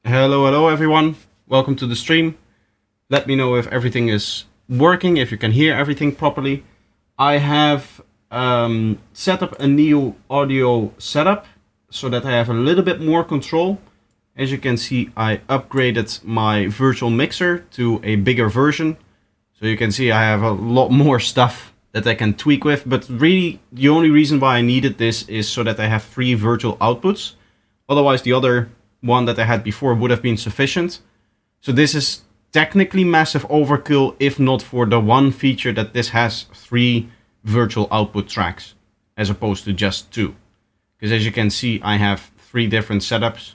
Hello everyone. Welcome to the stream. Let me know if everything is working, if you can hear everything properly. I have set up a new audio setup so that I have a little bit more control. As you can see, I upgraded my virtual mixer to a bigger version. So you can see I have a lot more stuff that I can tweak with, but really the only reason why I needed this is so that I have 3 virtual outputs. Otherwise the other one that I had before would have been sufficient. So this is technically massive overkill, if not for the one feature that this has 3 virtual output tracks as opposed to just 2. Because as you can see, I have 3 different setups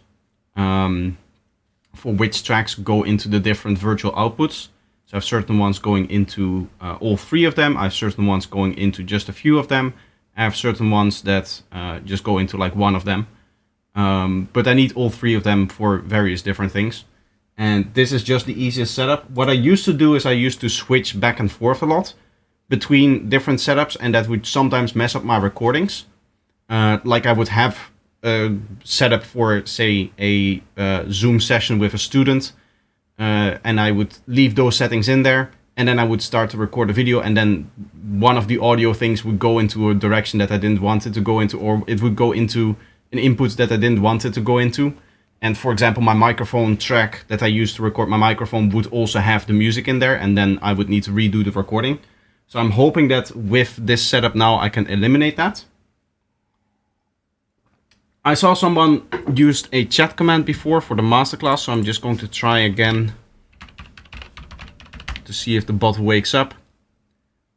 for which tracks go into the different virtual outputs. So I have certain ones going into all 3 of them. I have certain ones going into just a few of them. I have certain ones that just go into like one of them. But I need all 3 of them for various different things. And this is just the easiest setup. What I used to do is I used to switch back and forth a lot between different setups, and that would sometimes mess up my recordings. Like I would have a setup for, say, a Zoom session with a student, and I would leave those settings in there, and then I would start to record a video, and then one of the audio things would go into a direction that I didn't want it to go into, or it would go into an input that I didn't want it to go into. And for example, my microphone track that I used to record my microphone would also have the music in there, and then I would need to redo the recording. So I'm hoping that with this setup now I can eliminate that. I saw someone used a chat command before for the masterclass, so I'm just going to try again to see if the bot wakes up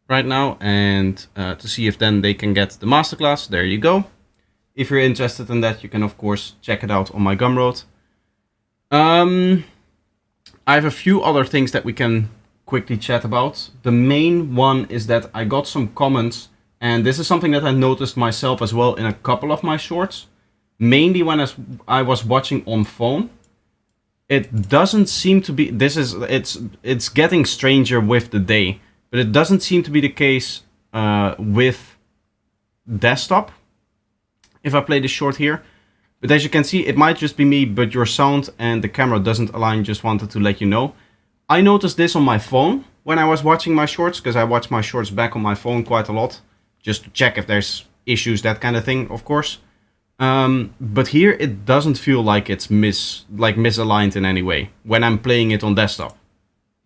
right now, and to see if then they can get the masterclass. There you go. If you're interested in that, you can of course check it out on my Gumroad. I have a few other things that we can quickly chat about. The main one is that I got some comments, and this is something that I noticed myself as well in a couple of my shorts. Mainly when I was watching on phone. It doesn't seem to be, it's getting stranger with the day, but it doesn't seem to be the case with desktop. If I play this short here, but as you can see, it might just be me, but your sound and the camera doesn't align. Just wanted to let you know. I noticed this on my phone when I was watching my shorts, because I watch my shorts back on my phone quite a lot, just to check if there's issues, that kind of thing, of course. But here it doesn't feel like it's misaligned in any way when I'm playing it on desktop.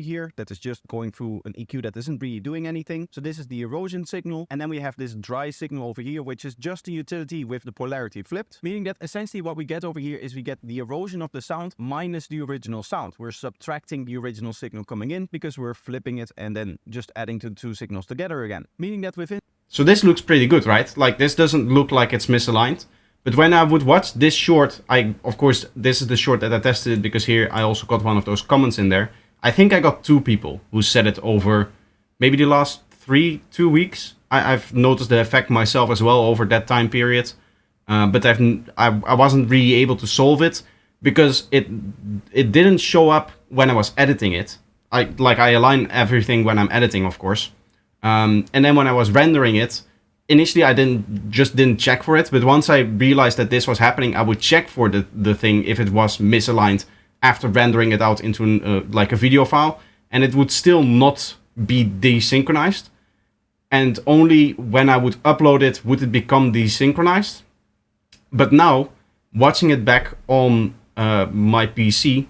Here that is just going through an EQ that isn't really doing anything. So this is the erosion signal, and then we have this dry signal over here, which is just a utility with the polarity flipped, meaning that essentially what we get over here is we get the erosion of the sound minus the original sound. We're subtracting the original signal coming in because we're flipping it and then just adding the 2 signals together again, meaning that within... So this looks pretty good, right? Like, this doesn't look like it's misaligned. But when I would watch this short, of course, this is the short that I tested it, because here I also got one of those comments in there. I think I got 2 people who said it over maybe the last 2 weeks. I've noticed the effect myself as well over that time period. But I wasn't really able to solve it because it didn't show up when I was editing it. I align everything when I'm editing, of course. And then when I was rendering it, initially I didn't check for it. But once I realized that this was happening, I would check for the thing if it was misaligned after rendering it out into like a video file, and it would still not be desynchronized. And only when I would upload it would it become desynchronized. But now, watching it back on my PC,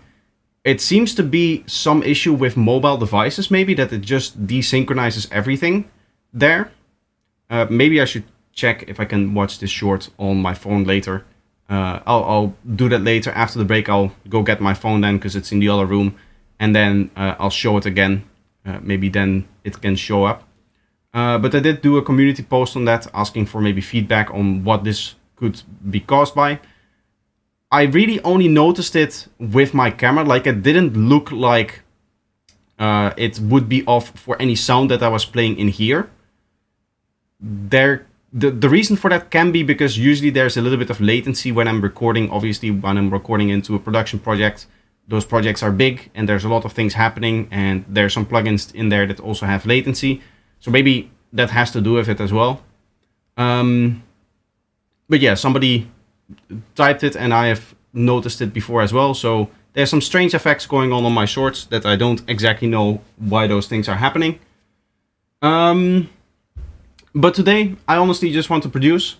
it seems to be some issue with mobile devices, maybe, that it just desynchronizes everything there. Maybe I should check if I can watch this short on my phone later. I'll do that later. After the break, I'll go get my phone then, because it's in the other room. And then I'll show it again. Maybe then it can show up. But I did do a community post on that, asking for maybe feedback on what this could be caused by. I really only noticed it with my camera. Like, it didn't look like it would be off for any sound that I was playing in here. The reason for that can be because usually there's a little bit of latency when I'm recording. Obviously, when I'm recording into a production project, those projects are big and there's a lot of things happening, and there's some plugins in there that also have latency. So maybe that has to do with it as well. But yeah, somebody typed it and I have noticed it before as well. So There's some strange effects going on my shorts that I don't exactly know why those things are happening. But today, I honestly just want to produce.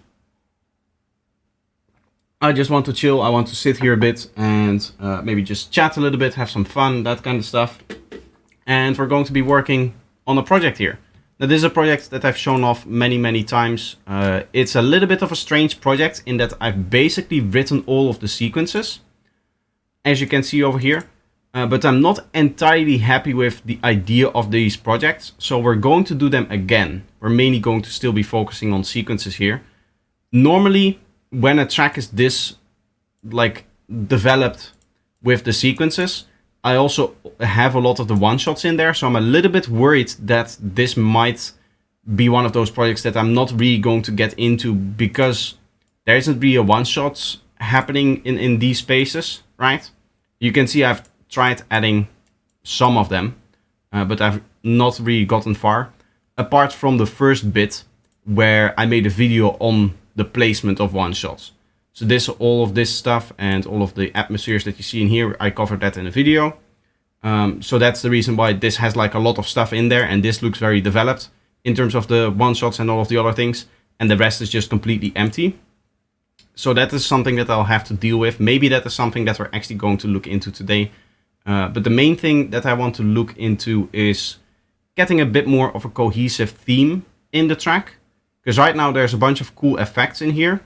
I just want to chill. I want to sit here a bit and maybe just chat a little bit, have some fun, that kind of stuff. And we're going to be working on a project here. Now, this is a project that I've shown off many times. It's a little bit of a strange project in that I've basically written all of the sequences, as you can see over here. But I'm not entirely happy with the idea of these projects. So we're going to do them again. We're mainly going to still be focusing on sequences here. Normally, when a track is this like developed with the sequences, I also have a lot of the one-shots in there, so I'm a little bit worried that this might be one of those projects that I'm not really going to get into because there isn't really a one-shots happening in these spaces, right? You can see I've tried adding some of them, but I've not really gotten far, apart from the first bit where I made a video on the placement of one-shots. So all of this stuff and all of the atmospheres that you see in here, I covered that in a video. So that's the reason why this has like a lot of stuff in there, and this looks very developed in terms of the one-shots and all of the other things, and the rest is just completely empty. So that is something that I'll have to deal with. Maybe that is something that we're actually going to look into today. But the main thing that I want to look into is getting a bit more of a cohesive theme in the track. Because right now there's a bunch of cool effects in here,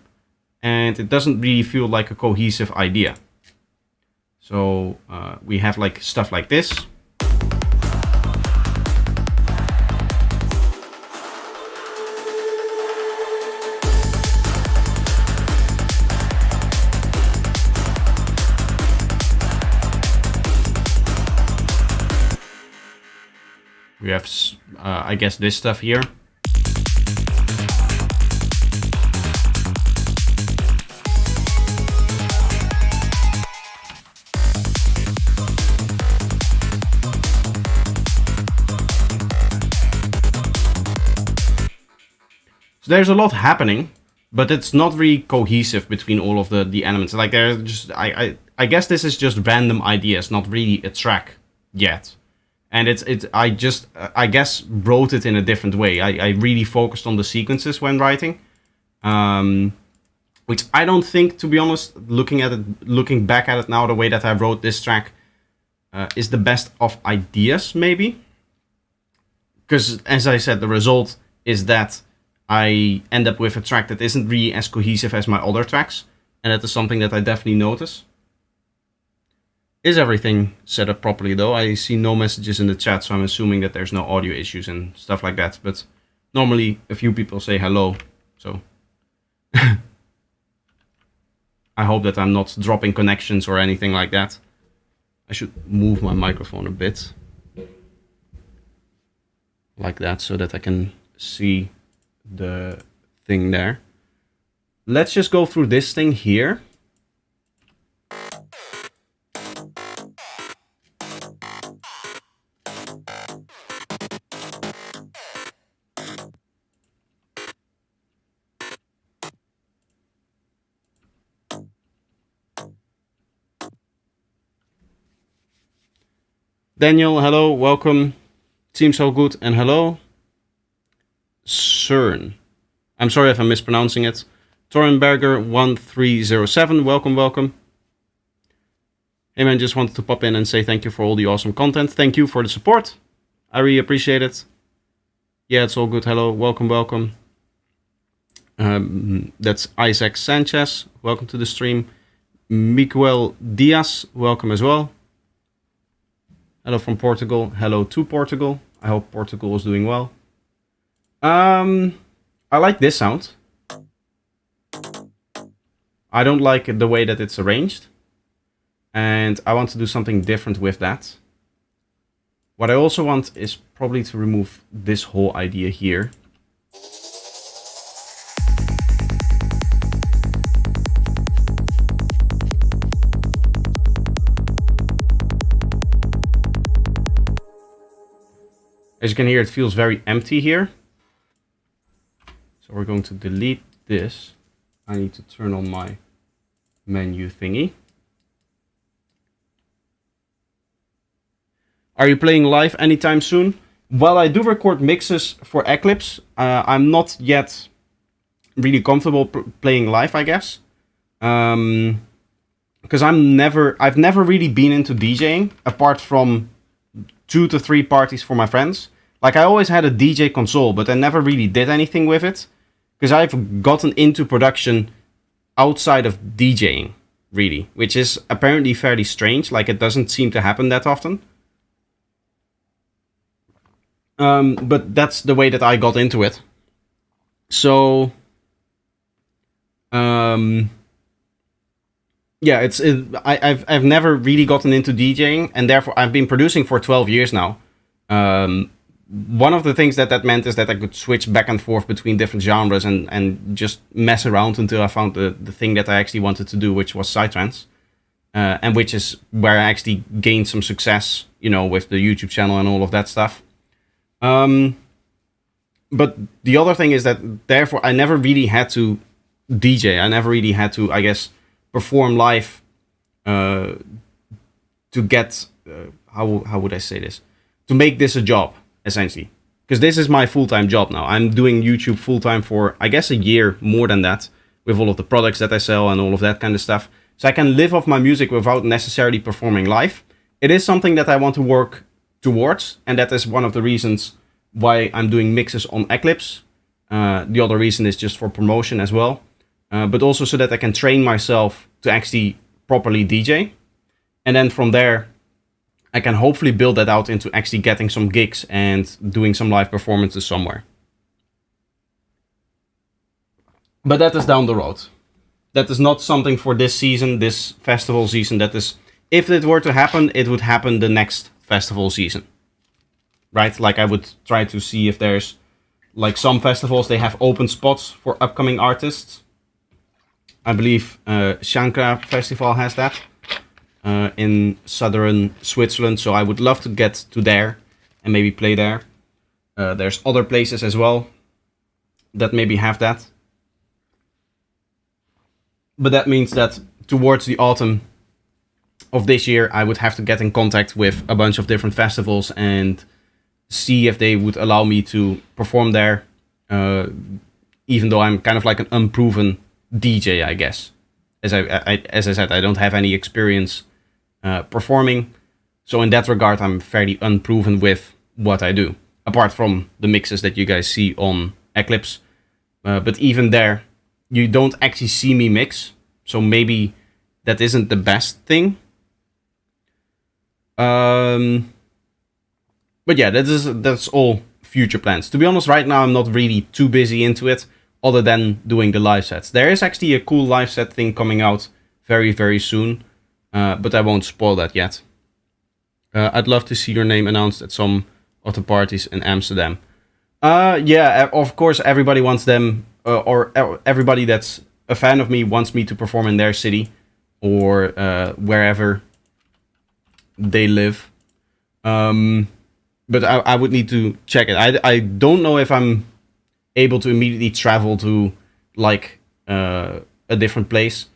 and it doesn't really feel like a cohesive idea. So we have like stuff like this. We have, I guess, this stuff here. So there's a lot happening, but it's not really cohesive between all of the elements. Like there's just, I guess this is just random ideas, not really a track yet. And I guess wrote it in a different way. I really focused on the sequences when writing, which I don't think, to be honest, looking back at it now, the way that I wrote this track is the best of ideas, maybe. Because as I said, the result is that I end up with a track that isn't really as cohesive as my other tracks, and that is something that I definitely notice. Is everything set up properly though? I see no messages in the chat, so I'm assuming that there's no audio issues and stuff like that. But normally a few people say hello, so I hope that I'm not dropping connections or anything like that. I should move my microphone a bit like that so that I can see the thing there. Let's just go through this thing here. Daniel, hello, welcome. Seems so good, and hello. CERN. I'm sorry if I'm mispronouncing it. Torenberger1307, welcome. Hey man, just wanted to pop in and say thank you for all the awesome content. Thank you for the support. I really appreciate it. Yeah, it's all good. Hello, welcome. That's Isaac Sanchez. Welcome to the stream. Miguel Diaz, welcome as well. Hello from Portugal. Hello to Portugal. I hope Portugal is doing well. I like this sound. I don't like the way that it's arranged. And I want to do something different with that. What I also want is probably to remove this whole idea here. As you can hear, it feels very empty here. So we're going to delete this. I need to turn on my menu thingy. Are you playing live anytime soon? While I do record mixes for Eclipse, I'm not yet really comfortable playing live, I guess. Because I've never really been into DJing, apart from 2 to 3 parties for my friends. Like, I always had a DJ console, but I never really did anything with it. Because I've gotten into production outside of DJing, really. Which is apparently fairly strange. Like, it doesn't seem to happen that often. But that's the way that I got into it. So... yeah, I've never really gotten into DJing, and therefore I've been producing for 12 years now. One of the things that meant is that I could switch back and forth between different genres and just mess around until I found the thing that I actually wanted to do, which was psytrance, and which is where I actually gained some success, with the YouTube channel and all of that stuff. But the other thing is that therefore I never really had to DJ. I never really had to, I guess, perform live to get how would I say this, to make this a job, essentially, because this is my full-time job now. I'm doing YouTube full-time for, I guess, a year, more than that, with all of the products that I sell and all of that kind of stuff, so I can live off my music without necessarily performing live. It is something that I want to work towards, and that is one of the reasons why I'm doing mixes on Eclipse. The other reason is just for promotion as well. But also so that I can train myself to actually properly DJ. And then from there, I can hopefully build that out into actually getting some gigs and doing some live performances somewhere. But that is down the road. That is not something for this season, this festival season. That is, if it were to happen, it would happen the next festival season. Right? Like, I would try to see if there's, like, some festivals, they have open spots for upcoming artists. I believe Shankra Festival has that in southern Switzerland, so I would love to get to there and maybe play there. There's other places as well that maybe have that. But that means that towards the autumn of this year, I would have to get in contact with a bunch of different festivals and see if they would allow me to perform there, even though I'm kind of like an unproven DJ, I guess. As I said, I don't have any experience performing, so in that regard, I'm fairly unproven with what I do, apart from the mixes that you guys see on Eclipse. But even there, you don't actually see me mix, so maybe that isn't the best thing. But yeah, that's all future plans. To be honest, right now I'm not really too busy into it, other than doing the live sets. There is actually a cool live set thing coming out very, very soon, but I won't spoil that yet. I'd love to see your name announced at some of the parties in Amsterdam. Yeah, of course, everybody wants them, or everybody that's a fan of me wants me to perform in their city, or wherever they live. But I would need to check it. I don't know if I'm able to immediately travel to, like, a different place,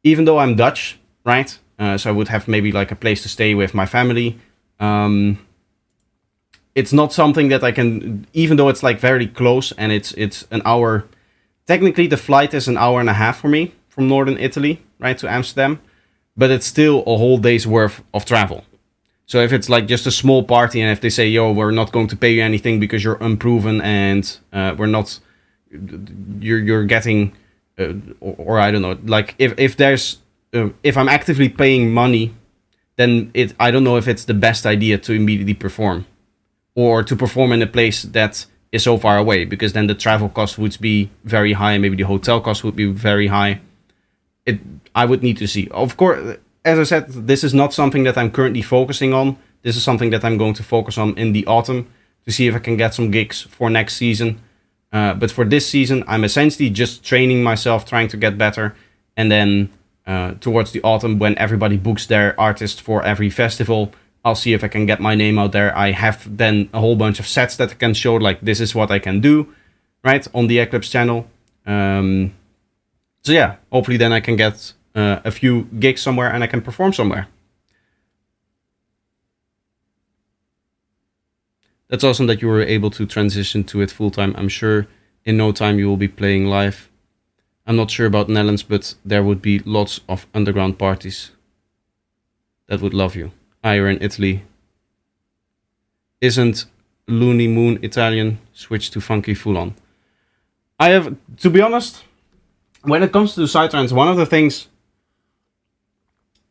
even though I'm Dutch, right? So I would have maybe like a place to stay with my family. It's not something that I can, even though it's like very close and it's an hour. Technically, the flight is an hour and a half for me from northern Italy, right, to Amsterdam, but it's still a whole day's worth of travel. So if it's like just a small party, and if they say, yo, we're not going to pay you anything because you're unproven and you're getting, or I don't know, like if there's, if I'm actively paying money, then I don't know if it's the best idea to immediately perform, or to perform in a place that is so far away, because then the travel cost would be very high, maybe the hotel cost would be very high. I would need to see. Of course, as I said, this is not something that I'm currently focusing on. This is something that I'm going to focus on in the autumn to see if I can get some gigs for next season. But for this season, I'm essentially just training myself, trying to get better. And then towards the autumn, when everybody books their artist for every festival, I'll see if I can get my name out there. I have then a whole bunch of sets that I can show, like, this is what I can do, right, on the Eclipse channel. So yeah, hopefully then I can get a few gigs somewhere and I can perform somewhere. That's awesome that you were able to transition to it full time. I'm sure in no time you will be playing live. I'm not sure about Netherlands, but there would be lots of underground parties that would love you. Ah, you're in Italy. Isn't Looney Moon Italian? Switch to funky full on. I have, to be honest, when it comes to psytrance, one of the things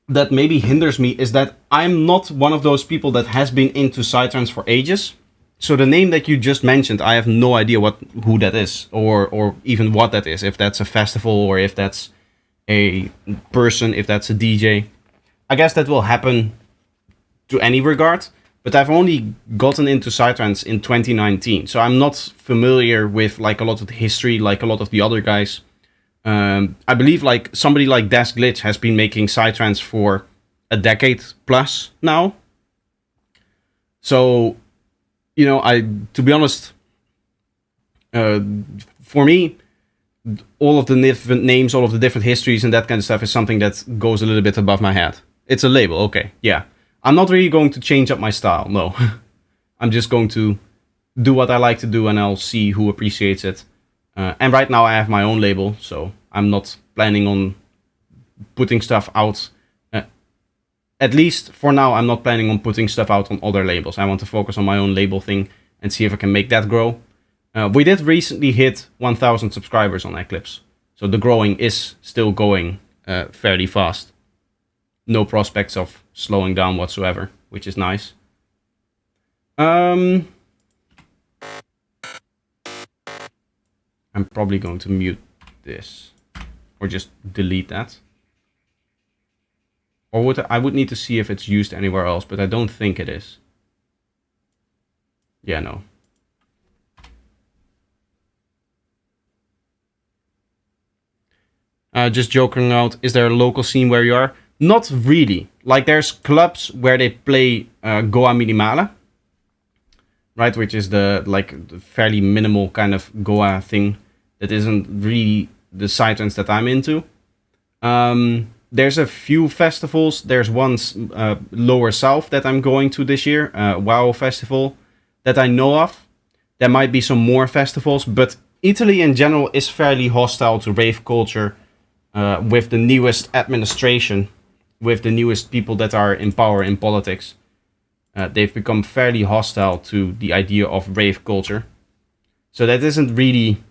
that maybe hinders me is that I'm not one of those people that has been into psytrance for ages. So the name that you just mentioned, I have no idea who that is, or even what that is. If that's a festival, or if that's a person, if that's a DJ. I guess that will happen to any regard. But I've only gotten into psytrance in 2019, so I'm not familiar with like a lot of the history, like a lot of the other guys. I believe like somebody like Das Glitch has been making psytrance for a decade plus now. So, you know, to be honest, for me, all of the different names, all of the different histories and that kind of stuff is something that goes a little bit above my head. It's a label, okay, yeah. I'm not really going to change up my style, no. I'm just going to do what I like to do and I'll see who appreciates it. And right now I have my own label, so I'm not planning on putting stuff out. At least for now, I'm not planning on putting stuff out on other labels. I want to focus on my own label thing and see if I can make that grow. We did recently hit 1,000 subscribers on Eclipse, so the growing is still going fairly fast. No prospects of slowing down whatsoever, which is nice. I'm probably going to mute this, or just delete that. Or I would need to see if it's used anywhere else, but I don't think it is. Yeah, no. Just joking out, is there a local scene where you are? Not really. Like, there's clubs where they play Goa Minimale, right? Which is the fairly minimal kind of Goa thing that isn't really the psytrance that I'm into. There's a few festivals. There's one lower south that I'm going to this year, WoW Festival, that I know of. There might be some more festivals, but Italy in general is fairly hostile to rave culture. With the newest administration, with the newest people that are in power in politics, they've become fairly hostile to the idea of rave culture. So that isn't really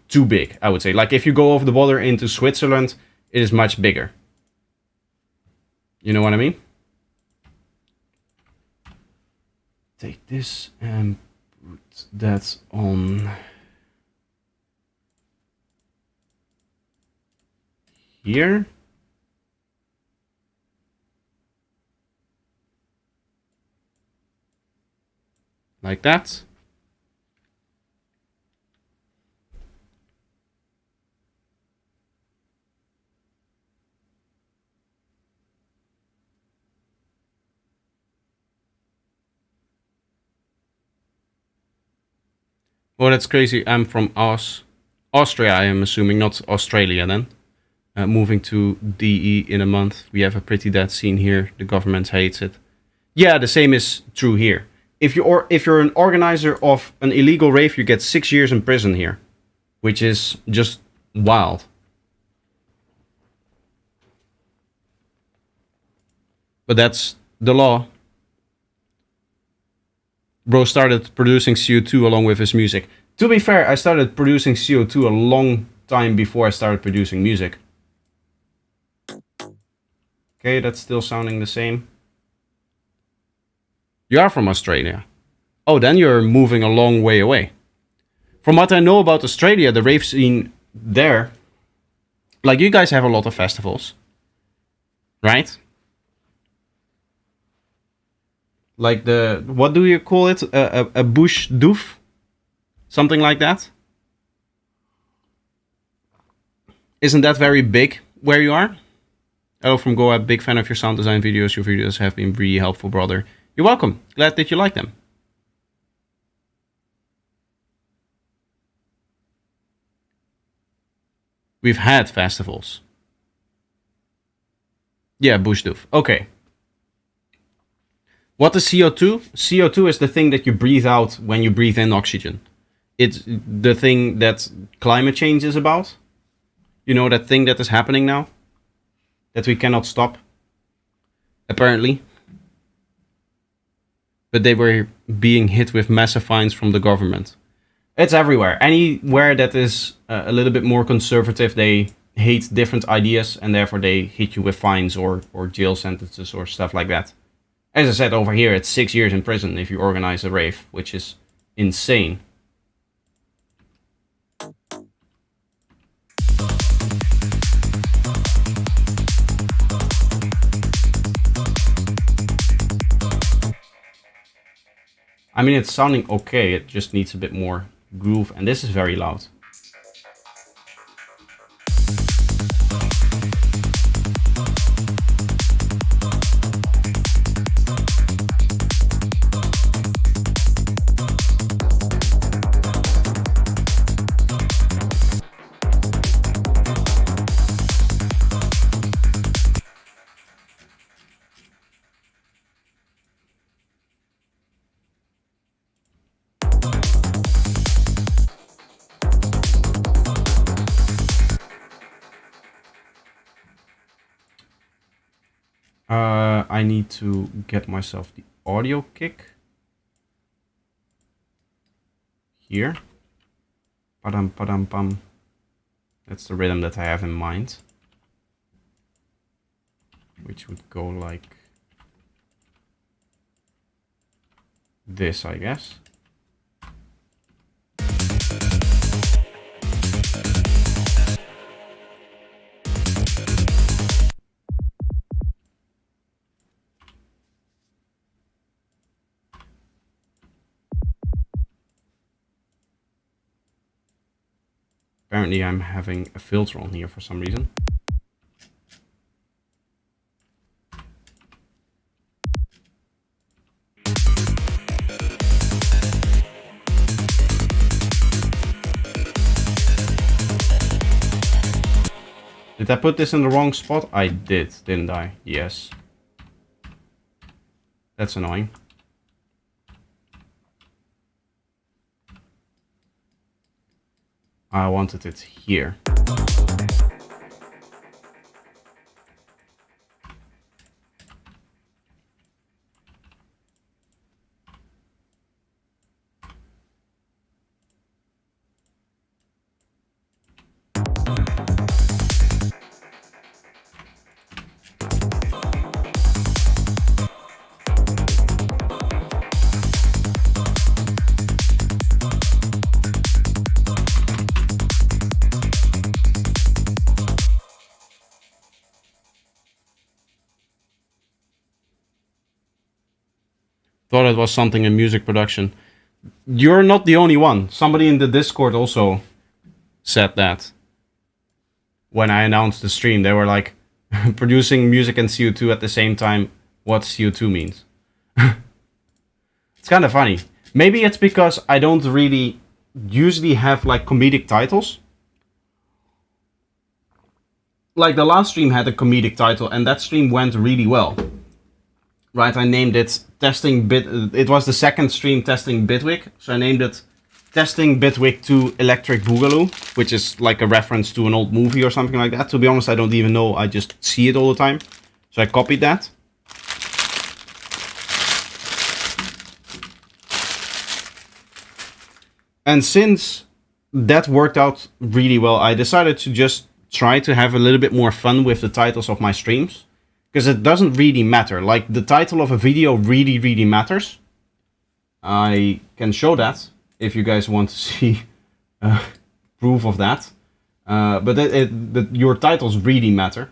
too big, I would say. Like, if you go over the border into Switzerland, it is much bigger. You know what I mean? Take this and put that on here. Like that. Oh, that's crazy. I'm from Austria, I am assuming, not Australia then. Moving to DE in a month. We have a pretty dead scene here. The government hates it. Yeah, the same is true here. If you're an organizer of an illegal rave, you get 6 years in prison here, which is just wild. But that's the law. Bro started producing CO2 along with his music. To be fair, I started producing CO2 a long time before I started producing music. Okay, that's still sounding the same. You are from Australia. Oh, then you're moving a long way away. From what I know about Australia, the rave scene there, like, you guys have a lot of festivals, right? Like what do you call it? A bush doof? Something like that? Isn't that very big where you are? Hello from Goa, big fan of your sound design videos. Your videos have been really helpful, brother. You're welcome. Glad that you like them. We've had festivals. Yeah, Bush Doof. Okay. What is CO2? CO2 is the thing that you breathe out when you breathe in oxygen. It's the thing that climate change is about. You know, that thing that is happening now? That we cannot stop. Apparently. But they were being hit with massive fines from the government. It's everywhere. Anywhere that is a little bit more conservative, they hate different ideas and therefore they hit you with fines or jail sentences or stuff like that. As I said, over here it's 6 years in prison if you organize a rave, which is insane. I mean, it's sounding okay, it just needs a bit more groove, and this is very loud. I need to get myself the audio kick. Here. Padam padam pam. That's the rhythm that I have in mind. Which would go like this, I guess. Apparently I'm having a filter on here for some reason. Did I put this in the wrong spot? I did, didn't I? Yes. That's annoying. I wanted it here. Thought it was something in music production. You're not the only one. Somebody in the Discord also said that. When I announced the stream, they were like, producing music and CO2 at the same time, what CO2 means. It's kind of funny. Maybe it's because I don't really usually have like comedic titles. Like the last stream had a comedic title and that stream went really well. Right, I named it Testing Bit. It was the second stream testing Bitwig, so I named it Testing Bitwig 2 Electric Boogaloo, which is like a reference to an old movie or something like that. To be honest, I don't even know. I just see it all the time, so I copied that. And since that worked out really well, I decided to just try to have a little bit more fun with the titles of my streams. Because it doesn't really matter. Like, the title of a video really matters. I can show that if you guys want to see proof of that. But your titles really matter.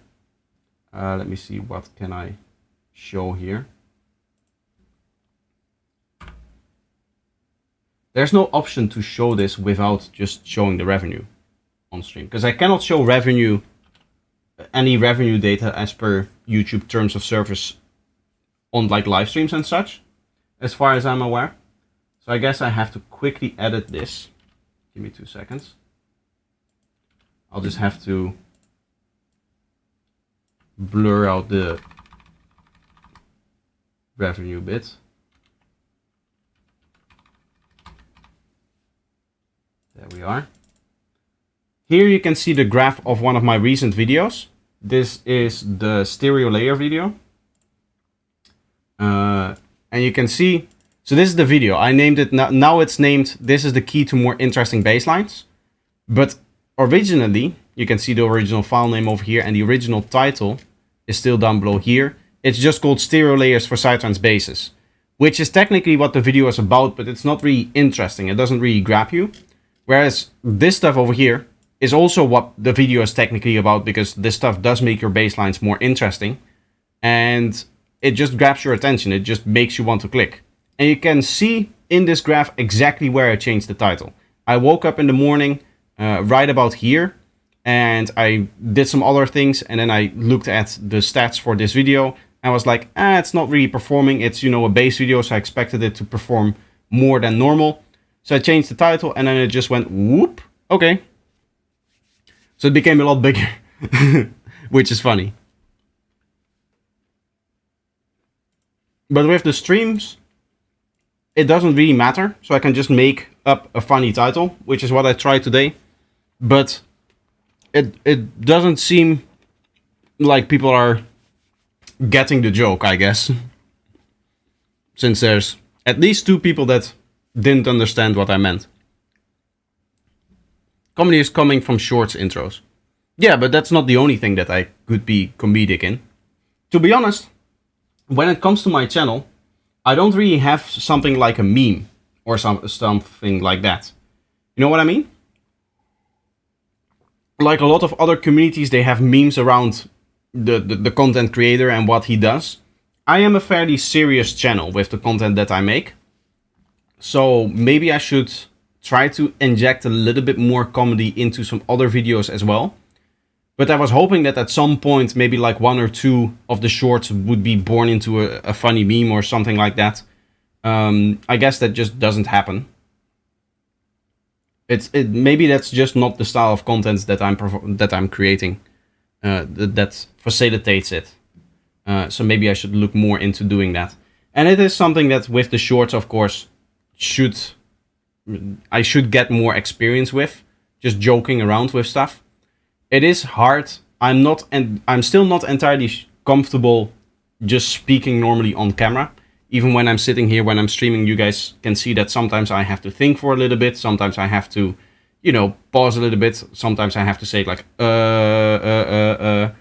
Let me see, what can I show here? There's no option to show this without just showing the revenue on stream. Because I cannot show revenue, any revenue data as per YouTube terms of service on like live streams and such, as far as I'm aware. So I guess I have to quickly edit this. Give me 2 seconds. I'll just have to blur out the revenue bit. There we are. Here you can see the graph of one of my recent videos. This is the stereo layer video. And you can see, so this is the video. I named it, now it's named, this is the key to more interesting basslines. But originally, you can see the original file name over here, and the original title is still down below here. It's just called stereo layers for sidetrans basses, which is technically what the video is about, but it's not really interesting. It doesn't really grab you. Whereas this stuff over here is also what the video is technically about, because this stuff does make your basslines more interesting. And it just grabs your attention. It just makes you want to click. And you can see in this graph exactly where I changed the title. I woke up in the morning, right about here, and I did some other things, and then I looked at the stats for this video, and was like, it's not really performing. It's, you know, a bass video, so I expected it to perform more than normal. So I changed the title, and then it just went, whoop, okay. So it became a lot bigger, which is funny. But with the streams, it doesn't really matter. So I can just make up a funny title, which is what I tried today. But it doesn't seem like people are getting the joke, I guess. Since there's at least 2 people that didn't understand what I meant. Comedy is coming from shorts intros. Yeah, but that's not the only thing that I could be comedic in. To be honest, when it comes to my channel, I don't really have something like a meme or something like that. You know what I mean? Like a lot of other communities, they have memes around the content creator and what he does. I am a fairly serious channel with the content that I make. So maybe I should try to inject a little bit more comedy into some other videos as well. But I was hoping that at some point, maybe like 1 or 2 of the shorts would be born into a funny meme or something like that. I guess that just doesn't happen. Maybe that's just not the style of content that I'm creating that facilitates it. So maybe I should look more into doing that. And it is something that with the shorts, of course, I should get more experience with, just joking around with stuff. It is hard. I'm still not entirely comfortable just speaking normally on camera. Even when I'm sitting here, when I'm streaming, you guys can see that sometimes I have to think for a little bit. Sometimes I have to, you know, pause a little bit. Sometimes I have to say like, and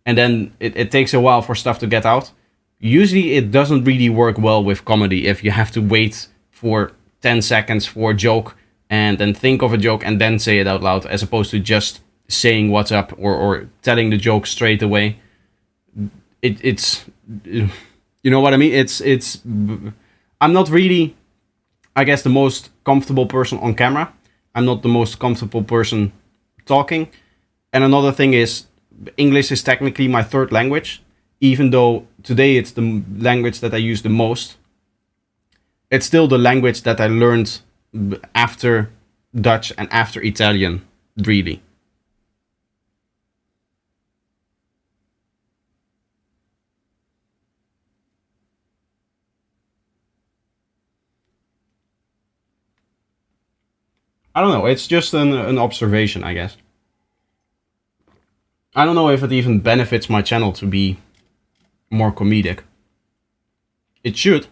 then it takes a while for stuff to get out. Usually it doesn't really work well with comedy if you have to wait for 10 seconds for a joke and then think of a joke and then say it out loud, as opposed to just saying what's up or telling the joke straight away. It's you know what I mean? It's I'm not really, I guess, the most comfortable person on camera. I'm not the most comfortable person talking. And another thing is, English is technically my 3rd language, even though today it's the language that I use the most. It's still the language that I learned after Dutch and after Italian, really. I don't know, it's just an observation, I guess. I don't know if it even benefits my channel to be more comedic. It should.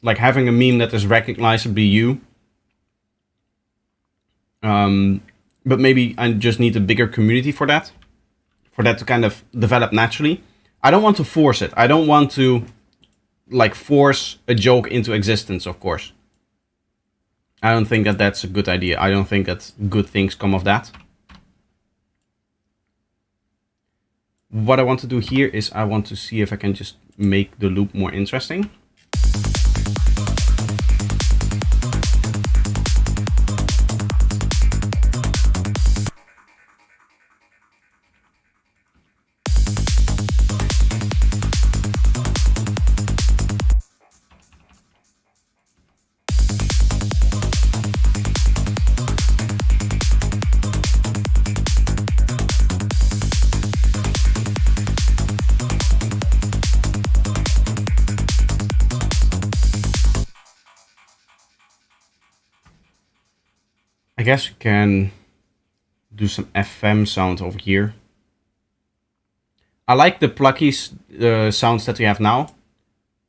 Like having a meme that is recognizably you. But maybe I just need a bigger community for that. For that to kind of develop naturally. I don't want to force it. I don't want to like force a joke into existence, of course. I don't think that that's a good idea. I don't think that good things come of that. What I want to do here is I want to see if I can just make the loop more interesting. I guess we can do some FM sound over here. I like the plucky sounds that we have now,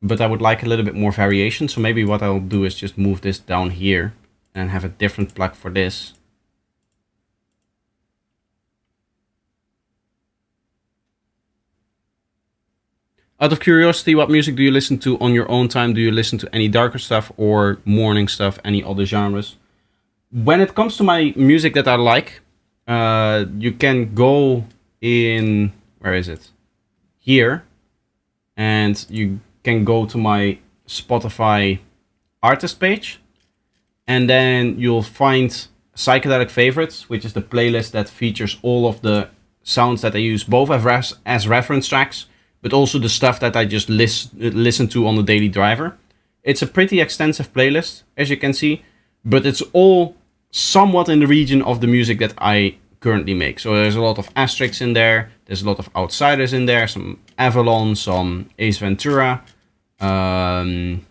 but I would like a little bit more variation. So maybe what I'll do is just move this down here and have a different plug for this. Out of curiosity, what music do you listen to on your own time? Do you listen to any darker stuff or morning stuff, any other genres? When it comes to my music that I like, you can go in, where is it? Here, and you can go to my Spotify artist page, and then you'll find Psychedelic Favorites, which is the playlist that features all of the sounds that I use both as reference tracks, but also the stuff that I just listen to on the daily driver. It's a pretty extensive playlist, as you can see, but it's all somewhat in the region of the music that I currently make. So there's a lot of Asterix in there, there's a lot of Outsiders in there, some Avalon, some Ace Ventura, name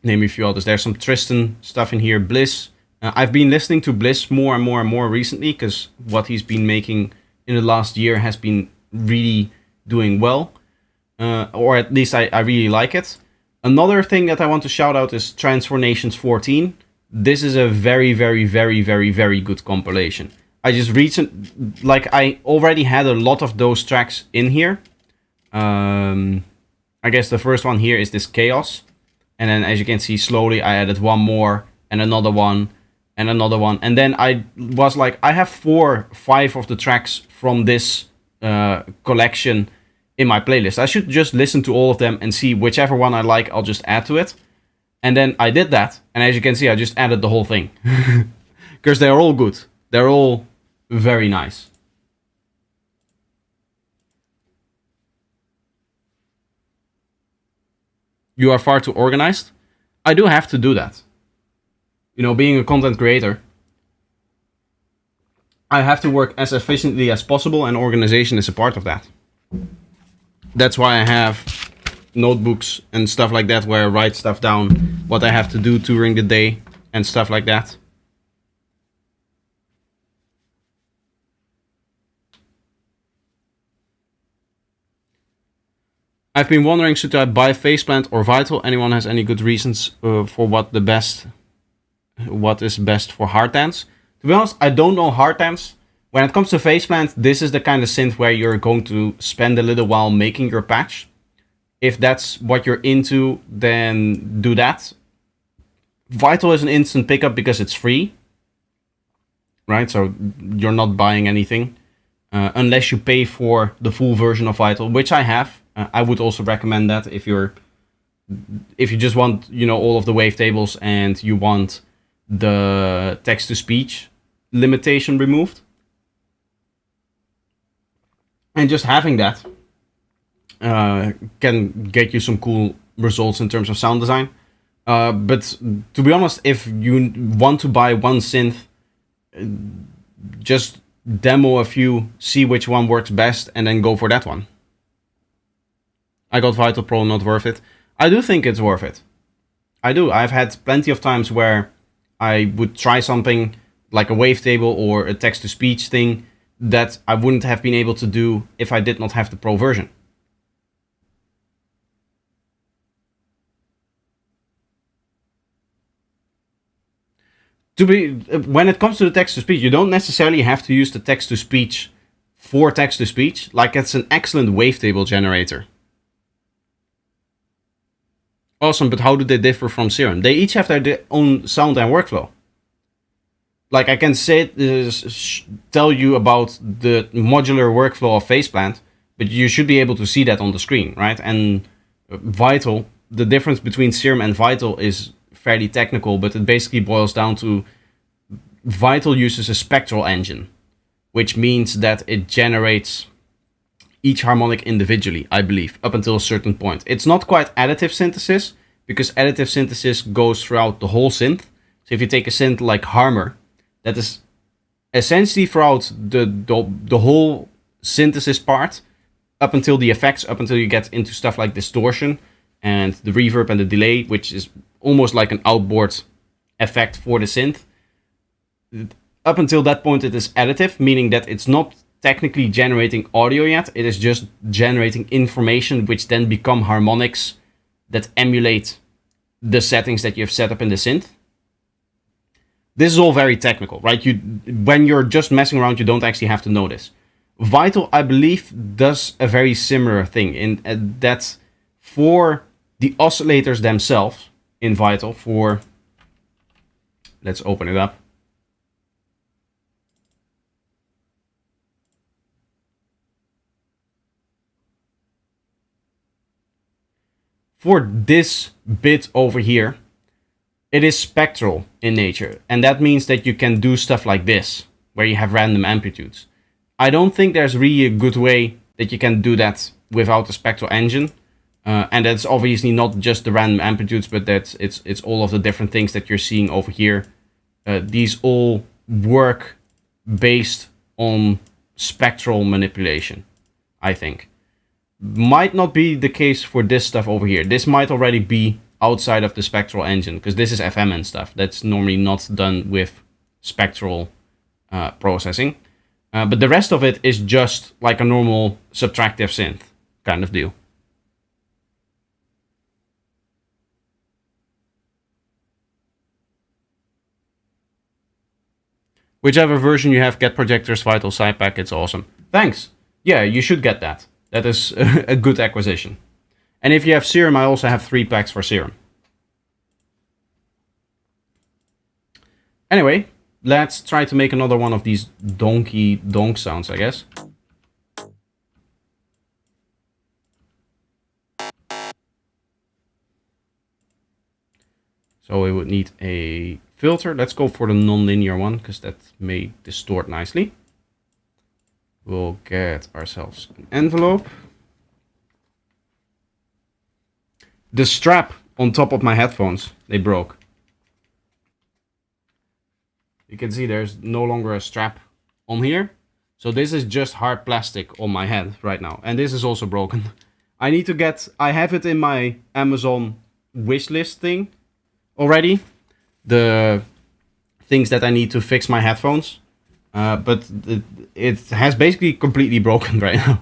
a few others. There's some Tristan stuff in here, Bliss. I've been listening to Bliss more and more and more recently, because what he's been making in the last year has been really doing well. Or at least I really like it. Another thing that I want to shout out is Transformations 14. This is a very, very, very, very, very good compilation. I already had a lot of those tracks in here. I guess the first one here is this Chaos. And then as you can see, slowly I added one more and another one and another one. And then I was like, I have 5 of the tracks from this collection in my playlist. I should just listen to all of them and see whichever one I like, I'll just add to it. And then I did that, and as you can see, I just added the whole thing. Because they're all good. They're all very nice. You are far too organized. I do have to do that. You know, being a content creator, I have to work as efficiently as possible, and organization is a part of that. That's why I have notebooks and stuff like that where I write stuff down, what I have to do during the day and stuff like that. I've been wondering, should I buy Faceplant or Vital? Anyone has any good reasons for what is best for hard dance? To be honest, I don't know hard dance. When it comes to Faceplant, this is the kind of synth where you're going to spend a little while making your patch. If that's what you're into, then do that. Vital is an instant pickup because it's free. Right, so you're not buying anything. Unless you pay for the full version of Vital, which I have. I would also recommend that if you just want, you know, all of the wavetables and you want the text-to-speech limitation removed. And just having that can get you some cool results in terms of sound design. But to be honest, if you want to buy one synth, just demo a few, see which one works best, and then go for that one. I got Vital Pro, not worth it. I do think it's worth it. I do. I've had plenty of times where I would try something like a wavetable or a text-to-speech thing that I wouldn't have been able to do if I did not have the Pro version. When it comes to the text-to-speech, you don't necessarily have to use the text-to-speech for text-to-speech. Like, it's an excellent wavetable generator. Awesome, but how do they differ from Serum? They each have their own sound and workflow. Like, I can tell you about the modular workflow of Faceplant, but you should be able to see that on the screen, right? And Vital, the difference between Serum and Vital is fairly technical, but it basically boils down to Vital uses a spectral engine, which means that it generates each harmonic individually, I believe, up until a certain point. It's not quite additive synthesis, because additive synthesis goes throughout the whole synth. So if you take a synth like Harmer, that is essentially throughout the whole synthesis part, up until the effects, up until you get into stuff like distortion and the reverb and the delay, which is almost like an outboard effect for the synth. up until that point it is additive, meaning that it's not technically generating audio yet. It is just generating information which then become harmonics that emulate the settings that you have set up in the synth. This is all very technical, right? When you're just messing around, you don't actually have to know this. Vital, I believe, does a very similar thing in that for the oscillators themselves in Vital, let's open it up. For this bit over here, it is spectral in nature. And that means that you can do stuff like this, where you have random amplitudes. I don't think there's really a good way that you can do that without a spectral engine. And that's obviously not just the random amplitudes, but it's all of the different things that you're seeing over here. These all work based on spectral manipulation, I think. Might not be the case for this stuff over here. This might already be outside of the spectral engine, because this is FM and stuff. That's normally not done with spectral processing. But the rest of it is just like a normal subtractive synth kind of deal. Whichever version you have, get projectors, Vital side pack, it's awesome. Thanks. Yeah, you should get that. That is a good acquisition. And if you have Serum, I also have 3 packs for Serum. Anyway, let's try to make another one of these donkey donk sounds, I guess. So we would need a filter. Let's go for the non-linear one, because that may distort nicely. We'll get ourselves an envelope. The strap on top of my headphones, they broke. You can see there's no longer a strap on here. So this is just hard plastic on my head right now. And this is also broken. I have it in my Amazon wishlist thing already. The things that I need to fix my headphones. But it has basically completely broken right now.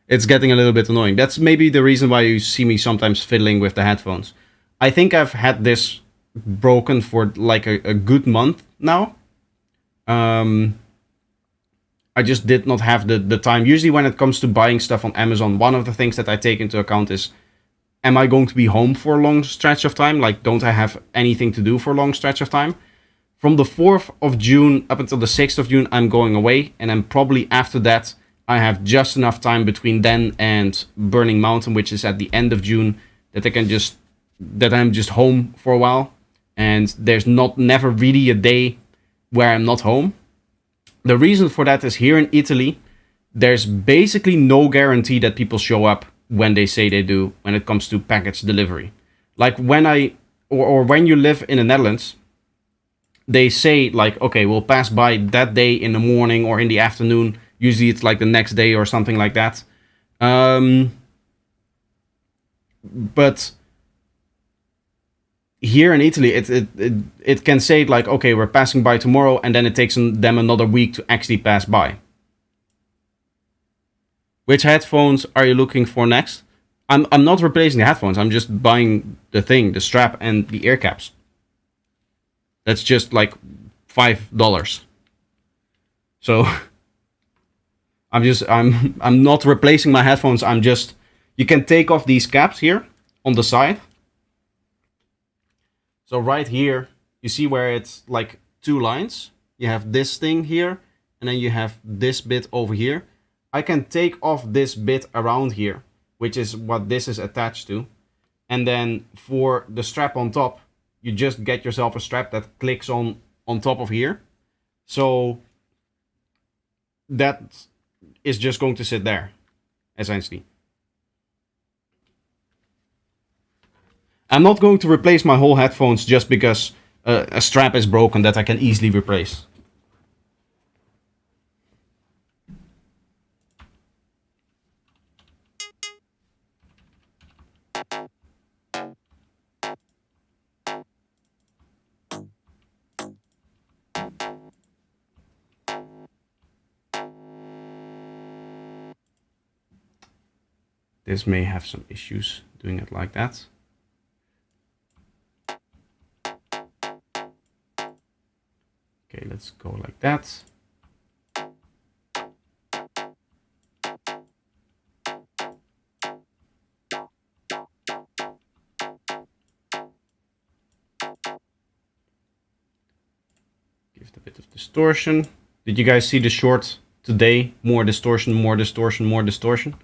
It's getting a little bit annoying. That's maybe the reason why you see me sometimes fiddling with the headphones. I think I've had this broken for like a good month now. I just did not have the time. Usually when it comes to buying stuff on Amazon, one of the things that I take into account is, am I going to be home for a long stretch of time? Like, don't I have anything to do for a long stretch of time? From the 4th of June up until the 6th of June, I'm going away. And then probably after that, I have just enough time between then and Burning Mountain, which is at the end of June, that I'm just home for a while. And there's never really a day where I'm not home. The reason for that is here in Italy, there's basically no guarantee that people show up when they say they do when it comes to package delivery. Like when you live in the Netherlands, they say like, okay, we'll pass by that day in the morning or in the afternoon. Usually it's like the next day or something like that. But here in Italy, it can say like, okay, we're passing by tomorrow, and then it takes them another week to actually pass by. Which headphones are you looking for next? I'm not replacing the headphones. I'm just buying the strap and the ear caps. That's just like $5. So I'm not replacing my headphones. You can take off these caps here on the side. So right here, you see where it's like 2 lines. You have this thing here, and then you have this bit over here. I can take off this bit around here, which is what this is attached to. And then for the strap on top, you just get yourself a strap that clicks on top of here. So that is just going to sit there, essentially. I'm not going to replace my whole headphones just because a strap is broken that I can easily replace. This may have some issues doing it like that. Okay, let's go like that. Give it a bit of distortion. Did you guys see the short today? More distortion, more distortion, more distortion.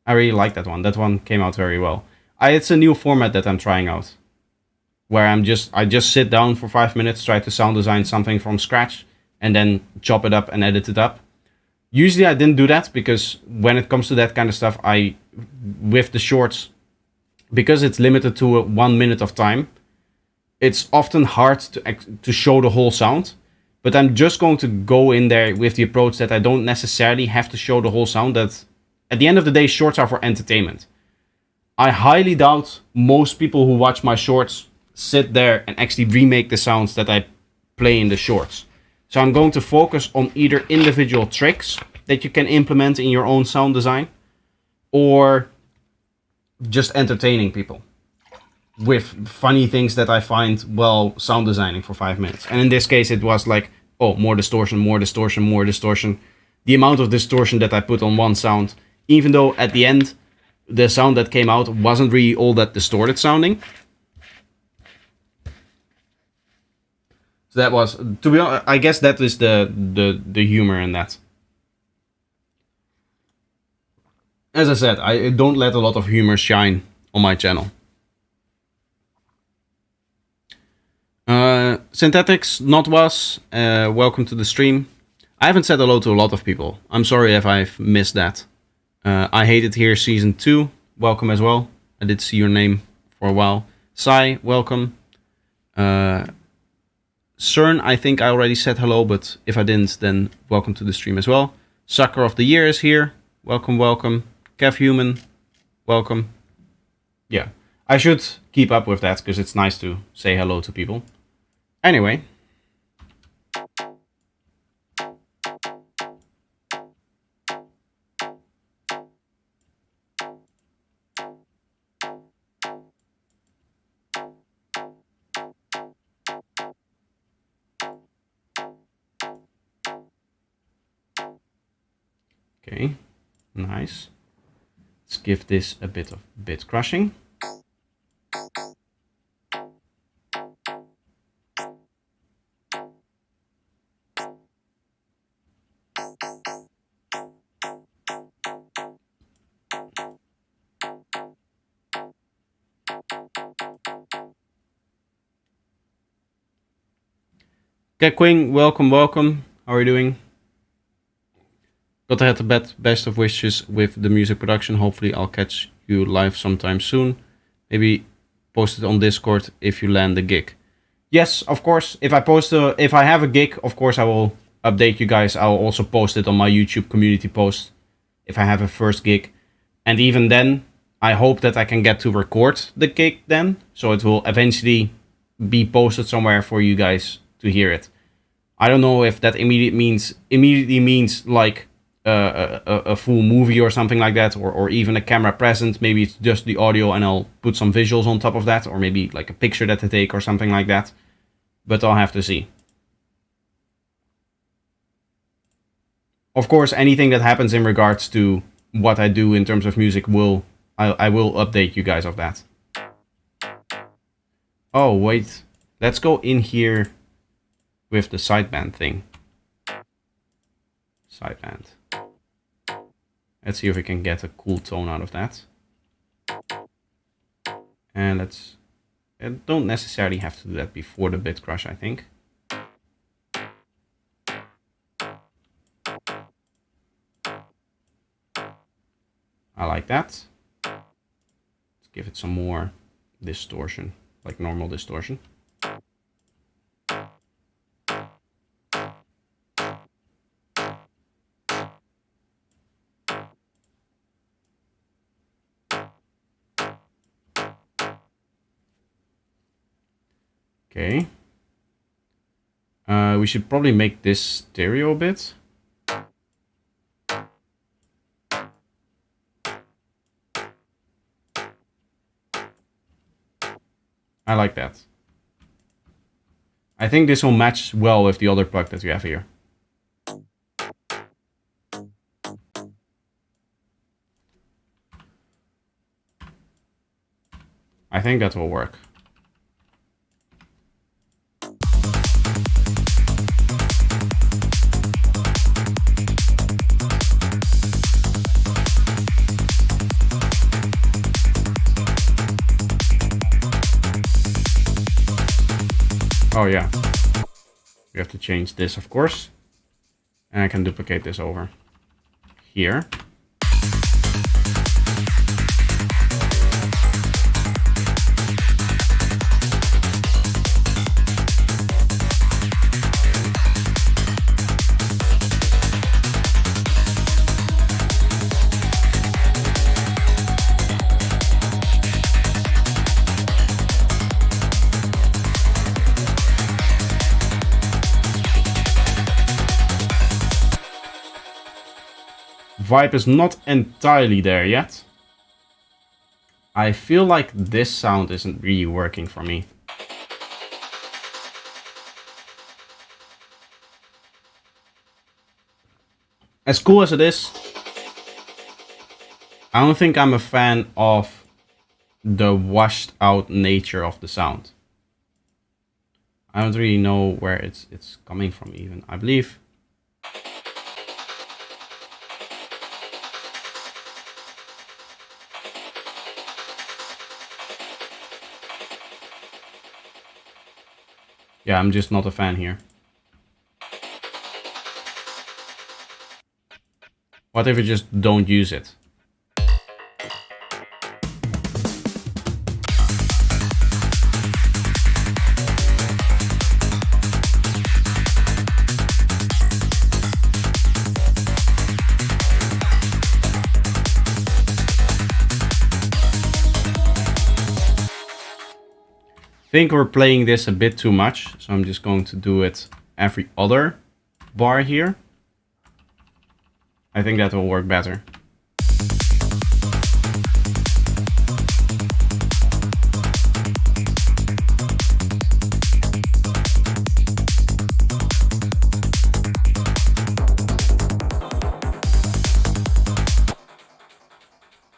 I really like that one. That one came out very well. It's a new format that I'm trying out, where I just sit down for 5 minutes, try to sound design something from scratch, and then chop it up and edit it up. Usually I didn't do that because when it comes to that kind of stuff, with the shorts, because it's limited to 1 minute of time, it's often hard to show the whole sound. But I'm just going to go in there with the approach that I don't necessarily have to show the whole sound. That at the end of the day, shorts are for entertainment. I highly doubt most people who watch my shorts sit there and actually remake the sounds that I play in the shorts. So I'm going to focus on either individual tricks that you can implement in your own sound design, or just entertaining people with funny things that I find while sound designing for 5 minutes. And in this case, it was like, oh, more distortion, more distortion, more distortion. The amount of distortion that I put on one sound, even though at the end, the sound that came out wasn't really all that distorted sounding. So that was, to be honest, I guess that is the humor in that. As I said, I don't let a lot of humor shine on my channel. Synthetics, not was, welcome to the stream. I haven't said hello to a lot of people. I'm sorry if I've missed that. I Hate It Here Season 2, welcome as well. I did see your name for a while. Sai, welcome. CERN, I think I already said hello, but if I didn't, then welcome to the stream as well. Sucker of the Year is here. Welcome, welcome. Kev Human, welcome. Yeah, I should keep up with that because it's nice to say hello to people. Anyway. Okay, nice. Let's give this a bit of bit crushing. Quing, welcome, welcome. How are you doing? Got to have the best of wishes with the music production. Hopefully I'll catch you live sometime soon. Maybe post it on Discord if you land the gig. Yes, of course. If I have a gig, of course I will update you guys. I'll also post it on my YouTube community post if I have a first gig. And even then, I hope that I can get to record the gig then. So it will eventually be posted somewhere for you guys to hear it. I don't know if that immediately means like a full movie or something like that, or even a camera present. Maybe it's just the audio and I'll put some visuals on top of that, or maybe like a picture that I take or something like that. But I'll have to see. Of course, anything that happens in regards to what I do in terms of music I will update you guys of that. Oh, wait. Let's go in here with the sideband thing. Sideband. Let's see if we can get a cool tone out of that. And I don't necessarily have to do that before the bit crush, I think. I like that. Let's give it some more distortion, like normal distortion. Okay. We should probably make this stereo a bit. I like that. I think this will match well with the other plug that we have here. I think that will work. Oh yeah, we have to change this, of course. And I can duplicate this over here. Vibe is not entirely there yet. I feel like this sound isn't really working for me. As cool as it is, I don't think I'm a fan of the washed out nature of the sound. I don't really know where it's coming from even. I believe yeah, I'm just not a fan here. What if we just don't use it? I think we're playing this a bit too much, so I'm just going to do it every other bar here. I think that will work better.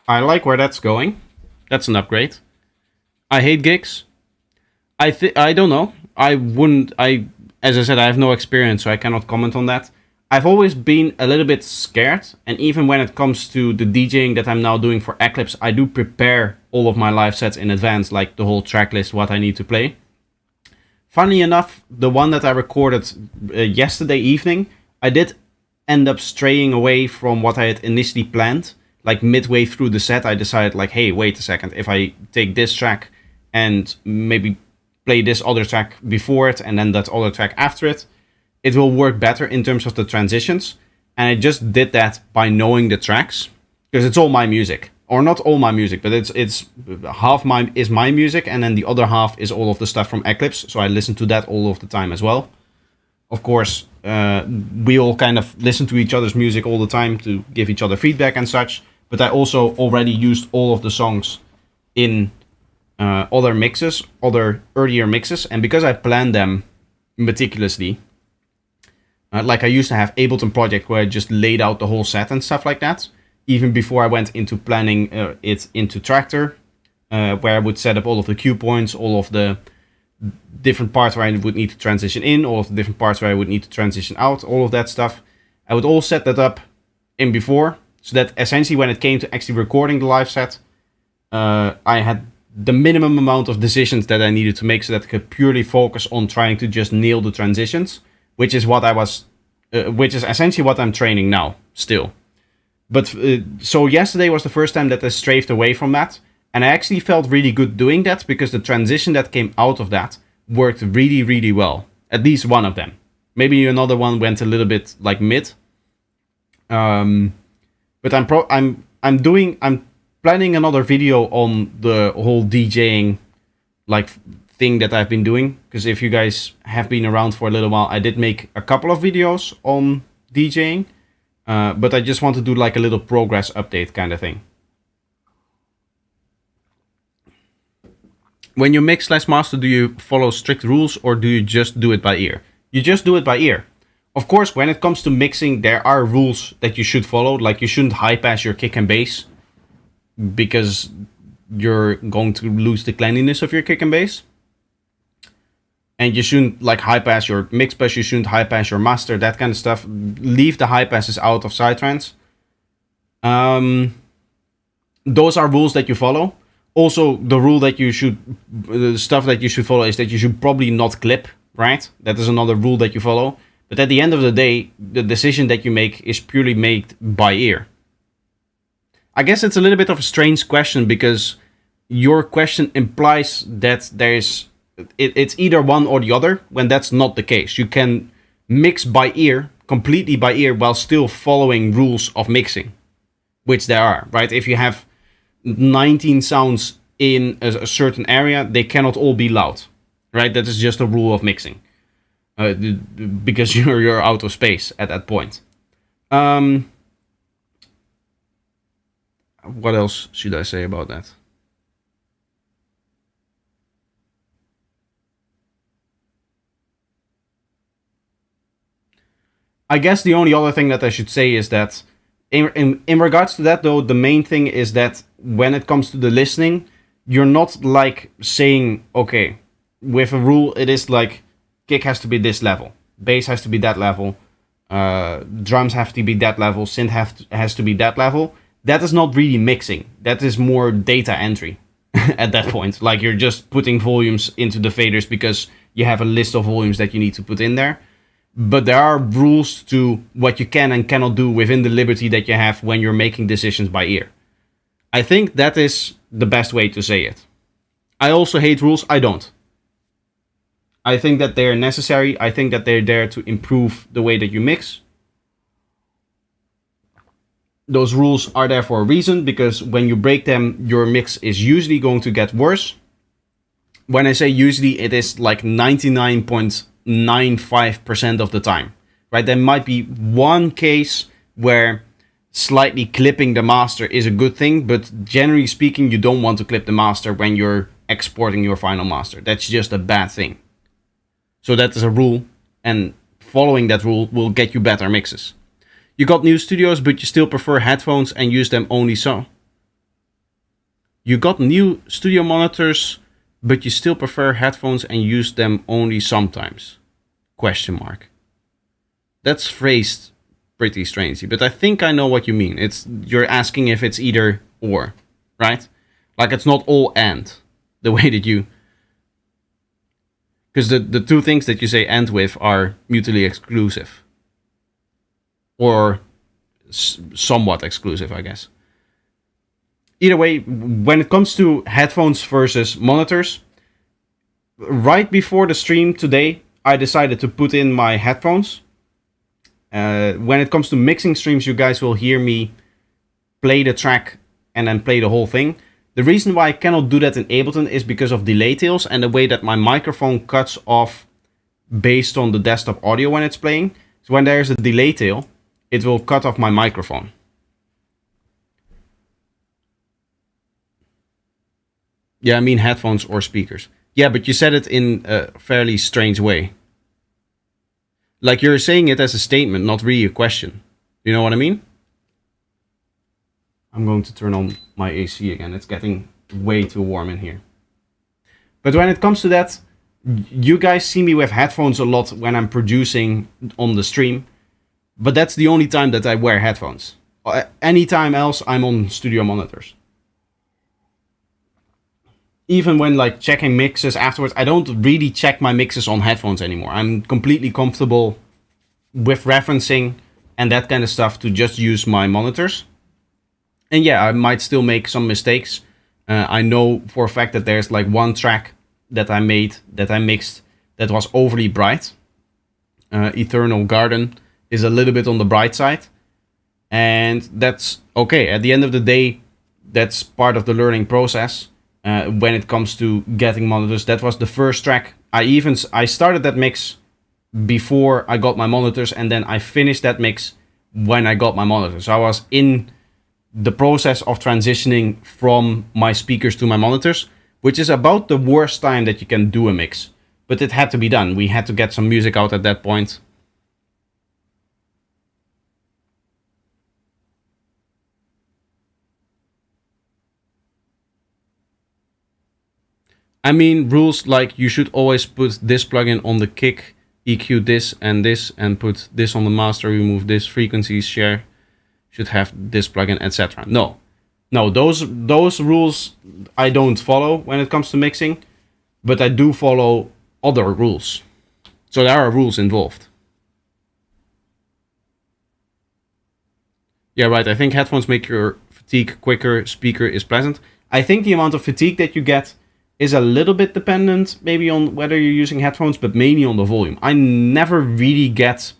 I like where that's going. That's an upgrade. I hate gigs. I don't know. As I said, I have no experience, so I cannot comment on that. I've always been a little bit scared, and even when it comes to the DJing that I'm now doing for Eclipse, I do prepare all of my live sets in advance, like the whole track list, what I need to play. Funnily enough, the one that I recorded yesterday evening, I did end up straying away from what I had initially planned. Like midway through the set, I decided like, hey, wait a second, if I take this track and maybe play this other track before it and then that other track after it, it will work better in terms of the transitions. And I just did that by knowing the tracks, because it's all my music, or not all my music, but it's half is my music, and then the other half is all of the stuff from Eclipse. So I listen to that all of the time as well. Of course, we all kind of listen to each other's music all the time to give each other feedback and such. But I also already used all of the songs in other mixes, other earlier mixes, and because I planned them meticulously, like I used to have Ableton Project where I just laid out the whole set and stuff like that, even before I went into planning it into Tractor, where I would set up all of the cue points, all of the different parts where I would need to transition in, all of the different parts where I would need to transition out, all of that stuff. I would all set that up in before, so that essentially when it came to actually recording the live set, I had the minimum amount of decisions that I needed to make so that I could purely focus on trying to just nail the transitions, which is what I was, which is essentially what I'm training now still. But so yesterday was the first time that I strayed away from that, and I actually felt really good doing that because the transition that came out of that worked really, really well. At least one of them. Maybe another one went a little bit like mid. But I'm planning another video on the whole DJing like thing that I've been doing, because if you guys have been around for a little while, I did make a couple of videos on DJing, but I just want to do like a little progress update kind of thing. When you mix / master, do you follow strict rules or do you just do it by ear? You just do it by ear. Of course, when it comes to mixing, there are rules that you should follow. Like you shouldn't high pass your kick and bass because you're going to lose the cleanliness of your kick and bass. And you shouldn't like high pass your mix bus, you shouldn't high pass your master, that kind of stuff. Leave the high passes out of psytrance. Those are rules that you follow. Also, the stuff that you should follow is that you should probably not clip, right? That is another rule that you follow. But at the end of the day, the decision that you make is purely made by ear. I guess it's a little bit of a strange question because your question implies that it's either one or the other, when that's not the case. You can mix by ear, completely by ear, while still following rules of mixing, which there are, right? If you have 19 sounds in a certain area, they cannot all be loud, right? That is just a rule of mixing, because you're out of space at that point. What else should I say about that? I guess the only other thing that I should say is that in regards to that, though, the main thing is that when it comes to the listening, you're not like saying, okay, with a rule, it is like kick has to be this level, bass has to be that level, drums have to be that level, synth has to be that level. That is not really mixing. That is more data entry at that point. Like you're just putting volumes into the faders because you have a list of volumes that you need to put in there. But there are rules to what you can and cannot do within the liberty that you have when you're making decisions by ear. I think that is the best way to say it. I also hate rules. I don't. I think that they're necessary. I think that they're there to improve the way that you mix. Those rules are there for a reason, because when you break them, your mix is usually going to get worse. When I say usually, it is like 99.95% of the time, right? There might be one case where slightly clipping the master is a good thing, but generally speaking, you don't want to clip the master when you're exporting your final master. That's just a bad thing. So that is a rule, and following that rule will get you better mixes. You got new studios, but you still prefer headphones and use them only so. You got new studio monitors, but you still prefer headphones and use them only sometimes? Question mark. That's phrased pretty strangely, but I think I know what you mean. You're asking if it's either or, right? Like it's not all and, the way that you... Because the two things that you say and with are mutually exclusive. Or somewhat exclusive, I guess. Either way, when it comes to headphones versus monitors, right before the stream today, I decided to put in my headphones. When it comes to mixing streams, you guys will hear me play the track and then play the whole thing. The reason why I cannot do that in Ableton is because of delay tails and the way that my microphone cuts off based on the desktop audio when it's playing. So when there's a delay tail, it will cut off my microphone. Yeah, I mean headphones or speakers. Yeah, but you said it in a fairly strange way. Like you're saying it as a statement, not really a question. You know what I mean? I'm going to turn on my AC again. It's getting way too warm in here. But when it comes to that, you guys see me with headphones a lot when I'm producing on the stream. But that's the only time that I wear headphones. Anytime else, I'm on studio monitors. Even when like checking mixes afterwards, I don't really check my mixes on headphones anymore. I'm completely comfortable with referencing and that kind of stuff to just use my monitors. And yeah, I might still make some mistakes. I know for a fact that there's like one track that I mixed that was overly bright. Eternal Garden is a little bit on the bright side. And that's okay. At the end of the day, that's part of the learning process. When it comes to getting monitors, that was the first track. I started that mix before I got my monitors, and then I finished that mix when I got my monitors. So I was in the process of transitioning from my speakers to my monitors, which is about the worst time that you can do a mix. But it had to be done. We had to get some music out at that point. I mean, rules like you should always put this plugin on the kick, EQ this, and put this on the master, remove this, frequencies, share, should have this plugin, etc. No, those rules I don't follow when it comes to mixing, but I do follow other rules. So there are rules involved. Yeah, right. I think headphones make your fatigue quicker. Speaker is pleasant. I think the amount of fatigue that you get is a little bit dependent maybe on whether you're using headphones, but mainly on the volume. I never really get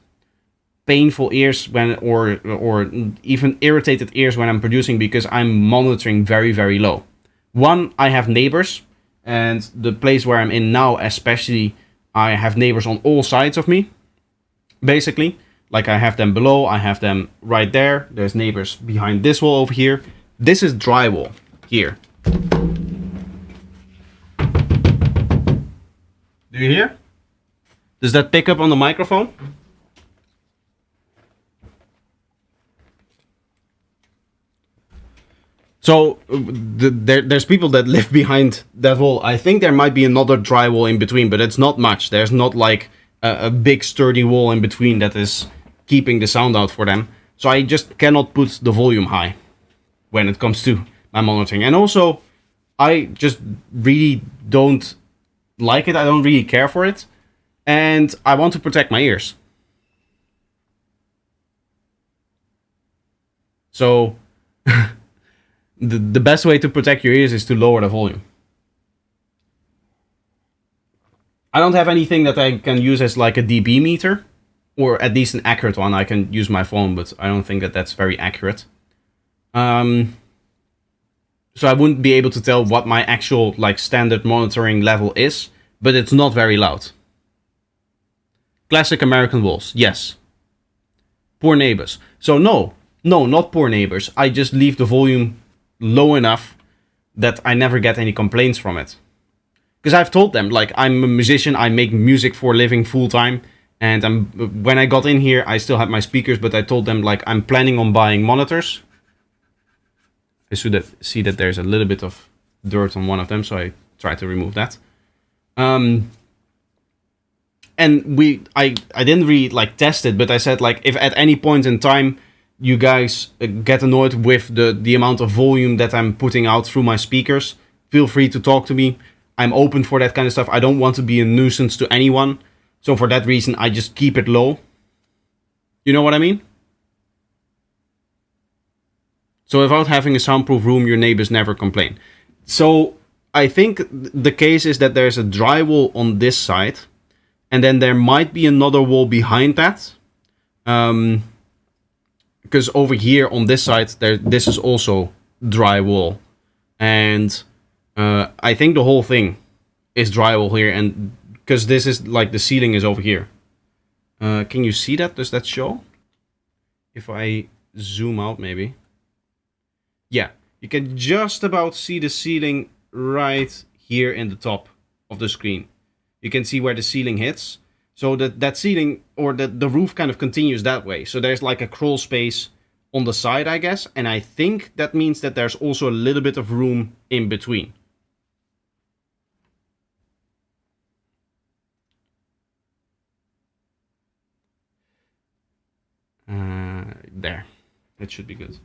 painful ears when or even irritated ears when I'm producing because I'm monitoring very, very low. One, I have neighbors, and the place where I'm in now especially, I have neighbors on all sides of me, basically. Like I have them below, I have them right there. There's neighbors behind this wall over here. This is drywall here. Do you hear? Does that pick up on the microphone? So there's people that live behind that wall. I think there might be another drywall in between, but it's not much. There's not like a big sturdy wall in between that is keeping the sound out for them. So I just cannot put the volume high when it comes to my monitoring. And also, I just really don't like it. I don't really care for it. And I want to protect my ears. So the best way to protect your ears is to lower the volume. I don't have anything that I can use as like a dB meter, or at least an accurate one. I can use my phone, but I don't think that that's very accurate. So I wouldn't be able to tell what my actual like standard monitoring level is, but it's not very loud. Classic American walls, yes. Poor neighbors. So no, not poor neighbors. I just leave the volume low enough that I never get any complaints from it. Because I've told them, like, I'm a musician, I make music for a living full time, and when I got in here, I still had my speakers, but I told them, like, I'm planning on buying monitors. I should see that there's a little bit of dirt on one of them, so I tried to remove that. And I didn't really, like, test it, but I said, like, if at any point in time you guys get annoyed with the amount of volume that I'm putting out through my speakers, feel free to talk to me. I'm open for that kind of stuff. I don't want to be a nuisance to anyone. So for that reason, I just keep it low. You know what I mean? So without having a soundproof room, your neighbors never complain. So I think the case is that there's a drywall on this side. And then there might be another wall behind that. Because over here on this side, this is also drywall. And I think the whole thing is drywall here. And because this is like the ceiling is over here. Can you see that? Does that show? If I zoom out maybe. Yeah, you can just about see the ceiling right here in the top of the screen. You can see where the ceiling hits. So that ceiling, or the roof kind of continues that way. So there's like a crawl space on the side, I guess. And I think that means that there's also a little bit of room in between. There. That should be good.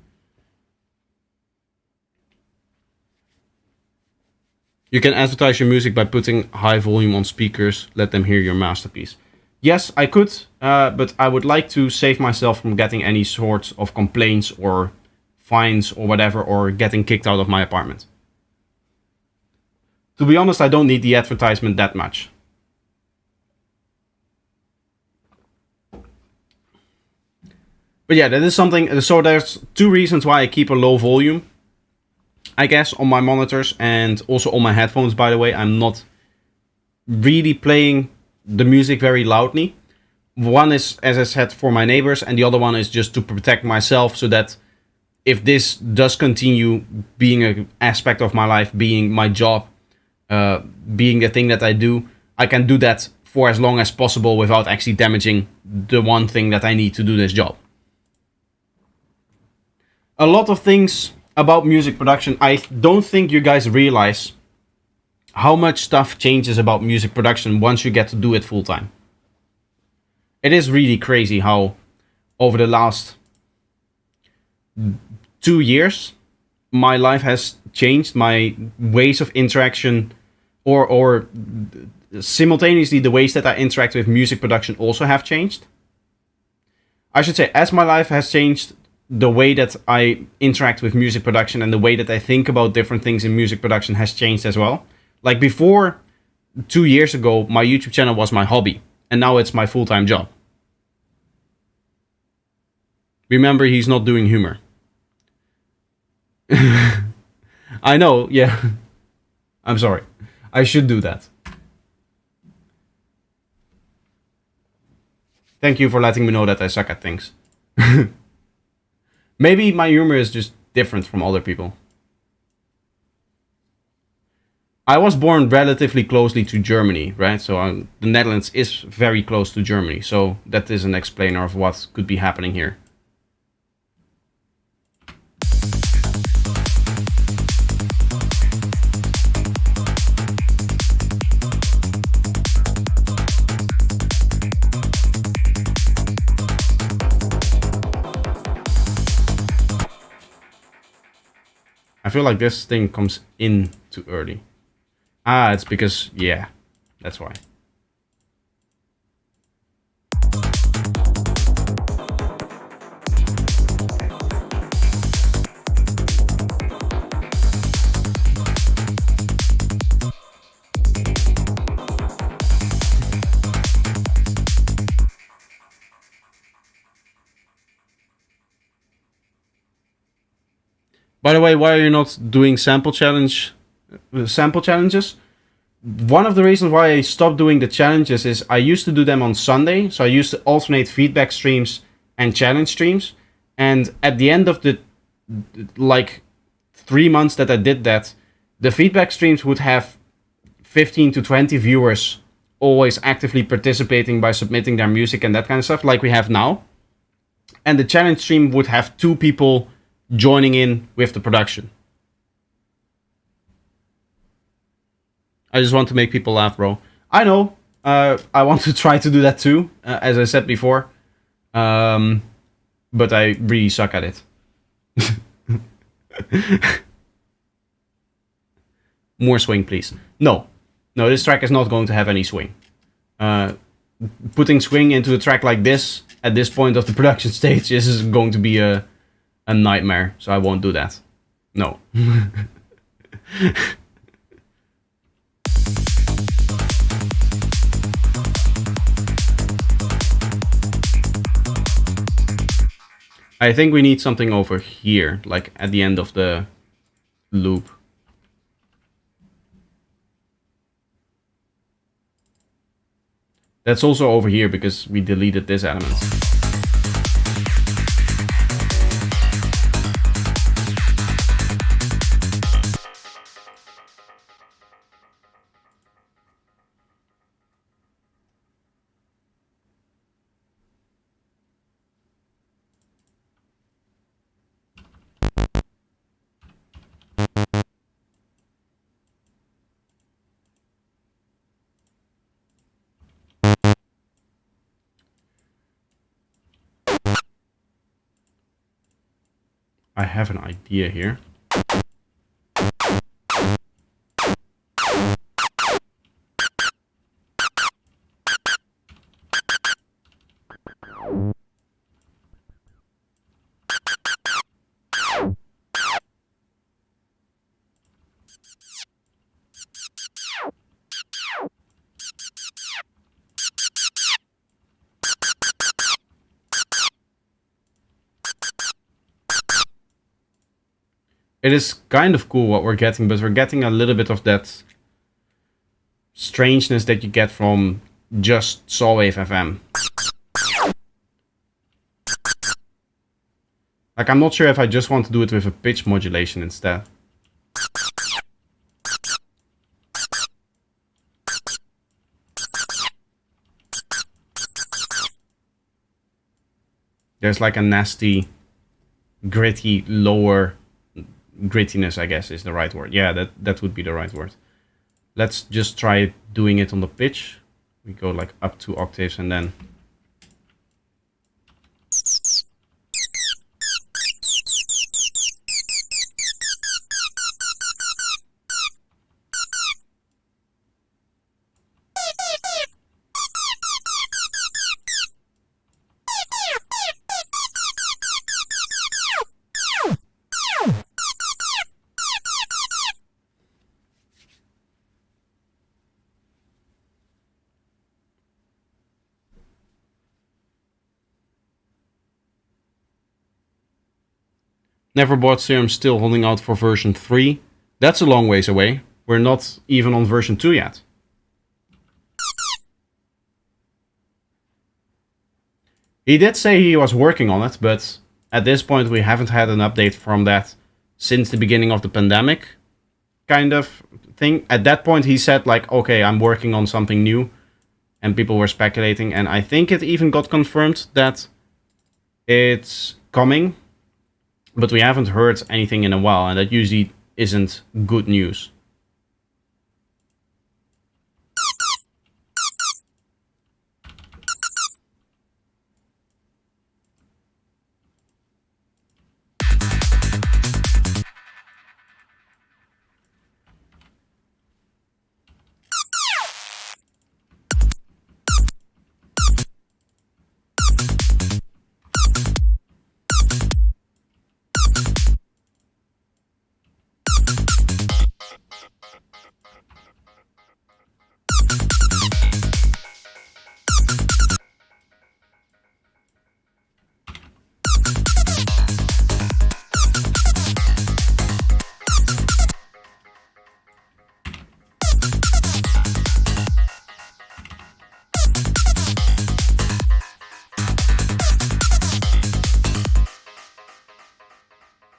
You can advertise your music by putting high volume on speakers. Let them hear your masterpiece. Yes, I could, but I would like to save myself from getting any sorts of complaints or fines or whatever, or getting kicked out of my apartment. To be honest, I don't need the advertisement that much. But yeah, that is something. So there's two reasons why I keep a low volume, I guess, on my monitors and also on my headphones, by the way. I'm not really playing the music very loudly. One is, as I said, for my neighbors, and the other one is just to protect myself, so that if this does continue being an aspect of my life, being my job, being the thing that I do, I can do that for as long as possible without actually damaging the one thing that I need to do this job. A lot of things about music production, I don't think you guys realize how much stuff changes about music production once you get to do it full time. It is really crazy how over the last 2 years my life has changed, my ways of interaction, or simultaneously the ways that I interact with music production also have changed. I should say, as my life has changed, the way that I interact with music production and the way that I think about different things in music production has changed as well. Like before, 2 years ago, my YouTube channel was my hobby, and now it's my full-time job. Remember, he's not doing humor. I know, yeah. I'm sorry. I should do that. Thank you for letting me know that I suck at things. Maybe my humor is just different from other people. I was born relatively closely to Germany, right? So the Netherlands is very close to Germany. So that is an explainer of what could be happening here. I feel like this thing comes in too early. Ah, it's because, yeah, that's why. By the way, why are you not doing sample challenges? One of the reasons why I stopped doing the challenges is I used to do them on Sunday. So I used to alternate feedback streams and challenge streams. And at the end of the like 3 months that I did that, the feedback streams would have 15 to 20 viewers always actively participating by submitting their music and that kind of stuff, like we have now. And the challenge stream would have 2 people joining in with the production. I just want to make people laugh, bro. I know. I want to try to do that too, as I said before. But I really suck at it. More swing, please. No, this track is not going to have any swing. Putting swing into a track like this at this point of the production stage is going to be a nightmare, so I won't do that. No. I think we need something over here, like at the end of the loop. That's also over here because we deleted this element. I have an idea here. It is kind of cool what we're getting, but we're getting a little bit of that strangeness that you get from just Solwave FM. Like, I'm not sure if I just want to do it with a pitch modulation instead. there's like a nasty, gritty, lower grittiness, I guess is the right word. Yeah, that would be the right word. Let's just try doing it on the pitch. We go like up 2 octaves and then... Never bought Serum, still holding out for version 3. That's a long ways away. We're not even on version 2 yet. He did say he was working on it, but at this point we haven't had an update from that since the beginning of the pandemic kind of thing. At that point he said like, okay, I'm working on something new, and people were speculating, and I think it even got confirmed that it's coming. But we haven't heard anything in a while, and that usually isn't good news.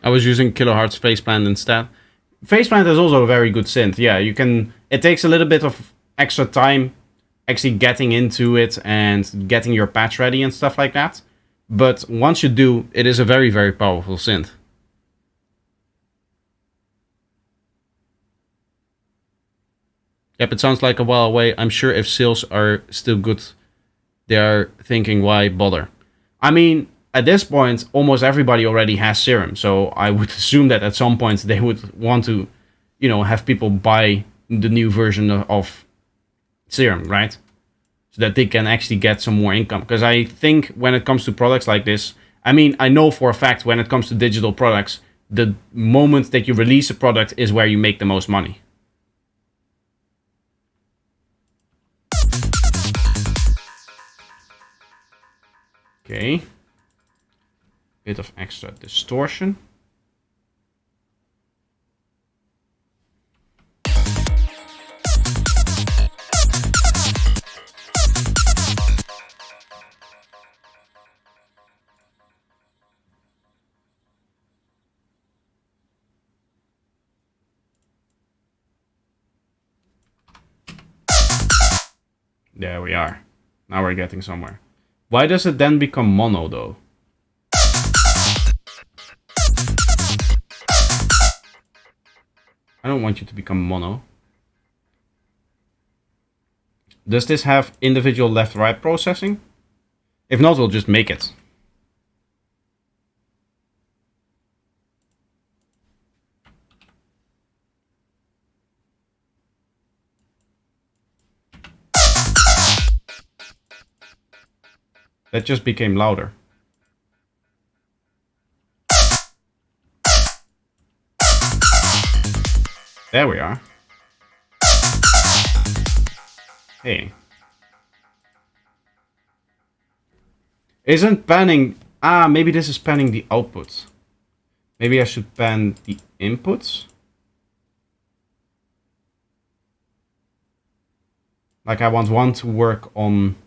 I was using Kilohertz Faceplant instead. Faceplant is also a very good synth. Yeah, you can... It takes a little bit of extra time actually getting into it and getting your patch ready and stuff like that. But once you do, it is a very, very powerful synth. Yep, it sounds like a while away. I'm sure if sales are still good, they are thinking, why bother? I mean, at this point, almost everybody already has Serum, so I would assume that at some point they would want to, you know, have people buy the new version of Serum, right? So that they can actually get some more income. Because I think when it comes to products like this, I mean, I know for a fact when it comes to digital products, the moment that you release a product is where you make the most money. Okay. Bit of extra distortion. There we are. Now we're getting somewhere. Why does it then become mono though? I don't want you to become mono. Does this have individual left-right processing? If not, we'll just make it. That just became louder. There we are. Hey. Isn't panning... Ah, maybe this is panning the output. Maybe I should pan the inputs. Like I want one to work on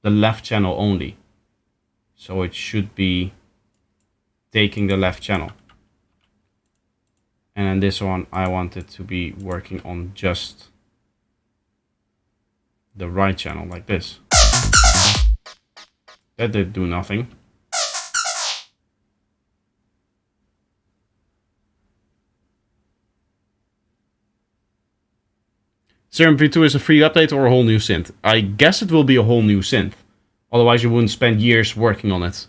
the left channel only. So it should be taking the left channel. And then this one, I want it to be working on just the right channel, like this. That did do nothing. Serum V2 is a free update or a whole new synth? I guess it will be a whole new synth. Otherwise you wouldn't spend years working on it.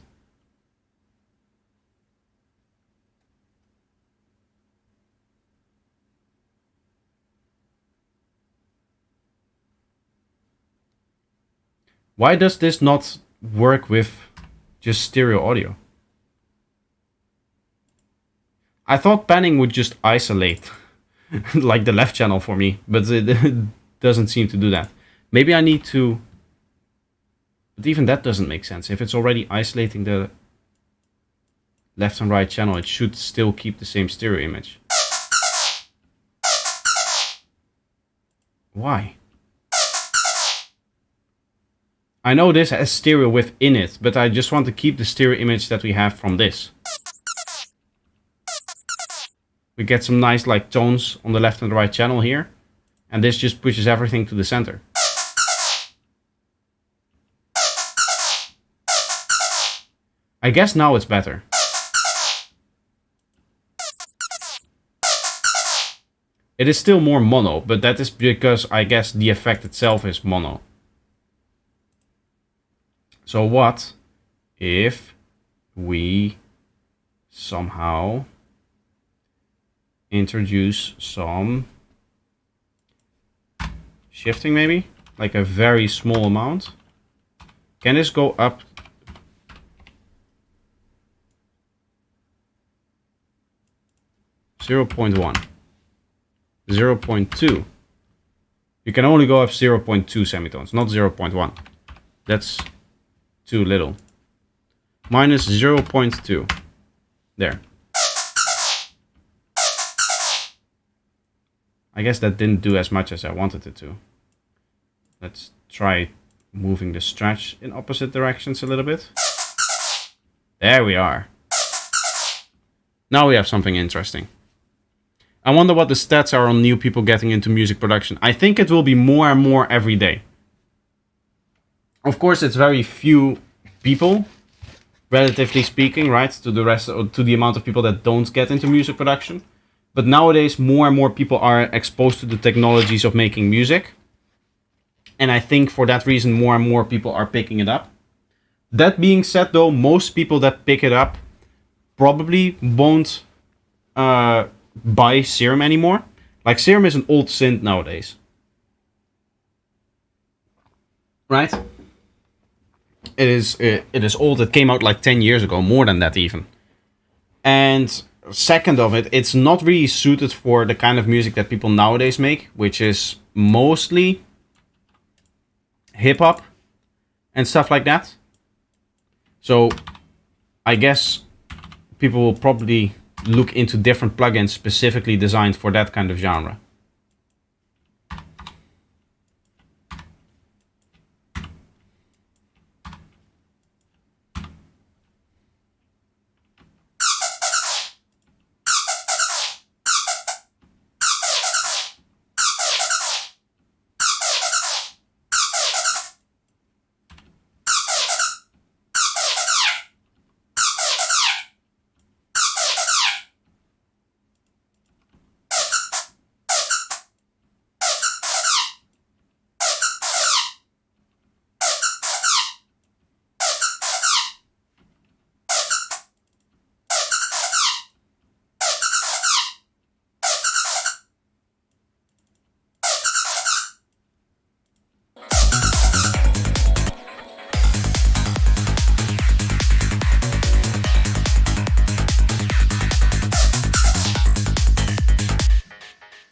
Why does this not work with just stereo audio? I thought panning would just isolate like the left channel for me, but it doesn't seem to do that. Maybe I need to... But even that doesn't make sense. If it's already isolating the left and right channel, it should still keep the same stereo image. Why? I know this has stereo within it, but I just want to keep the stereo image that we have from this. We get some nice like tones on the left and the right channel here. And this just pushes everything to the center. I guess now it's better. It is still more mono, but that is because I guess the effect itself is mono. So what if we somehow introduce some shifting maybe? Like a very small amount. Can this go up? .1, 0.2. You can only go up 0.2 semitones, not 0.1. That's too little. Minus 0.2. There. I guess that didn't do as much as I wanted it to. Let's try moving the stretch in opposite directions a little bit. There we are. Now we have something interesting. I wonder what the stats are on new people getting into music production. I think it will be more and more every day. Of course, it's very few people, relatively speaking, right? To the rest, or to the amount of people that don't get into music production. But nowadays, more and more people are exposed to the technologies of making music. And I think for that reason, more and more people are picking it up. That being said, though, most people that pick it up probably won't buy Serum anymore. Like, Serum is an old synth nowadays. Right? It is old. It came out like 10 years ago, more than that even. And second of it, it's not really suited for the kind of music that people nowadays make, which is mostly hip-hop and stuff like that. So I guess people will probably look into different plugins specifically designed for that kind of genre.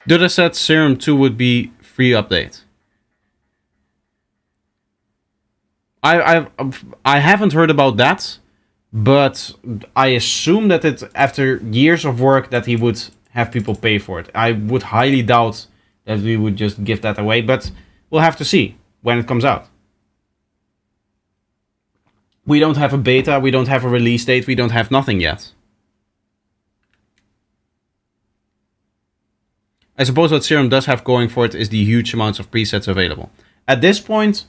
Duda said Serum 2 would be free update. I haven't heard about that, but I assume that it, after years of work, that he would have people pay for it. I would highly doubt that we would just give that away, but we'll have to see when it comes out. We don't have a beta, we don't have a release date, we don't have nothing yet. I suppose what Serum does have going for it is the huge amounts of presets available. At this point,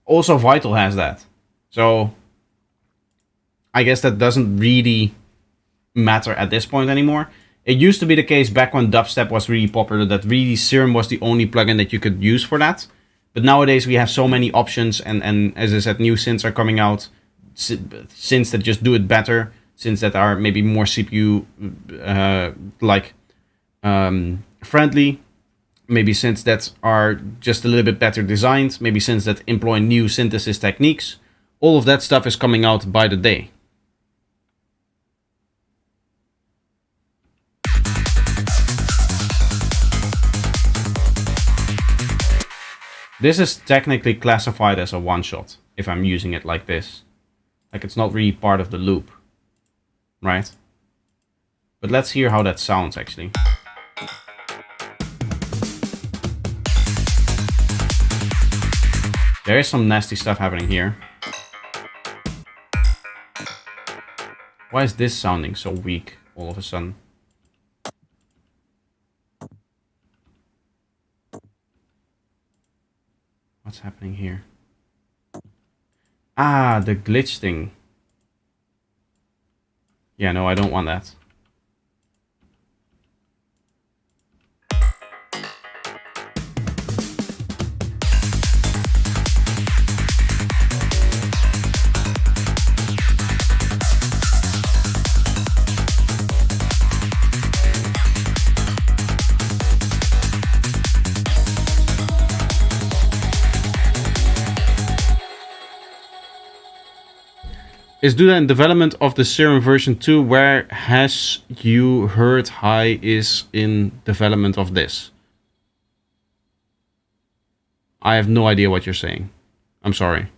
also Vital has that. So I guess that doesn't really matter at this point anymore. It used to be the case back when dubstep was really popular that really Serum was the only plugin that you could use for that. But nowadays we have so many options, and as I said, new synths are coming out, synths that just do it better, synths that are maybe more CPU friendly, maybe synths that are just a little bit better designed, maybe synths that employ new synthesis techniques. All of that stuff is coming out by the day. This is technically classified as a one-shot, if I'm using it like this. Like, it's not really part of the loop, right? But let's hear how that sounds, actually. There is some nasty stuff happening here. Why is this sounding so weak all of a sudden? What's happening here? Ah, the glitch thing. Yeah, no, I don't want that. Is Duda in development of the Serum version 2? Where has you heard Hi is in development of this? I have no idea what you're saying. I'm sorry.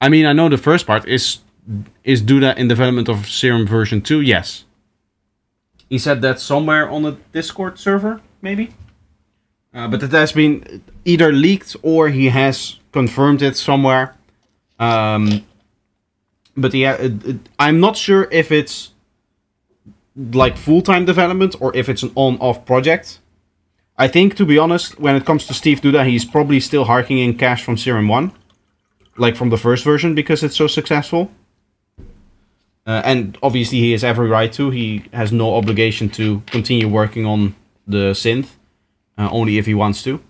I mean, I know the first part is Duda in development of Serum version 2? Yes. He said that somewhere on the Discord server, maybe? But it has been either leaked or he has confirmed it somewhere. But yeah, I'm not sure if it's like full-time development or if it's an on-off project. I think, to be honest, when it comes to Steve Duda, he's probably still harking in cash from Serum 1. Like from the first version, because it's so successful. And obviously he has every right to. He has no obligation to continue working on the synth. Only if he wants to.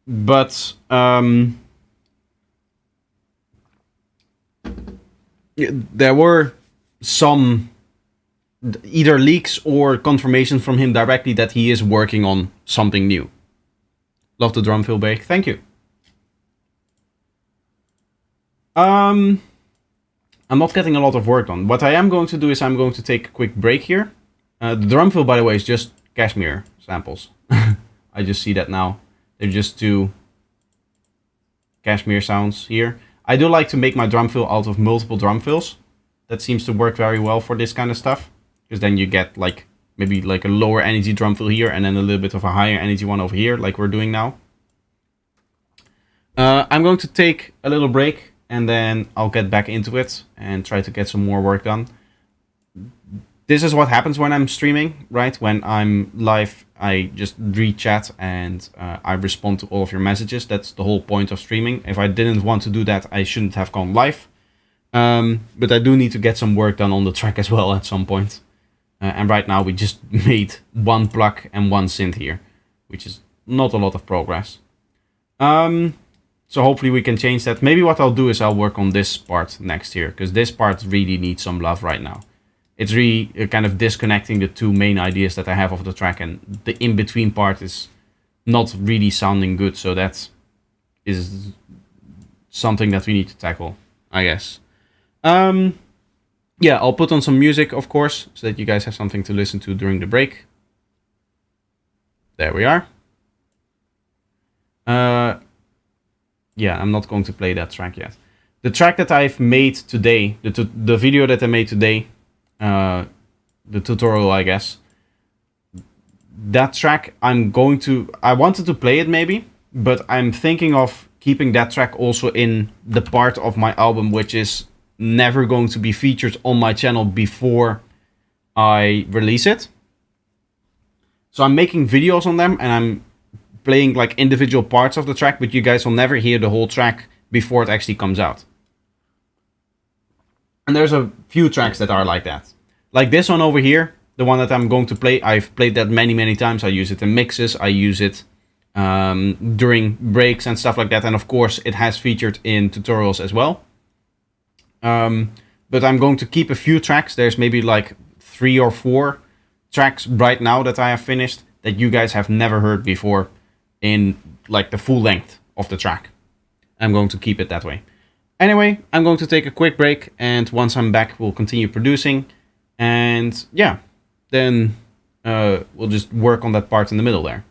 But there were some either leaks or confirmation from him directly that he is working on something new. Love the drum fill break. Thank you. I'm not getting a lot of work done. What I am going to do is I'm going to take a quick break here. The drum fill, by the way, is just Kashmir samples. I just see that now. They're just two Kashmir sounds here. I do like to make my drum fill out of multiple drum fills. That seems to work very well for this kind of stuff. Because then you get like maybe like a lower energy drum fill here and then a little bit of a higher energy one over here, like we're doing now. I'm going to take a little break and then I'll get back into it and try to get some more work done. This is what happens when I'm streaming, right? When I'm live, I just read chat and I respond to all of your messages. That's the whole point of streaming. If I didn't want to do that, I shouldn't have gone live. But I do need to get some work done on the track as well at some point. And right now we just made one plug and one synth here, which is not a lot of progress. So hopefully we can change that. Maybe what I'll do is I'll work on this part next year, because this part really needs some love right now. It's really kind of disconnecting the two main ideas that I have of the track, and the in-between part is not really sounding good, so that is something that we need to tackle, I guess. Yeah, I'll put on some music, of course, so that you guys have something to listen to during the break. There we are. Yeah, I'm not going to play that track yet. The track that I've made today, the video that I made today, the tutorial, I guess. That track, I wanted to play it maybe, but I'm thinking of keeping that track also in the part of my album, which is never going to be featured on my channel before I release it. So I'm making videos on them and I'm playing like individual parts of the track, but you guys will never hear the whole track before it actually comes out. And there's a few tracks that are like that. Like this one over here, the one that I'm going to play. I've played that many times. I use it in mixes. I use it during breaks and stuff like that. And of course, it has featured in tutorials as well. But I'm going to keep a few tracks. There's maybe like 3 or 4 tracks right now that I have finished that you guys have never heard before in like the full length of the track. I'm going to keep it that way. Anyway, I'm going to take a quick break, and once I'm back, we'll continue producing. And yeah, then we'll just work on that part in the middle there.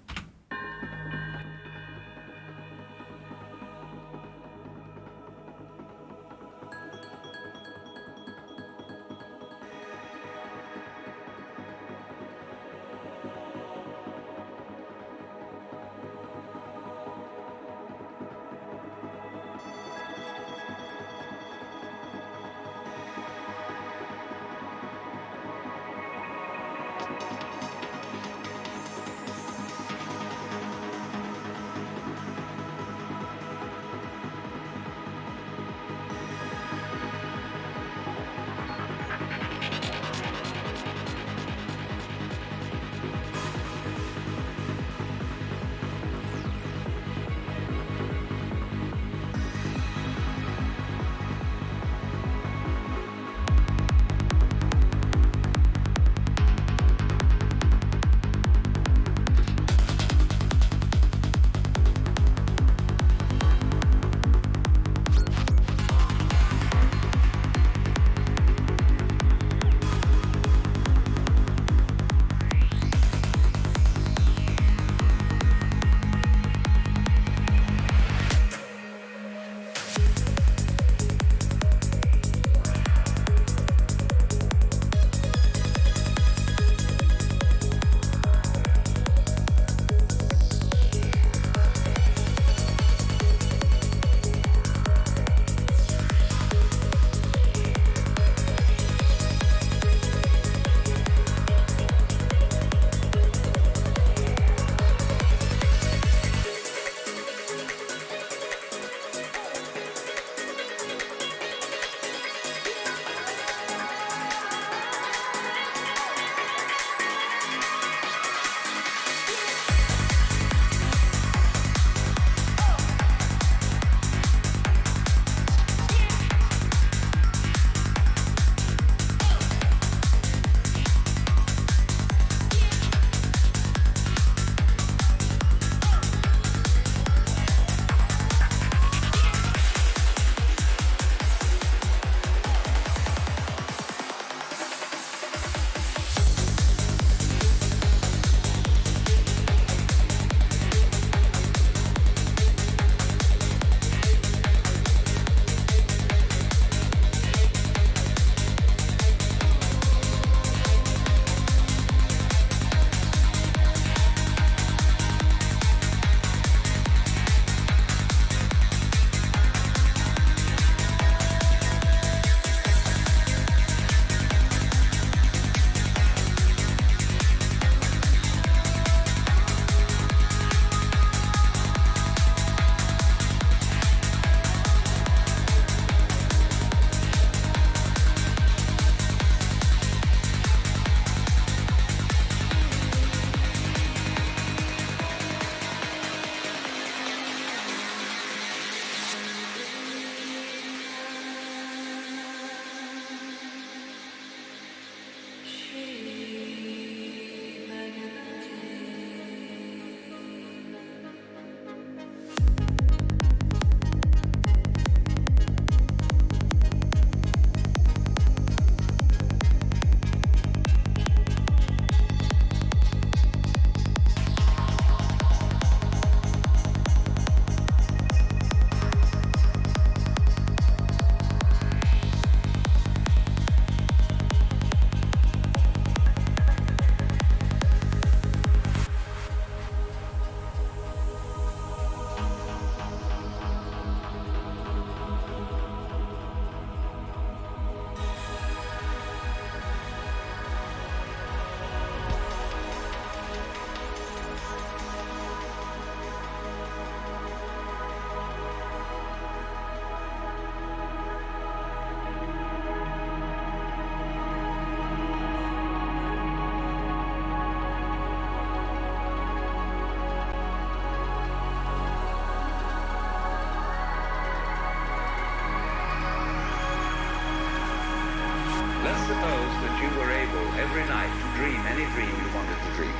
suppose that you were able every night to dream any dream you wanted to dream.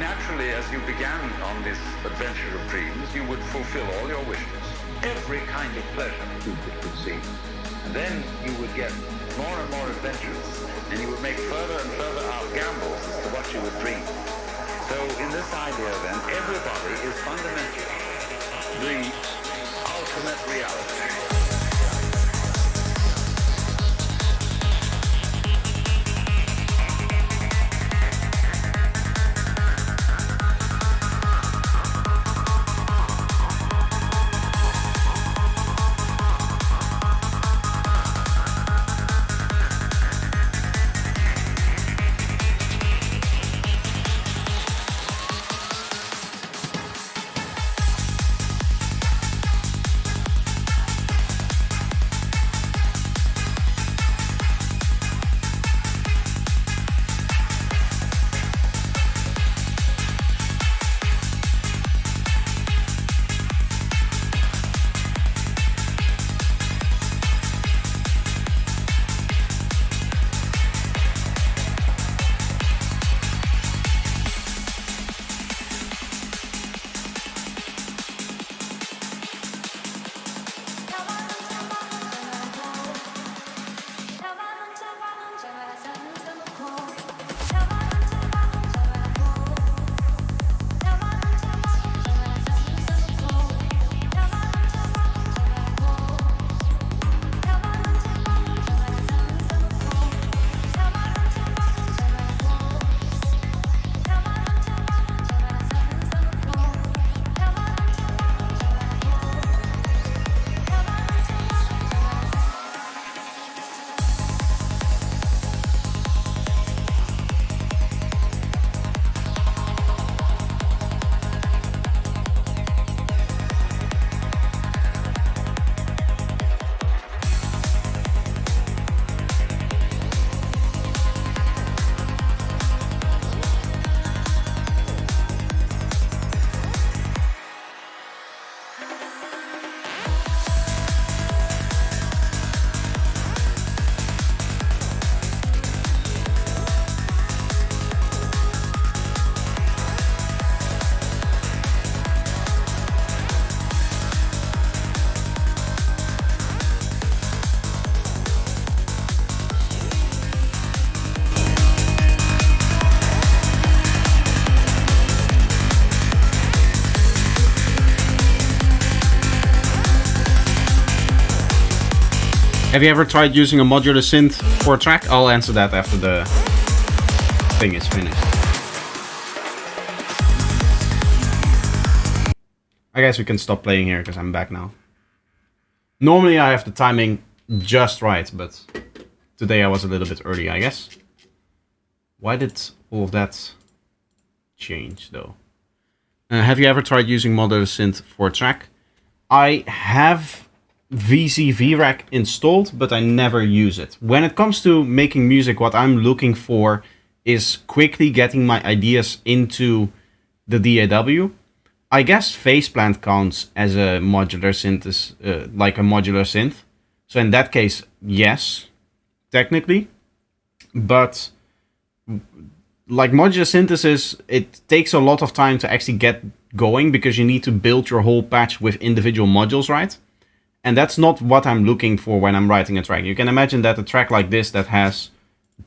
Naturally, as you began on this adventure of dreams, you would fulfill all your wishes, every kind of pleasure you could conceive. And then you would get more and more adventurous, and you would make further and further out gambles as to what you would dream. So in this idea then, everybody is fundamentally the ultimate reality. Have you ever tried using a modular synth for a track? I'll answer that after the thing is finished. I guess we can stop playing here because I'm back now. Normally I have the timing just right, but today I was a little bit early, I guess. Why did all of that change though? Have you ever tried using modular synth for a track? I have VZ VRAC installed, but I never use it. When it comes to making music, what I'm looking for is quickly getting my ideas into the DAW. I guess Faceplant counts as a modular synthesis, like a modular synth. So in that case, yes, technically. But like modular synthesis, it takes a lot of time to actually get going because you need to build your whole patch with individual modules, right? And that's not what I'm looking for when I'm writing a track. You can imagine that a track like this that has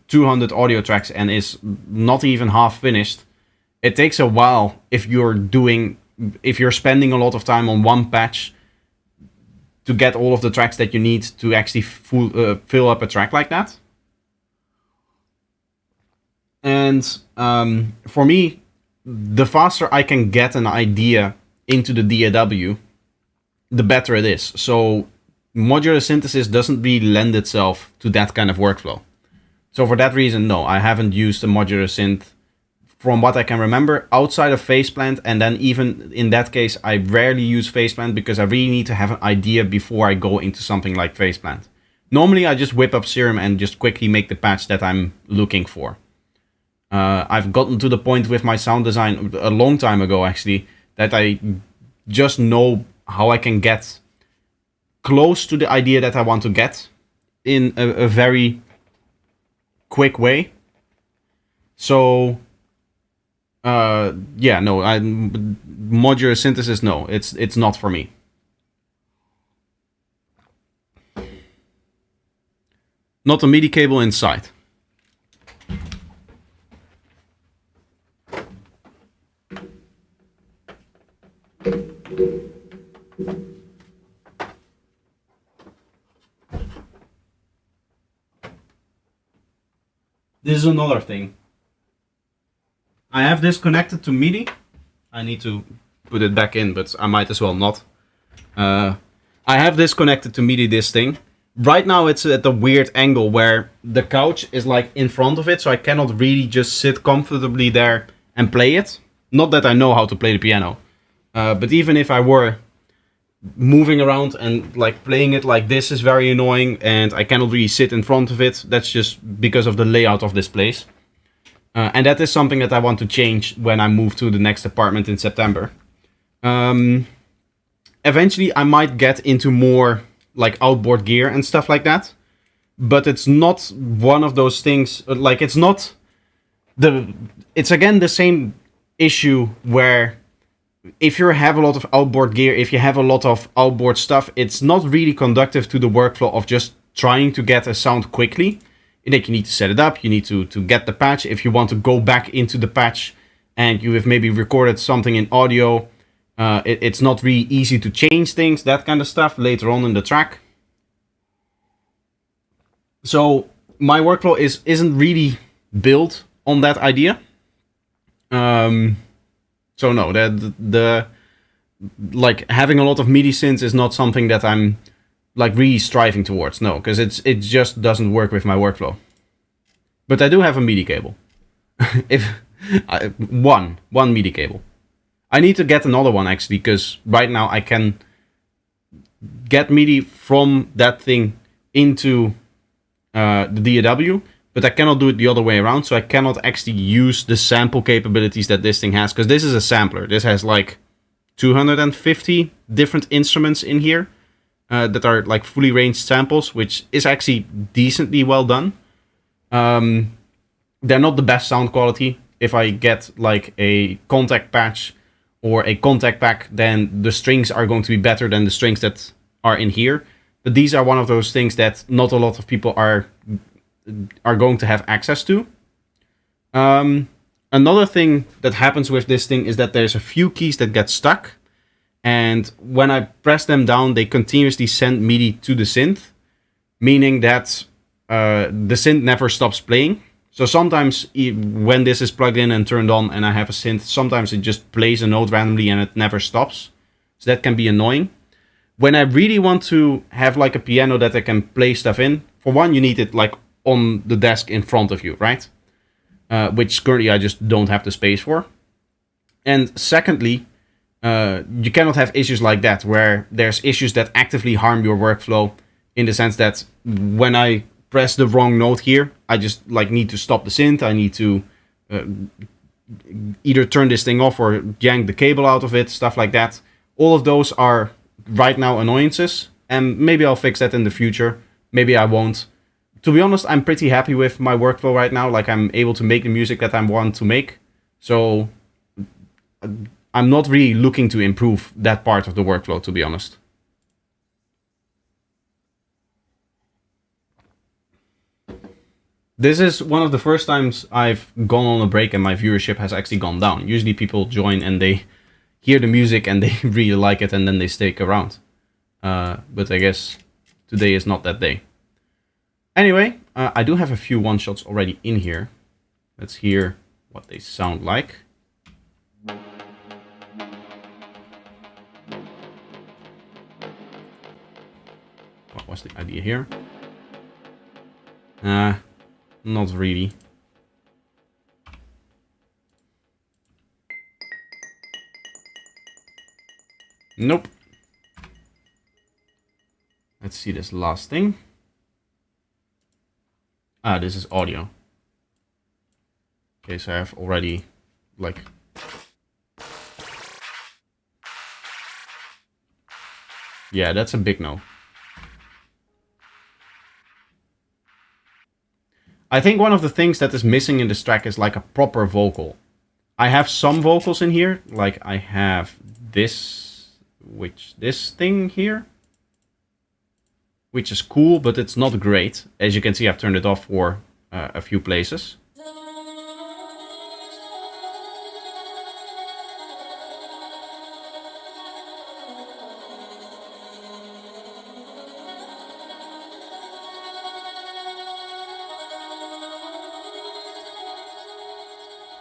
200 audio tracks and is not even half finished, it takes a while if you're spending a lot of time on one patch to get all of the tracks that you need to actually fill up a track like that. And for me, the faster I can get an idea into the DAW, the better it is. So modular synthesis doesn't really lend itself to that kind of workflow. So for that reason, no, I haven't used a modular synth from what I can remember outside of Faceplant. And then even in that case, I rarely use Faceplant because I really need to have an idea before I go into something like Faceplant. Normally, I just whip up Serum and just quickly make the patch that I'm looking for. I've gotten to the point with my sound design a long time ago, actually, that I just know how I can get close to the idea that I want to get in a very quick way. So, yeah, no, modular synthesis, no, it's not for me. Not a MIDI cable inside. This is another thing. I have this connected to MIDI. I need to put it back in, but I might as well not. I have this connected to MIDI, this thing. Right now it's at a weird angle where the couch is like in front of it, so I cannot really just sit comfortably there and play it. Not that I know how to play the piano, but even if I were moving around and like playing it like this is very annoying, and I cannot really sit in front of it. That's just because of the layout of this place. And that is something that I want to change when I move to the next apartment in September. Eventually I might get into more like outboard gear and stuff like that, but it's not one of those things, like it's again the same issue where if you have a lot of outboard gear, if you have a lot of outboard stuff, it's not really conducive to the workflow of just trying to get a sound quickly. Like you need to set it up, you need to get the patch. If you want to go back into the patch and you have maybe recorded something in audio, it's not really easy to change things, that kind of stuff later on in the track. So my workflow isn't really built on that idea. So no, the like having a lot of MIDI synths is not something that I'm like really striving towards. No, because it just doesn't work with my workflow. But I do have a MIDI cable. One MIDI cable. I need to get another one actually, because right now I can get MIDI from that thing into the DAW, but I cannot do it the other way around, so I cannot actually use the sample capabilities that this thing has, because this is a sampler. This has like 250 different instruments in here that are like fully ranged samples, which is actually decently well done. They're not the best sound quality. If I get like a contact patch or a contact pack, then the strings are going to be better than the strings that are in here. But these are one of those things that not a lot of people are going to have access to. Another thing that happens with this thing is that there's a few keys that get stuck, and when I press them down, they continuously send MIDI to the synth, meaning that the synth never stops playing. So sometimes when this is plugged in and turned on and I have a synth, sometimes it just plays a note randomly and it never stops. So that can be annoying. When I really want to have like a piano that I can play stuff in, for one, you need it like on the desk in front of you, right? Which currently I just don't have the space for. And secondly, you cannot have issues like that where there's issues that actively harm your workflow, in the sense that when I press the wrong note here, I just like need to stop the synth. I need to either turn this thing off or yank the cable out of it, stuff like that. All of those are right now annoyances, and maybe I'll fix that in the future. Maybe I won't. To be honest, I'm pretty happy with my workflow right now. Like, I'm able to make the music that I want to make. So I'm not really looking to improve that part of the workflow, to be honest. This is one of the first times I've gone on a break and my viewership has actually gone down. Usually people join and they hear the music and they really like it and then they stick around. But I guess today is not that day. Anyway, I do have a few one-shots already in here. Let's hear what they sound like. What was the idea here? Not really. Nope. Let's see this last thing. This is audio. Okay, so I have already, like... Yeah, that's a big no. I think one of the things that is missing in this track is like a proper vocal. I have some vocals in here, like I have this thing here, which is cool, but it's not great. As you can see, I've turned it off for a few places.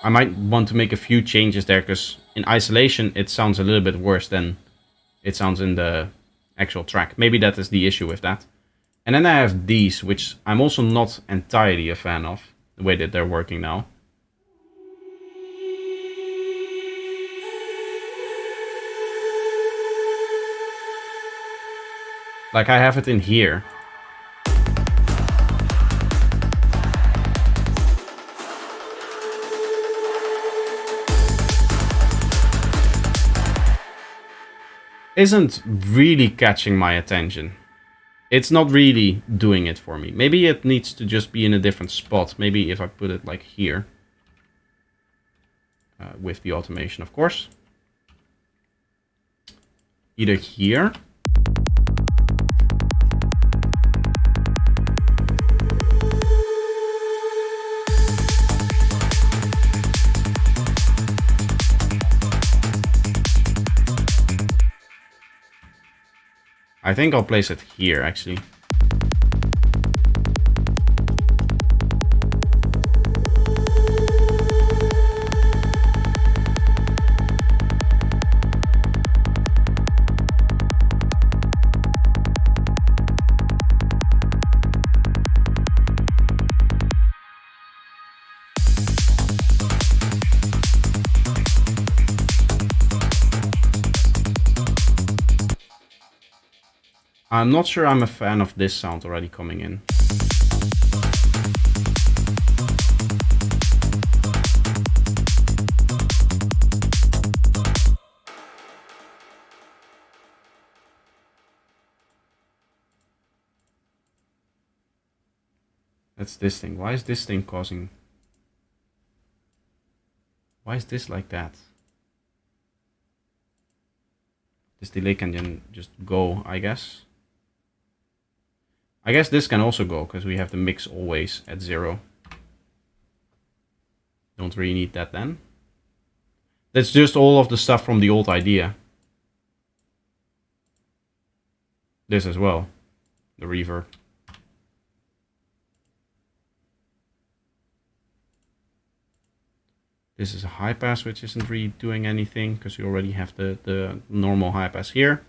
I might want to make a few changes there, because in isolation it sounds a little bit worse than it sounds in the actual track. Maybe that is the issue with that. And then I have these, which I'm also not entirely a fan of, the way that they're working now. Like I have it in here. Isn't really catching my attention. It's not really doing it for me. Maybe it needs to just be in a different spot. Maybe if I put it like here. With the automation, of course. Either here. I think I'll place it here, actually. I'm not sure I'm a fan of this sound already coming in. That's this thing. Why is this thing causing... Why is this like that? This delay can then just go, I guess. I guess this can also go, because we have the mix always at 0. Don't really need that then. That's just all of the stuff from the old idea. This as well. The reverb. This is a high pass, which isn't really doing anything, because we already have the normal high pass here.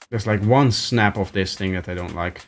There's like one snap of this thing that I don't like.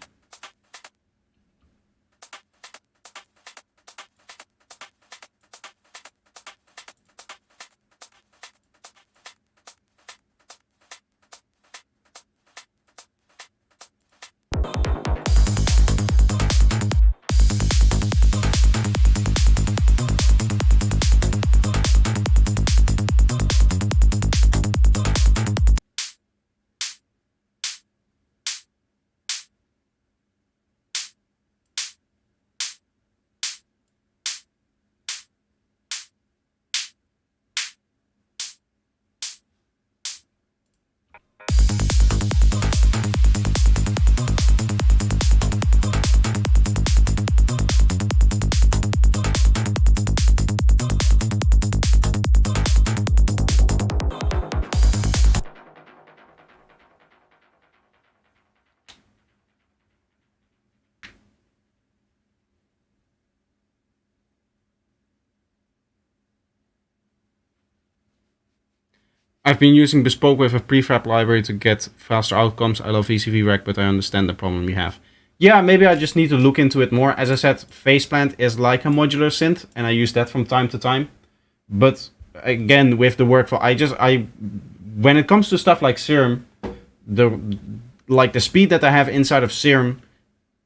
I've been using Bespoke with a prefab library to get faster outcomes. I love VCV Rec, but I understand the problem you have. Yeah, maybe I just need to look into it more. As I said, Faceplant is like a modular synth, and I use that from time to time. But again, with the workflow, when it comes to stuff like Serum, the speed that I have inside of Serum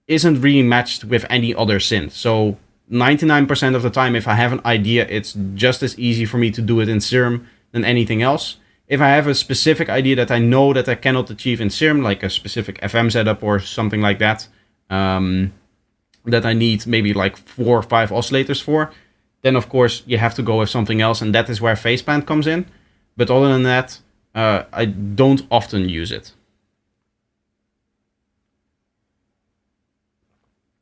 isn't really matched with any other synth. So 99% of the time, if I have an idea, it's just as easy for me to do it in Serum than anything else. If I have a specific idea that I know that I cannot achieve in Serum, like a specific FM setup or something like that, that I need maybe like 4 or 5 oscillators for, then of course you have to go with something else, and that is where Faceplant comes in. But other than that, I don't often use it.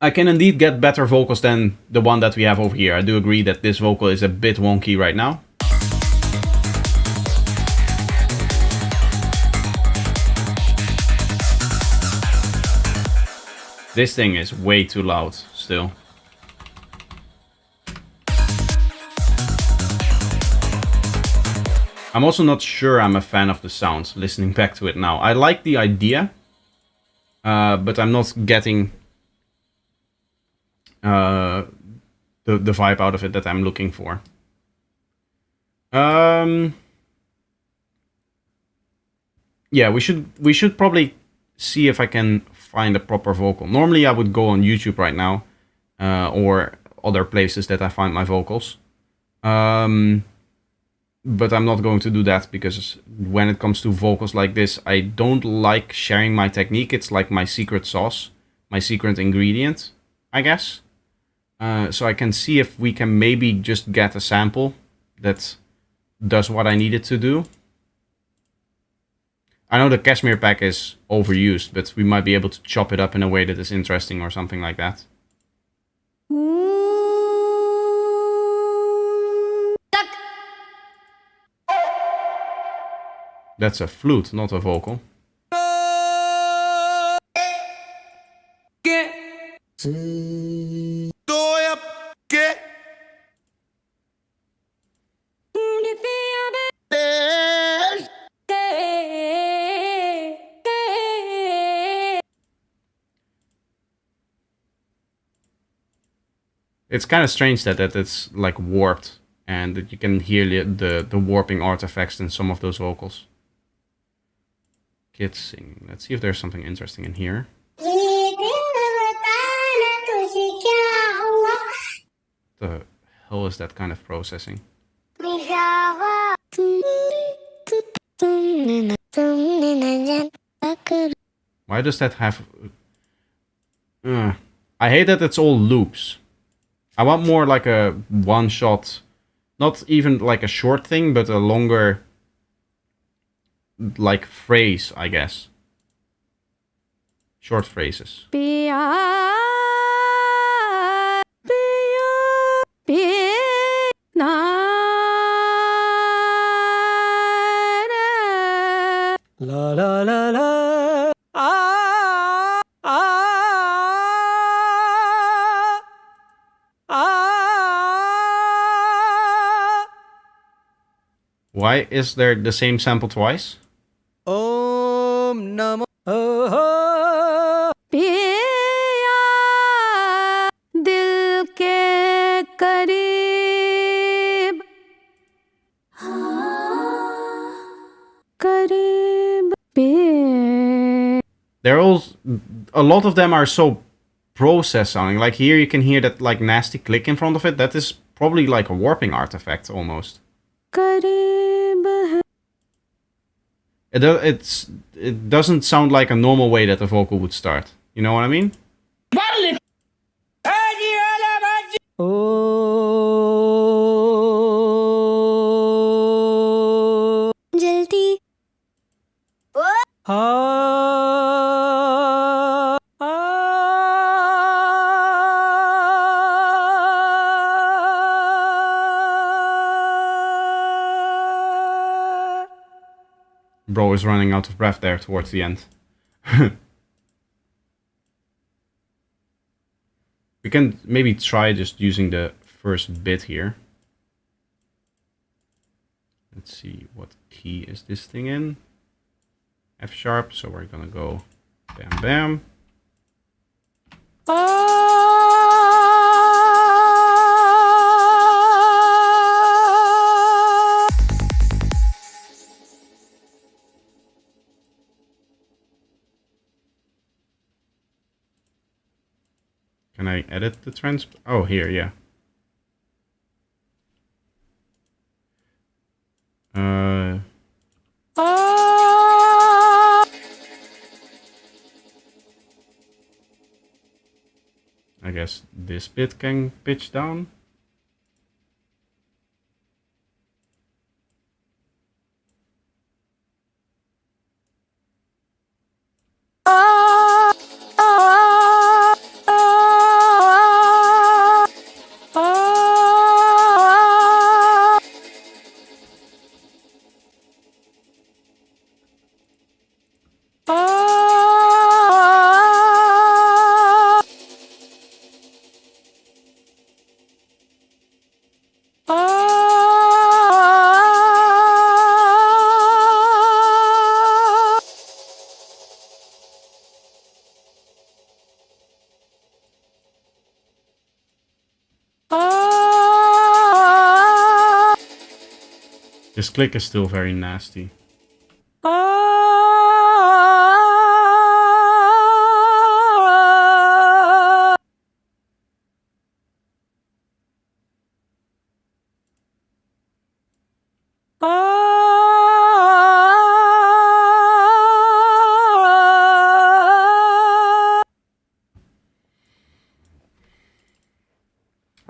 I can indeed get better vocals than the one that we have over here. I do agree that this vocal is a bit wonky right now. This thing is way too loud still. I'm also not sure I'm a fan of the sound, listening back to it now. I like the idea, but I'm not getting the vibe out of it that I'm looking for. Yeah, we should probably see if I can find a proper vocal. Normally I would go on YouTube right now, or other places that I find my vocals. But I'm not going to do that, because when it comes to vocals like this, I don't like sharing my technique. It's like my secret sauce, my secret ingredient, I guess. So I can see if we can maybe just get a sample that does what I need it to do. I know the Cashmere pack is overused, but we might be able to chop it up in a way that is interesting or something like that. That's a flute, not a vocal. It's kind of strange that it's like warped, and that you can hear the warping artifacts in some of those vocals. Kids singing. Let's see if there's something interesting in here. The hell is that kind of processing? Why does that have... I hate that it's all loops. I want more like a one-shot, not even like a short thing, but a longer, like, phrase, I guess. Short phrases. La la la la. Why is there the same sample twice? Om Namo. Dil ke kareeb. Kareeb. They're all... A lot of them are so processed sounding. Like here you can hear that like nasty click in front of it. That is probably like a warping artifact almost. It doesn't sound like a normal way that a vocal would start. You know what I mean? Jaldi. Bro is running out of breath there towards the end. We can maybe try just using the first bit here. Let's see, what key is this thing in? F sharp, so we're gonna go bam bam. Can I edit the Oh, here, yeah. I guess this bit can pitch down. This click is still very nasty.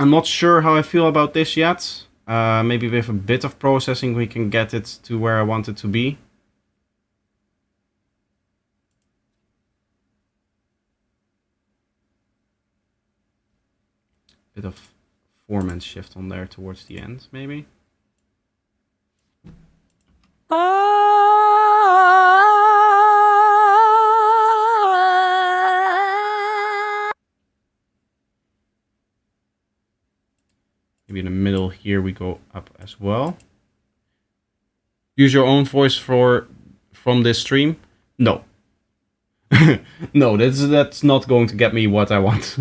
I'm not sure how I feel about this yet. Maybe with a bit of processing we can get it to where I want it to be. Bit of form and shift on there towards the end, maybe. Maybe in the middle here we go up as well. Use your own voice from this stream? No. No, that's not going to get me what I want.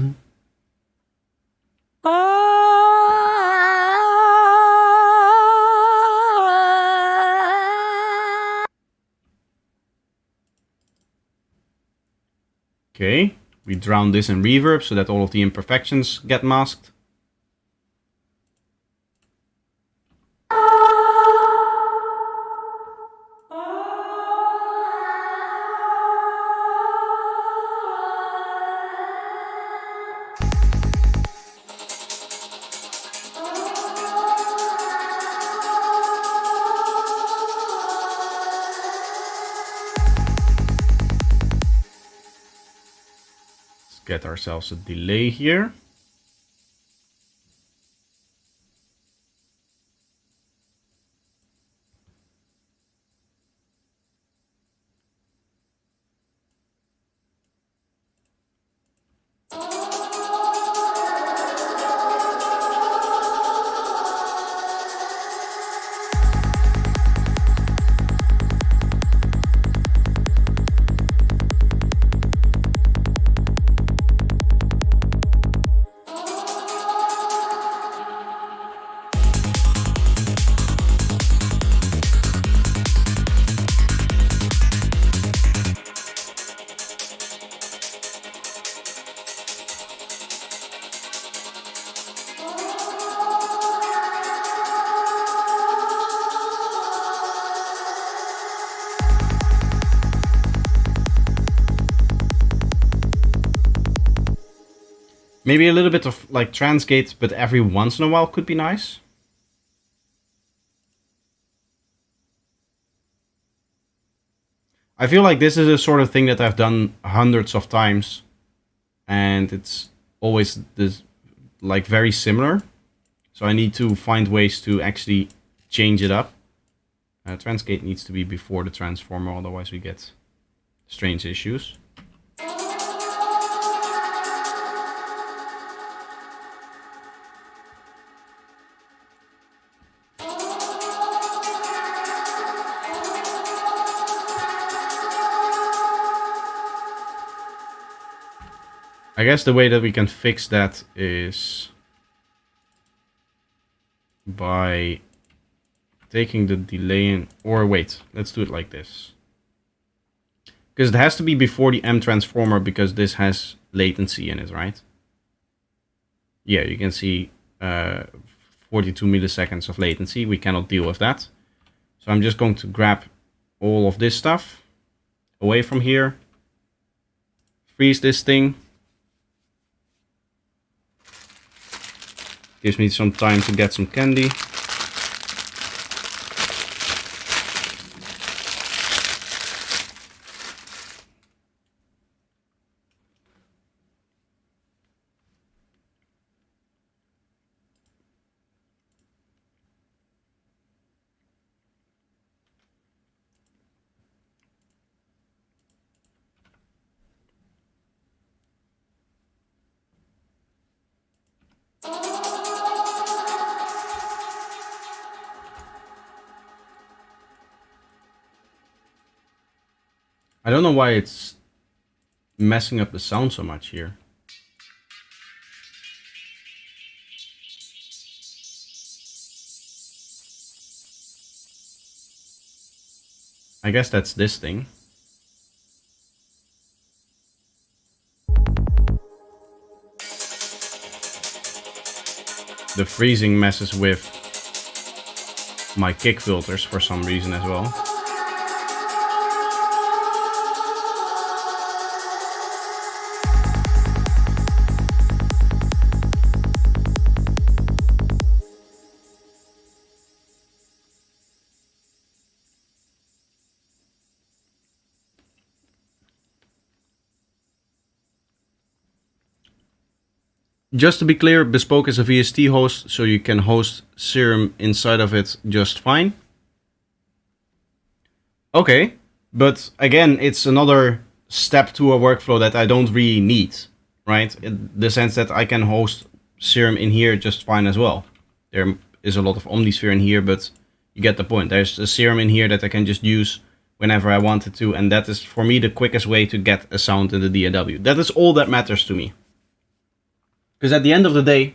Okay, we drown this in reverb so that all of the imperfections get masked. Get ourselves a delay here. Maybe a little bit of like transgate, but every once in a while could be nice. I feel like this is a sort of thing that I've done hundreds of times, and it's always this like very similar. So I need to find ways to actually change it up. Transgate needs to be before the transformer, otherwise we get strange issues. I guess the way that we can fix that is by taking the delay in, or wait, let's do it like this. Because it has to be before the M transformer because this has latency in it, right? Yeah, you can see 42 milliseconds of latency. We cannot deal with that. So I'm just going to grab all of this stuff away from here. Freeze this thing. Gives me some time to get some candy. I don't know why it's messing up the sound so much here. I guess that's this thing. The freezing messes with my kick filters for some reason as well. Just to be clear, Bespoke is a VST host, so you can host Serum inside of it just fine. Okay, but again, it's another step to a workflow that I don't really need, right? In the sense that I can host Serum in here just fine as well. There is a lot of Omnisphere in here, but you get the point. There's a Serum in here that I can just use whenever I wanted to, and that is, for me, the quickest way to get a sound in the DAW. That is all that matters to me. Because at the end of the day,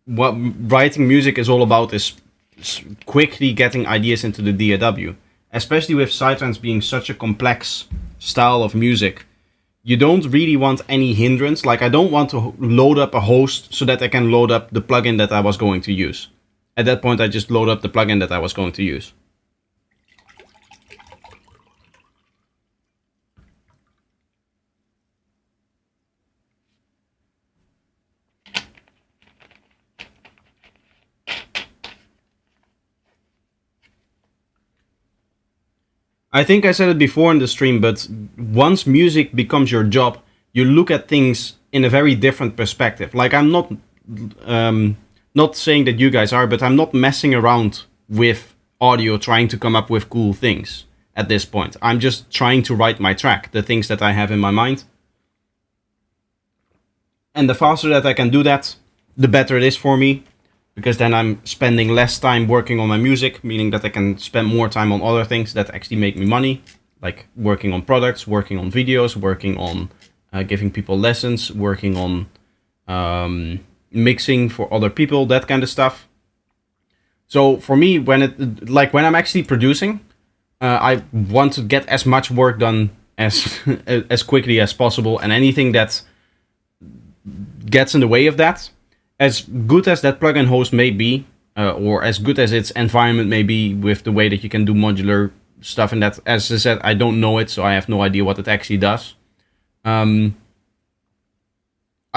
what writing music is all about is quickly getting ideas into the DAW. Especially with psytrance being such a complex style of music, you don't really want any hindrance. Like, I don't want to load up a host so that I can load up the plugin that I was going to use. At that point, I just load up the plugin that I was going to use. I think I said it before in the stream, but once music becomes your job, you look at things in a very different perspective. Like, I'm not saying that you guys are, but I'm not messing around with audio trying to come up with cool things at this point. I'm just trying to write my track, the things that I have in my mind. And the faster that I can do that, the better it is for me. Because then I'm spending less time working on my music, meaning that I can spend more time on other things that actually make me money. Like working on products, working on videos, working on giving people lessons, working on mixing for other people, that kind of stuff. So for me, when I'm actually producing, I want to get as much work done as as quickly as possible, and anything that gets in the way of that, as good as that plugin host may be, or as good as its environment may be with the way that you can do modular stuff and that, as I said, I don't know it, so I have no idea what it actually does. I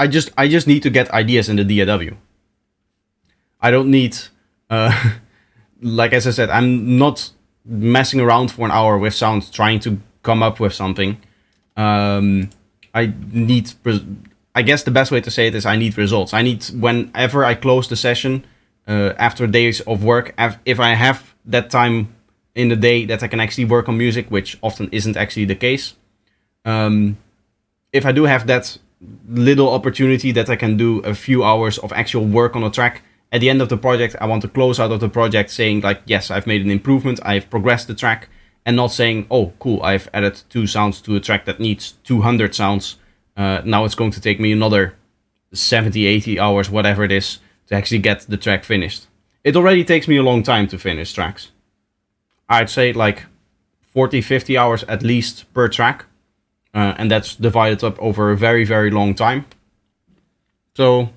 just need to get ideas in the DAW. I don't need, like as I said, I'm not messing around for an hour with sound trying to come up with something. I guess the best way to say it is I need results. I need, whenever I close the session, after days of work, if I have that time in the day that I can actually work on music, which often isn't actually the case. If I do have that little opportunity that I can do a few hours of actual work on a track, at the end of the project, I want to close out of the project saying like, yes, I've made an improvement, I've progressed the track, and not saying, oh, cool, I've added 2 sounds to a track that needs 200 sounds. Now it's going to take me another 70, 80 hours, whatever it is, to actually get the track finished. It already takes me a long time to finish tracks. I'd say like 40, 50 hours at least per track. And that's divided up over a very, very long time. So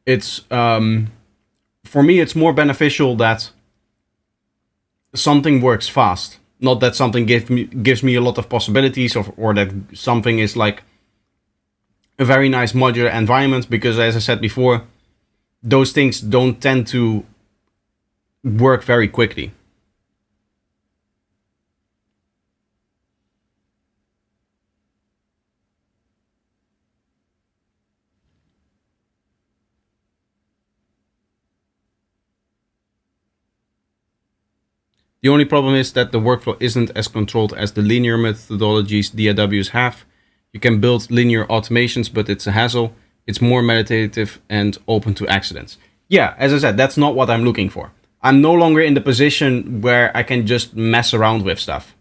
it's for me, it's more beneficial that something works fast, not that something gives me a lot of possibilities, or that something is like a very nice modular environment. Because as I said before, those things don't tend to work very quickly. The only problem is that the workflow isn't as controlled as the linear methodologies DAWs have. You can build linear automations, but it's a hassle. It's more meditative and open to accidents. Yeah, as I said, that's not what I'm looking for. I'm no longer in the position where I can just mess around with stuff.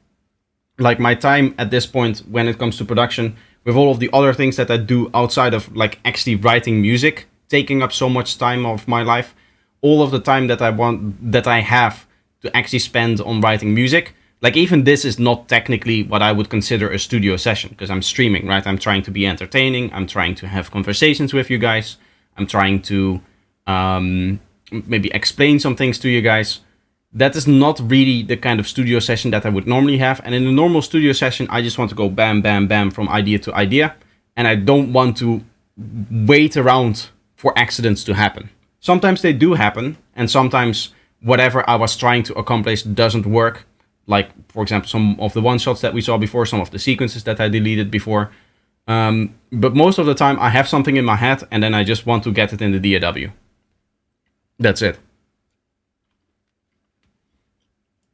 Like my time at this point when it comes to production, with all of the other things that I do outside of like actually writing music, taking up so much time of my life, all of the time that I have to actually spend on writing music. Like even this is not technically what I would consider a studio session, because I'm streaming, right? I'm trying to be entertaining. I'm trying to have conversations with you guys. I'm trying to maybe explain some things to you guys. That is not really the kind of studio session that I would normally have. And in a normal studio session, I just want to go bam, bam, bam from idea to idea. And I don't want to wait around for accidents to happen. Sometimes they do happen, and sometimes whatever I was trying to accomplish doesn't work. Like, for example, some of the one-shots that we saw before, some of the sequences that I deleted before. But most of the time, I have something in my head, and then I just want to get it in the DAW. That's it.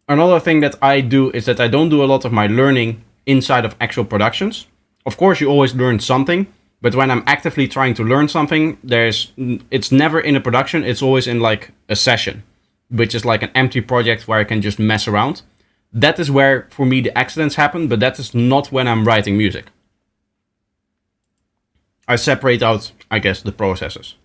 Another thing that I do is that I don't do a lot of my learning inside of actual productions. Of course, you always learn something, but when I'm actively trying to learn something, it's never in a production. It's always in like a session, which is like an empty project where I can just mess around. That is where, for me, the accidents happen, but that is not when I'm writing music. I separate out, I guess, the processes.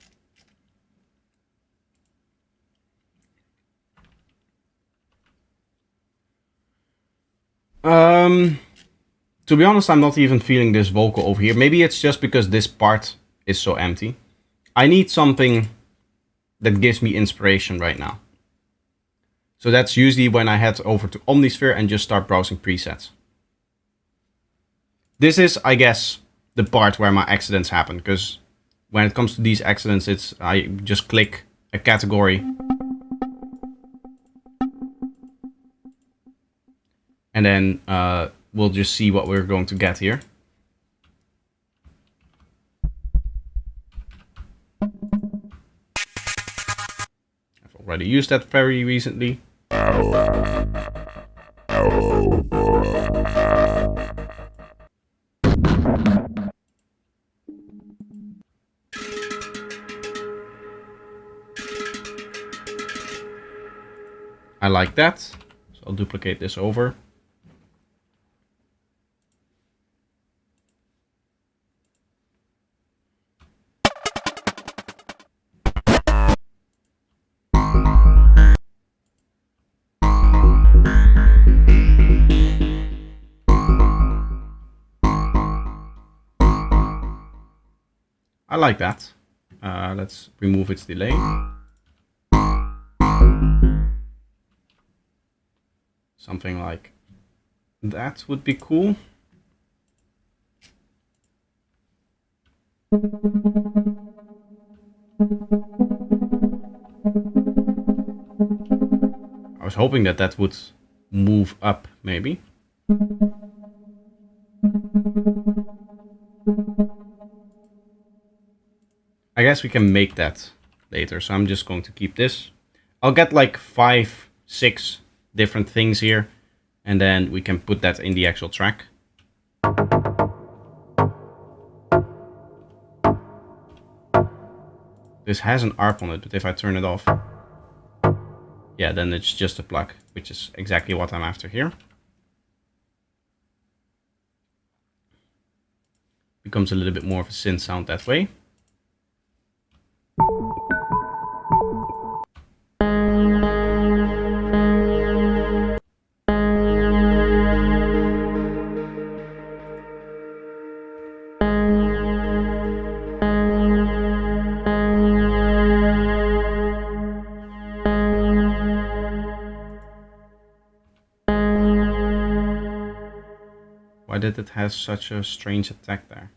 To be honest, I'm not even feeling this vocal over here. Maybe it's just because this part is so empty. I need something that gives me inspiration right now. So that's usually when I head over to Omnisphere and just start browsing presets. This is, I guess, the part where my accidents happen, because when it comes to these accidents, I just click a category and then we'll just see what we're going to get here. I've already used that very recently. I like that, so I'll duplicate this over. I like that. Let's remove its delay. Something like that would be cool. I was hoping that that would move up, maybe. I guess we can make that later, so I'm just going to keep this. I'll get like 5, 6 different things here, and then we can put that in the actual track. This has an ARP on it, but if I turn it off, yeah, then it's just a plug, which is exactly what I'm after here. Becomes a little bit more of a synth sound that way. Why did it have such a strange attack there?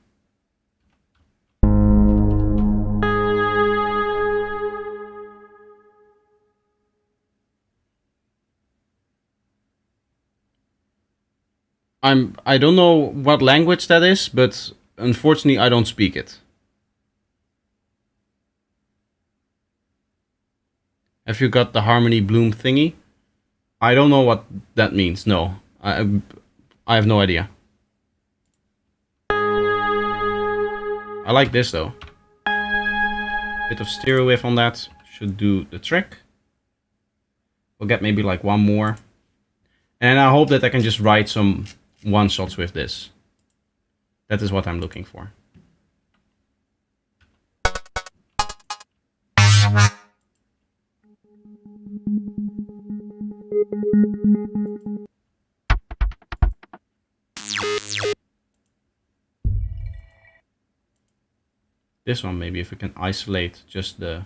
I don't know what language that is, but unfortunately I don't speak it. Have you got the harmony bloom thingy? I don't know what that means. No, I have no idea. I like this though. Bit of stereo wave on that should do the trick. We'll get maybe like one more. And I hope that I can just write some one-shots with this. That is what I'm looking for. This one maybe, if we can isolate just the...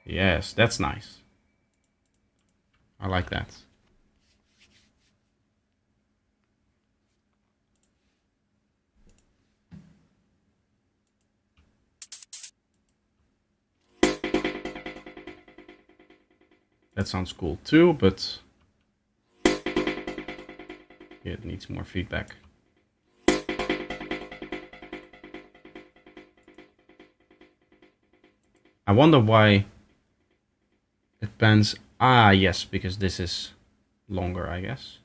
Yes, that's nice. I like that. That sounds cool too, but it needs more feedback. I wonder why it pans. Ah, yes, because this is longer, I guess.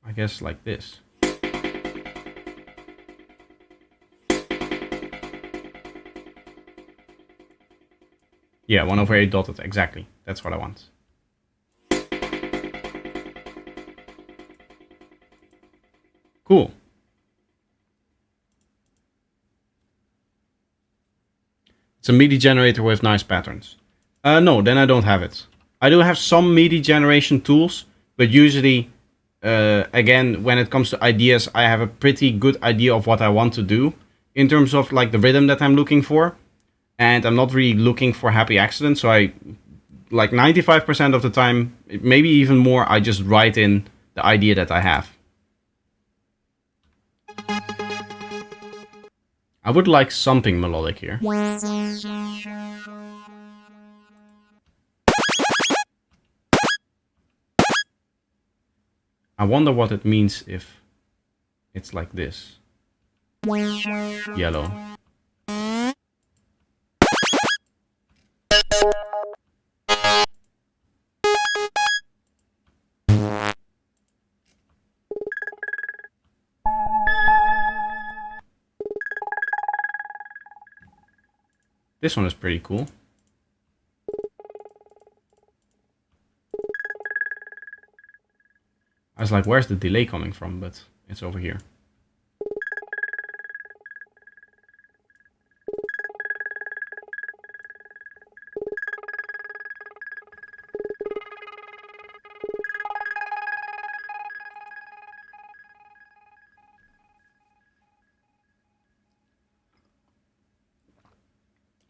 I guess like this. Yeah, 1/8 dotted, exactly. That's what I want. Cool. It's a MIDI generator with nice patterns. No, then I don't have it. I do have some MIDI generation tools, but usually, again, when it comes to ideas, I have a pretty good idea of what I want to do in terms of like the rhythm that I'm looking for. And I'm not really looking for happy accidents, so I, like 95% of the time, maybe even more, I just write in the idea that I have. I would like something melodic here. I wonder what it means if it's like this. Yellow. This one is pretty cool. I was like, where's the delay coming from? But it's over here.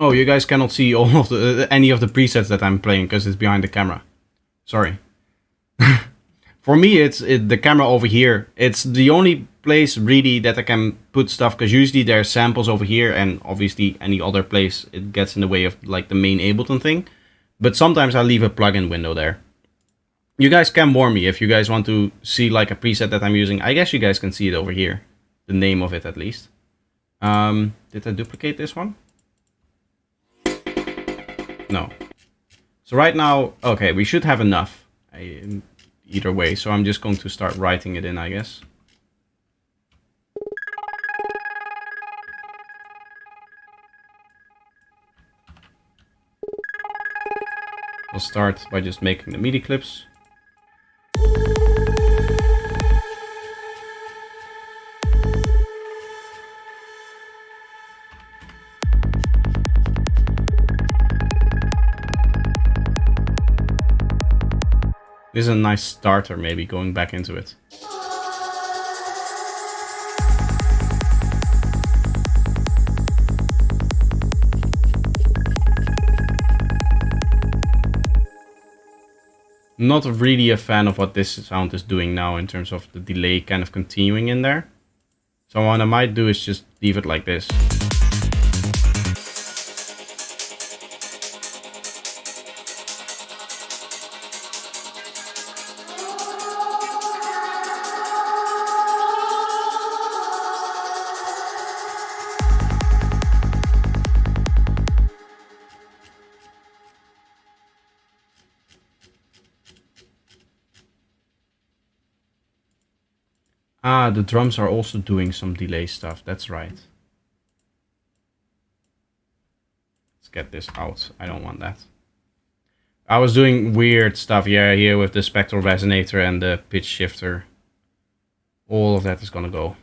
Oh, you guys cannot see all of the any of the presets that I'm playing because it's behind the camera. Sorry. For me, it's the camera over here. It's the only place really that I can put stuff, because usually there are samples over here, and obviously any other place it gets in the way of like the main Ableton thing. But sometimes I leave a plugin window there. You guys can warn me if you guys want to see like a preset that I'm using. I guess you guys can see it over here, the name of it at least. Did I duplicate this one? No. So right now, okay, we should have enough either way. So I'm just going to start writing it in, I guess. We'll start by just making the MIDI clips. This is a nice starter, maybe, going back into it. Not really a fan of what this sound is doing now in terms of the delay kind of continuing in there. So what I might do is just leave it like this. Ah, the drums are also doing some delay stuff. That's right. Let's get this out. I don't want that. I was doing weird stuff, yeah, here with the spectral resonator and the pitch shifter. All of that is gonna go.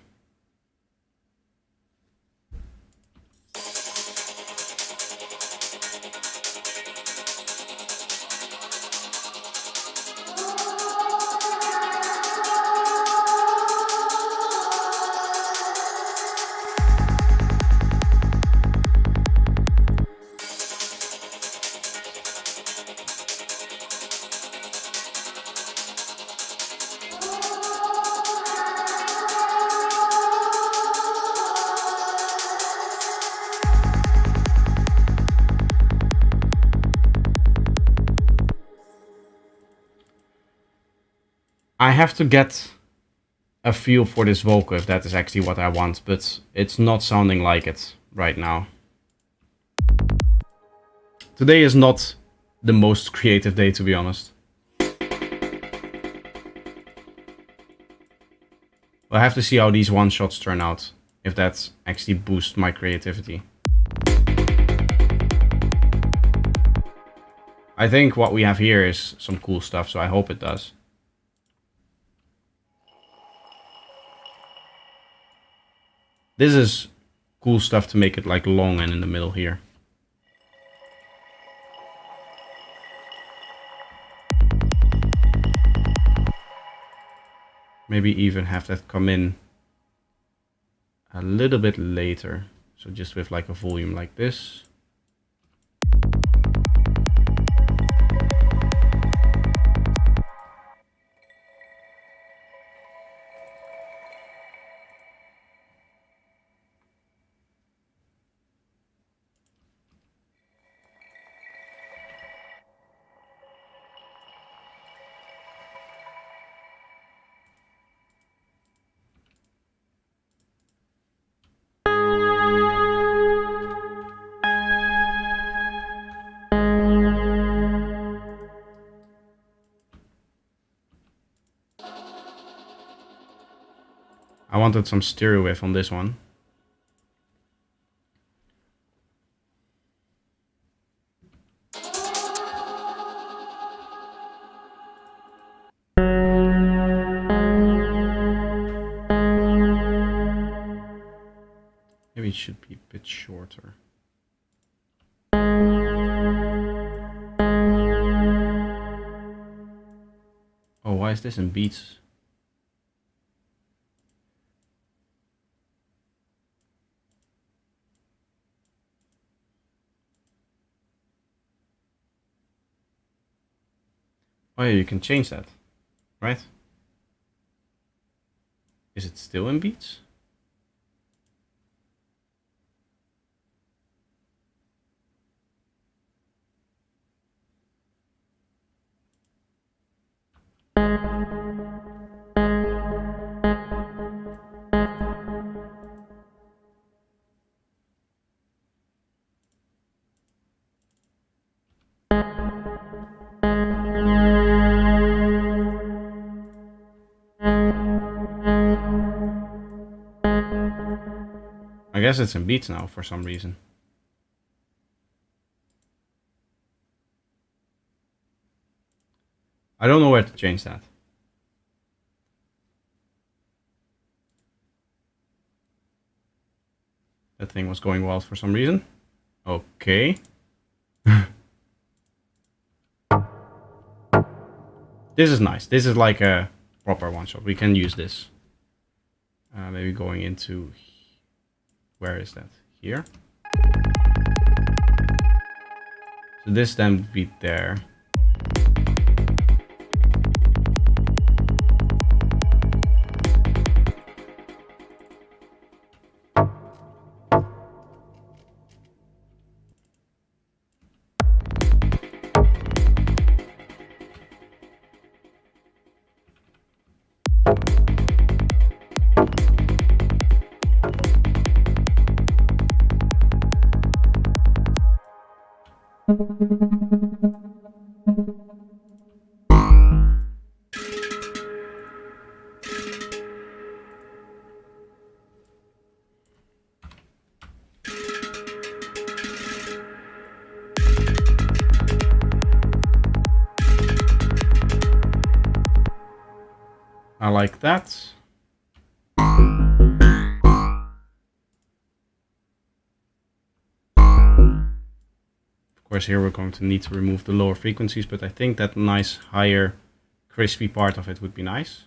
I have to get a feel for this vocal if that is actually what I want, but it's not sounding like it right now. Today is not the most creative day, to be honest. We'll have to see how these one-shots turn out, if that actually boosts my creativity. I think what we have here is some cool stuff, so I hope it does. This is cool stuff to make it like long and in the middle here. Maybe even have that come in a little bit later. So just with like a volume like this. I wanted some stereo wave on this one. Maybe it should be a bit shorter. Oh, why is this in beats? Oh yeah, you can change that, right? Is it still in beats? I guess it's in beats now for some reason. I don't know where to change that. That thing was going wild for some reason. Okay. This is nice. This is like a proper one shot. We can use this. Maybe going into... Where is that? Here? So this then would be there. I like that. Of course, here we're going to need to remove the lower frequencies, but I think that nice, higher, crispy part of it would be nice.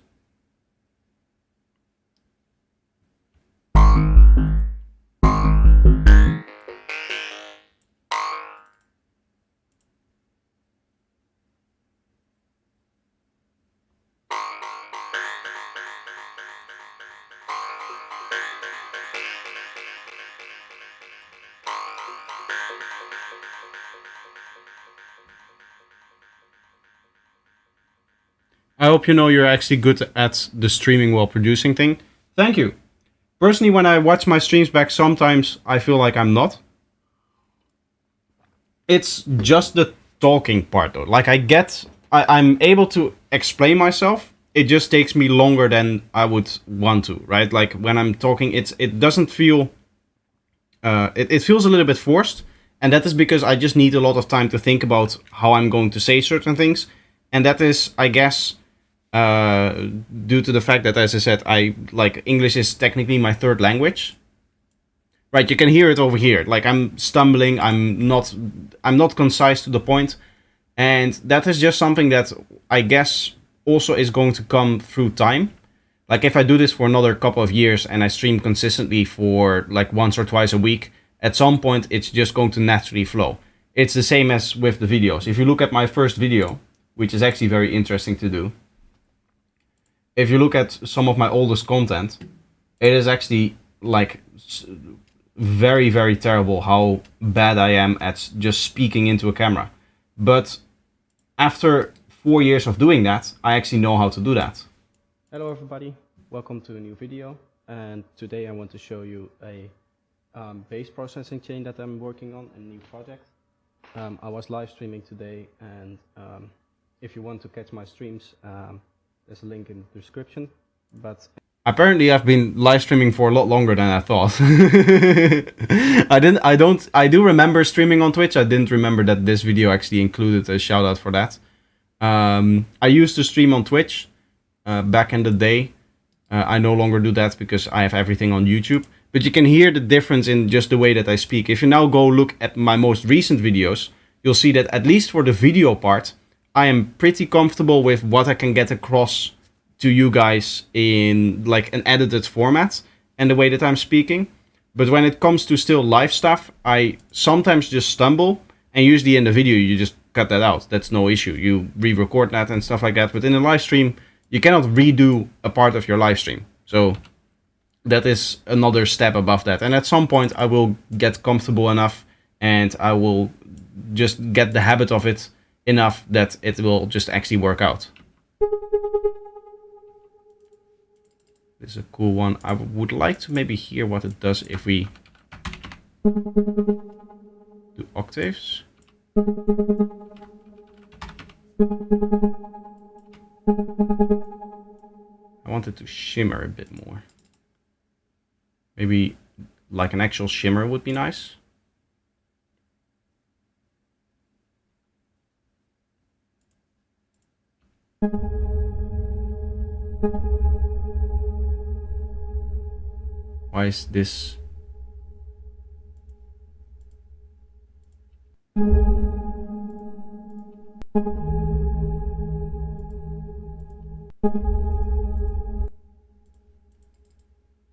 I hope you know you're actually good at the streaming while producing thing. Thank you. Personally, when I watch my streams back, sometimes I feel like I'm not. It's just the talking part though. Like I'm able to explain myself. It just takes me longer than I would want to, right? Like when I'm talking, it doesn't feel, it feels a little bit forced. And that is because I just need a lot of time to think about how I'm going to say certain things. And that is, I guess, due to the fact that, as I said, English is technically my third language. Right, you can hear it over here. Like I'm stumbling, I'm not concise to the point. And that is just something that I guess also is going to come through time. Like if I do this for another couple of years and I stream consistently for like once or twice a week, at some point it's just going to naturally flow. It's the same as with the videos. If you look at my first video, which is actually very interesting to do. If you look at some of my oldest content, it is actually like very, very terrible how bad I am at just speaking into a camera. But after 4 years of doing that, I actually know how to do that. Hello everybody, welcome to a new video. And today I want to show you a bass processing chain that I'm working on, a new project. I was live streaming today, and if you want to catch my streams, there's a link in the description. But apparently I've been live streaming for a lot longer than I thought. I do remember streaming on Twitch. I didn't remember that this video actually included a shout out for that. I used to stream on Twitch back in the day. I no longer do that because I have everything on YouTube. But you can hear the difference in just the way that I speak. If you now go look at my most recent videos, you'll see that at least for the video part, I am pretty comfortable with what I can get across to you guys in like an edited format and the way that I'm speaking. But when it comes to still live stuff, I sometimes just stumble, and usually in the video you just cut that out. That's no issue. You re-record that and stuff like that. But in a live stream, you cannot redo a part of your live stream. So that is another step above that. And at some point I will get comfortable enough and I will just get the habit of it enough that it will just actually work out. This is a cool one. I would like to maybe hear what it does if we do octaves. I want it to shimmer a bit more. Maybe like an actual shimmer would be nice. Why is this?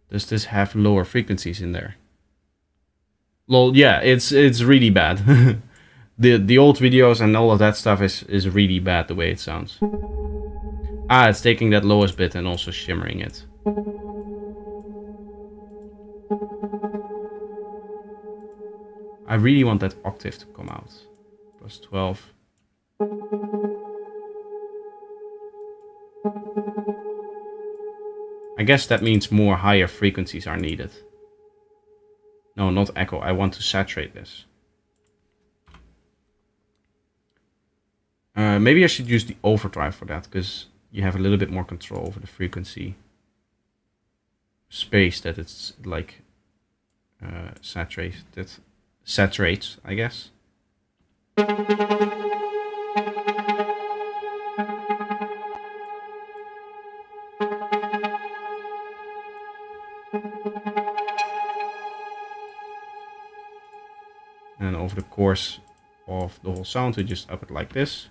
Does this have lower frequencies in there? Well, yeah, it's really bad. the old videos and all of that stuff is really bad the way it sounds. Ah, it's taking that lowest bit and also shimmering it. I really want that octave to come out. Plus 12. I guess that means more higher frequencies are needed. No, not echo. I want to saturate this. Maybe I should use the overdrive for that, because you have a little bit more control over the frequency space that it's like saturates, I guess. And over the course of the whole sound, we just up it like this.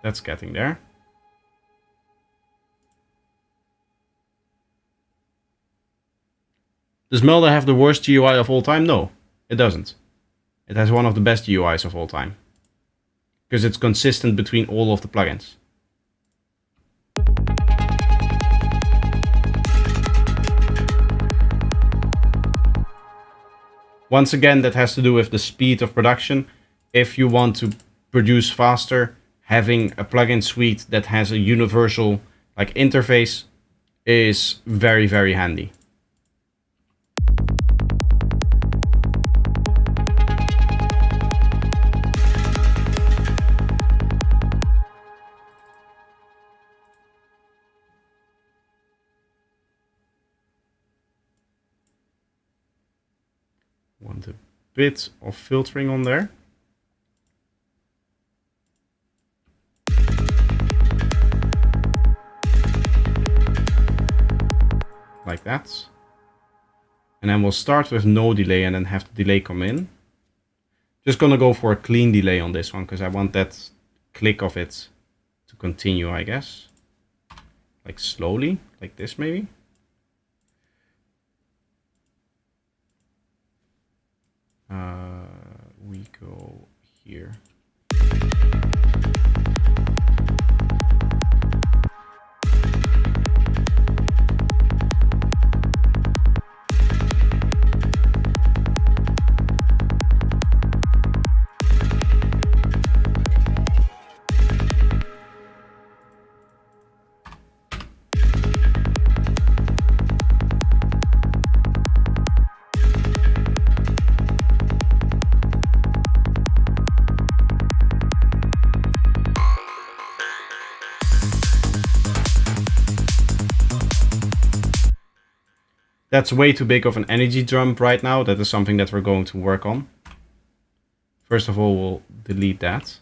That's getting there. Does Melda have the worst GUI of all time? No, it doesn't. It has one of the best GUIs of all time. Because it's consistent between all of the plugins. Once again, that has to do with the speed of production. If you want to produce faster, having a plugin suite that has a universal like interface is very, very handy. Want a bit of filtering on there. Like that. And then we'll start with no delay and then have the delay come in. Just gonna go for a clean delay on this one because I want that click of it to continue, I guess. Like slowly, like this maybe. We go here. That's way too big of an energy jump right now. That is something that we're going to work on. First of all, we'll delete that.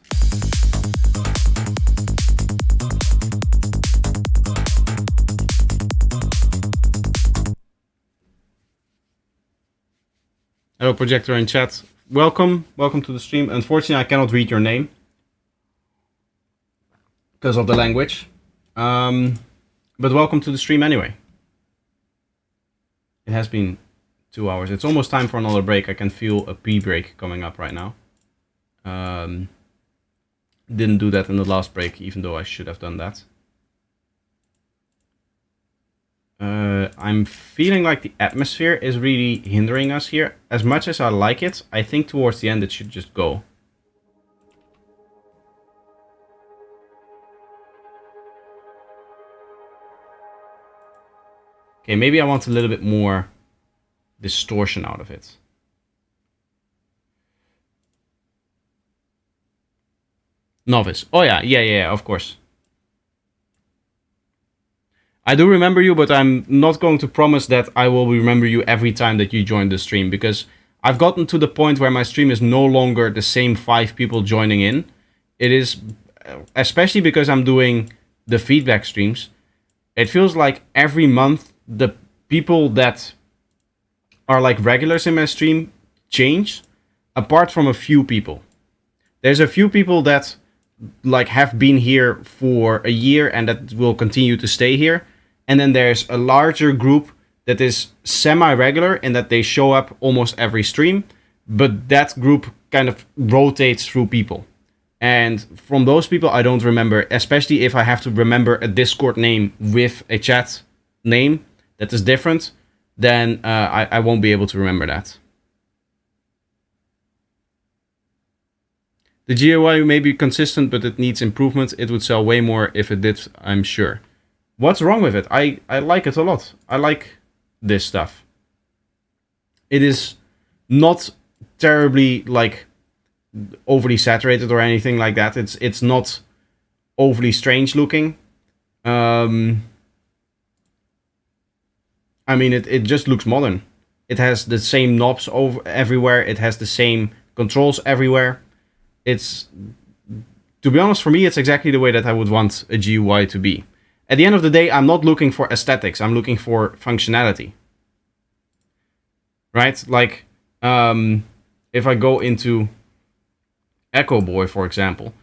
Hello, Projector in chat. Welcome to the stream. Unfortunately, I cannot read your name because of the language. But welcome to the stream anyway. It has been 2 hours. It's almost time for another break. I can feel a pee break coming up right now. Didn't do that in the last break, even though I should have done that. I'm feeling like the atmosphere is really hindering us here. As much as I like it, I think towards the end it should just go. Okay, maybe I want a little bit more distortion out of it. Novice. Oh yeah, of course. I do remember you, but I'm not going to promise that I will remember you every time that you join the stream, because I've gotten to the point where my stream is no longer the same 5 people joining in. It is, especially because I'm doing the feedback streams, it feels like every month the people that are like regulars in my stream change, apart from a few people. There's a few people that like have been here for a year and that will continue to stay here. And then there's a larger group that is semi-regular in that they show up almost every stream, but that group kind of rotates through people. And from those people, I don't remember, especially if I have to remember a Discord name with a chat name that is different, then I won't be able to remember that. The GUI may be consistent, but it needs improvement. It would sell way more if it did, I'm sure. What's wrong with it? I like it a lot. I like this stuff. It is not terribly like overly saturated or anything like that. It's not overly strange looking. I mean, it just looks modern. It has the same knobs everywhere. It has the same controls everywhere. It's, to be honest, for me, it's exactly the way that I would want a GUI to be. At the end of the day, I'm not looking for aesthetics. I'm looking for functionality. Right? Like, if I go into Echo Boy, for example,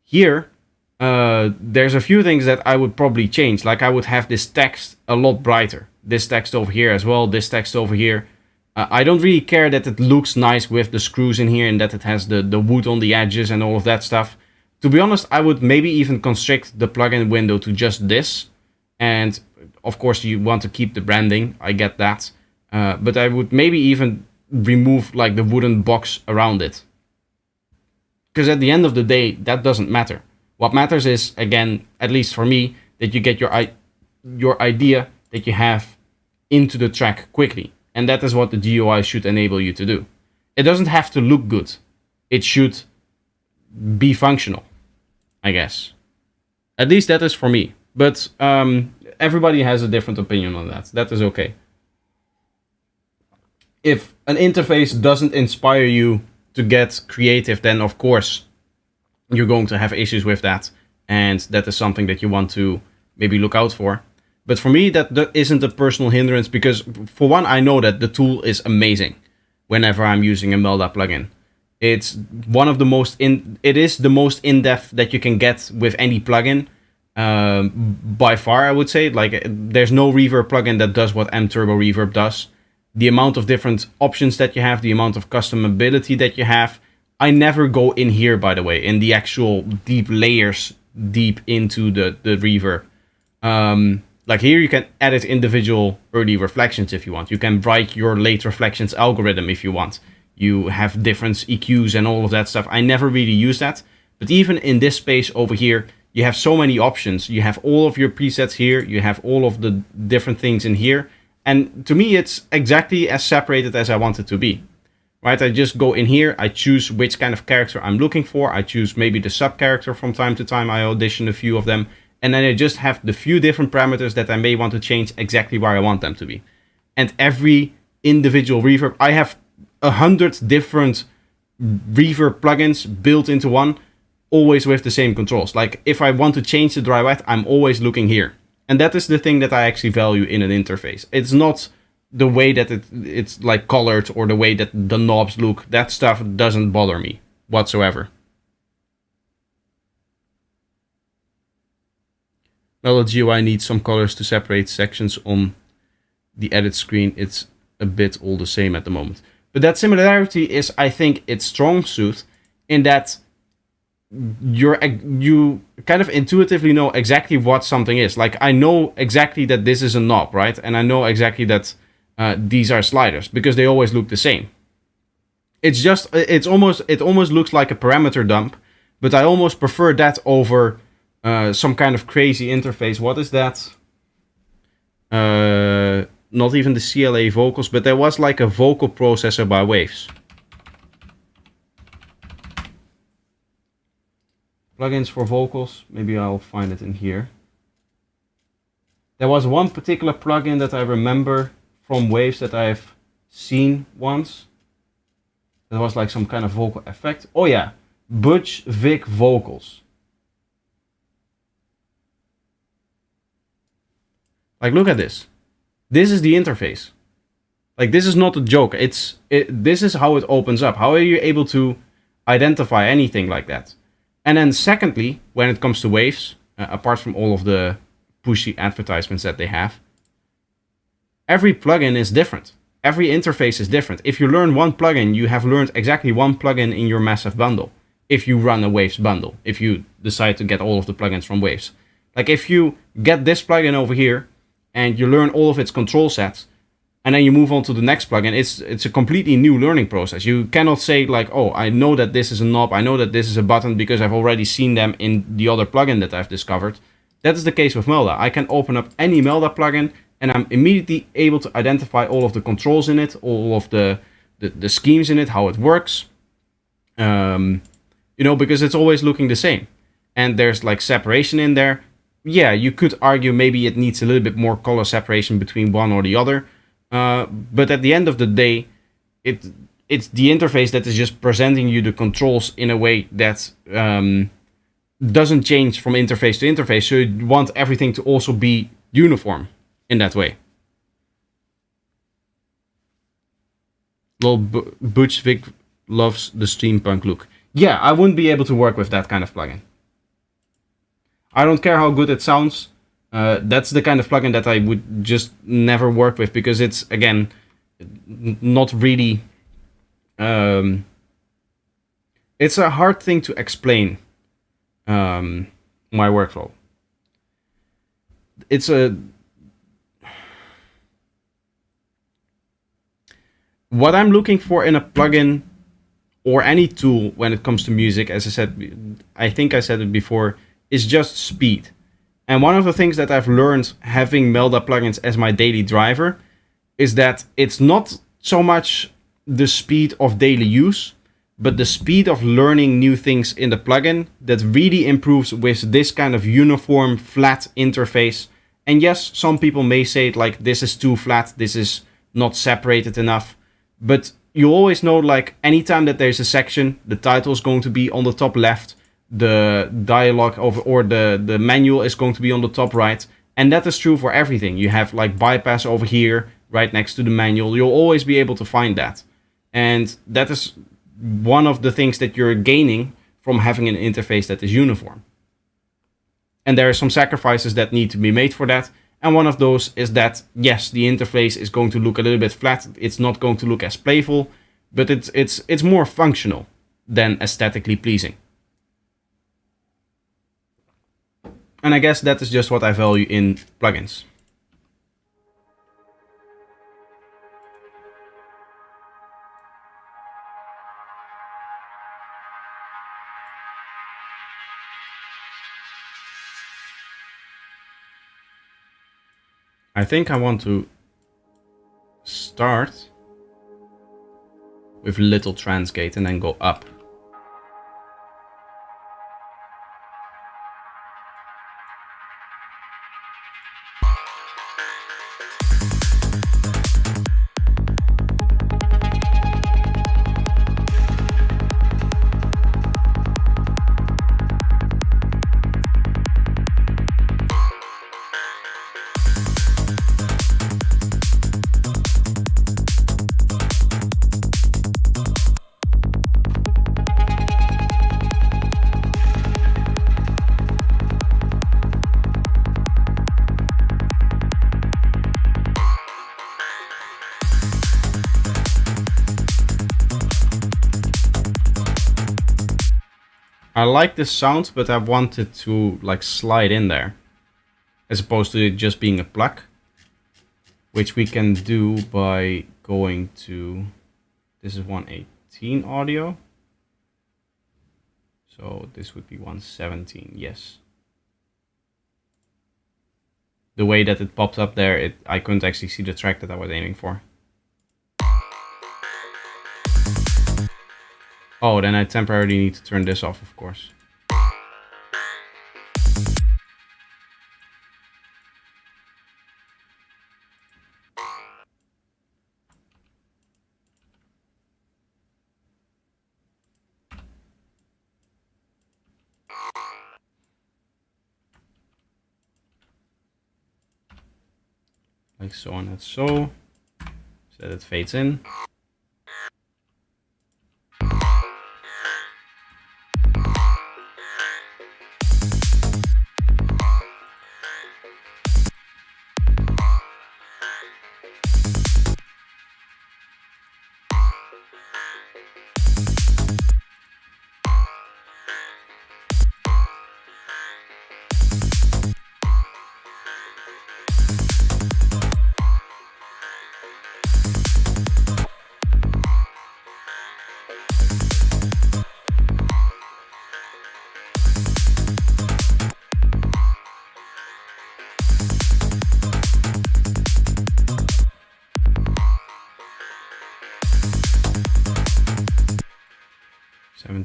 here, there's a few things that I would probably change. Like, I would have this text a lot brighter. This text over here as well. This text over here. I don't really care that it looks nice with the screws in here and that it has the wood on the edges and all of that stuff. To be honest, I would maybe even constrict the plugin window to just this. And of course, you want to keep the branding. I get that. But I would maybe even remove like the wooden box around it. Because at the end of the day, that doesn't matter. What matters is, again, at least for me, that you get your idea that you have into the track quickly. And that is what the GUI should enable you to do. It doesn't have to look good. It should be functional, I guess. At least that is for me. But everybody has a different opinion on that. That is okay. If an interface doesn't inspire you to get creative, then of course you're going to have issues with that. And that is something that you want to maybe look out for. But for me, that isn't a personal hindrance, because for one, I know that the tool is amazing whenever I'm using a Melda plugin. It's one of the most it is the most in-depth that you can get with any plugin, by far, I would say. Like, there's no reverb plugin that does what M Turbo Reverb does. The amount of different options that you have, the amount of customability that you have. I never go in here, by the way, in the actual deep layers, deep into the reverb. Like here, you can edit individual early reflections if you want. You can write your late reflections algorithm if you want. You have different EQs and all of that stuff. I never really use that. But even in this space over here, you have so many options. You have all of your presets here. You have all of the different things in here. And to me, it's exactly as separated as I want it to be. Right? I just go in here. I choose which kind of character I'm looking for. I choose maybe the sub character from time to time. I audition a few of them. And then I just have the few different parameters that I may want to change exactly where I want them to be. And every individual reverb, I have 100 different reverb plugins built into one, always with the same controls. Like if I want to change the dry wet, I'm always looking here. And that is the thing that I actually value in an interface. It's not the way that it's like colored or the way that the knobs look. That stuff doesn't bother me whatsoever. Well, the GUI needs some colors to separate sections on the edit screen. It's a bit all the same at the moment. But that similarity is, I think, its strong suit in that you kind of intuitively know exactly what something is. Like, I know exactly that this is a knob, right? And I know exactly that these are sliders because they always look the same. It's just, it almost looks like a parameter dump, but I almost prefer that over some kind of crazy interface. What is that? Not even the CLA vocals, but there was like a vocal processor by Waves. Plugins for vocals. Maybe I'll find it in here. There was one particular plugin that I remember from Waves that I've seen once. That was like some kind of vocal effect. Oh yeah, Butch Vig Vocals. Like, look at this. This is the interface. Like, this is not a joke. This is how it opens up. How are you able to identify anything like that? And then secondly, when it comes to Waves, apart from all of the pushy advertisements that they have, every plugin is different. Every interface is different. If you learn one plugin, you have learned exactly one plugin in your massive bundle. If you run a Waves bundle, if you decide to get all of the plugins from Waves. Like, if you get this plugin over here and you learn all of its control sets, and then you move on to the next plugin, it's a completely new learning process. You cannot say like, oh, I know that this is a knob, I know that this is a button because I've already seen them in the other plugin that I've discovered. That is the case with Melda. I can open up any Melda plugin and I'm immediately able to identify all of the controls in it, all of the schemes in it, how it works. You know, because it's always looking the same. And there's like separation in there. Yeah, you could argue maybe it needs a little bit more color separation between one or the other. But at the end of the day, it's the interface that is just presenting you the controls in a way that doesn't change from interface to interface. So you want everything to also be uniform in that way. Lol, Butch Vig loves the steampunk look. Yeah, I wouldn't be able to work with that kind of plugin. I don't care how good it sounds. That's the kind of plugin that I would just never work with because it's, again, not really... it's a hard thing to explain, my workflow. It's a... What I'm looking for in a plugin or any tool when it comes to music, as I said, I think I said it before, is just speed. And one of the things that I've learned having Melda plugins as my daily driver is that it's not so much the speed of daily use, but the speed of learning new things in the plugin that really improves with this kind of uniform, flat interface. And yes, some people may say it like, this is too flat, this is not separated enough. But you always know, like, anytime that there's a section, the title is going to be on the top left, the dialogue or the manual is going to be on the top right. And that is true for everything. You have like bypass over here, right next to the manual. You'll always be able to find that. And that is one of the things that you're gaining from having an interface that is uniform. And there are some sacrifices that need to be made for that. And one of those is that, yes, the interface is going to look a little bit flat. It's not going to look as playful, but it's more functional than aesthetically pleasing. And I guess that is just what I value in plugins. I think I want to start with little transgate and then go up. I like this sound, but I want it to like slide in there, as opposed to it just being a pluck, which we can do by going to, this is 118 audio, so this would be 117, yes. The way that it popped up there, I couldn't actually see the track that I was aiming for. Oh, then I temporarily need to turn this off, of course. like so and so that it fades in.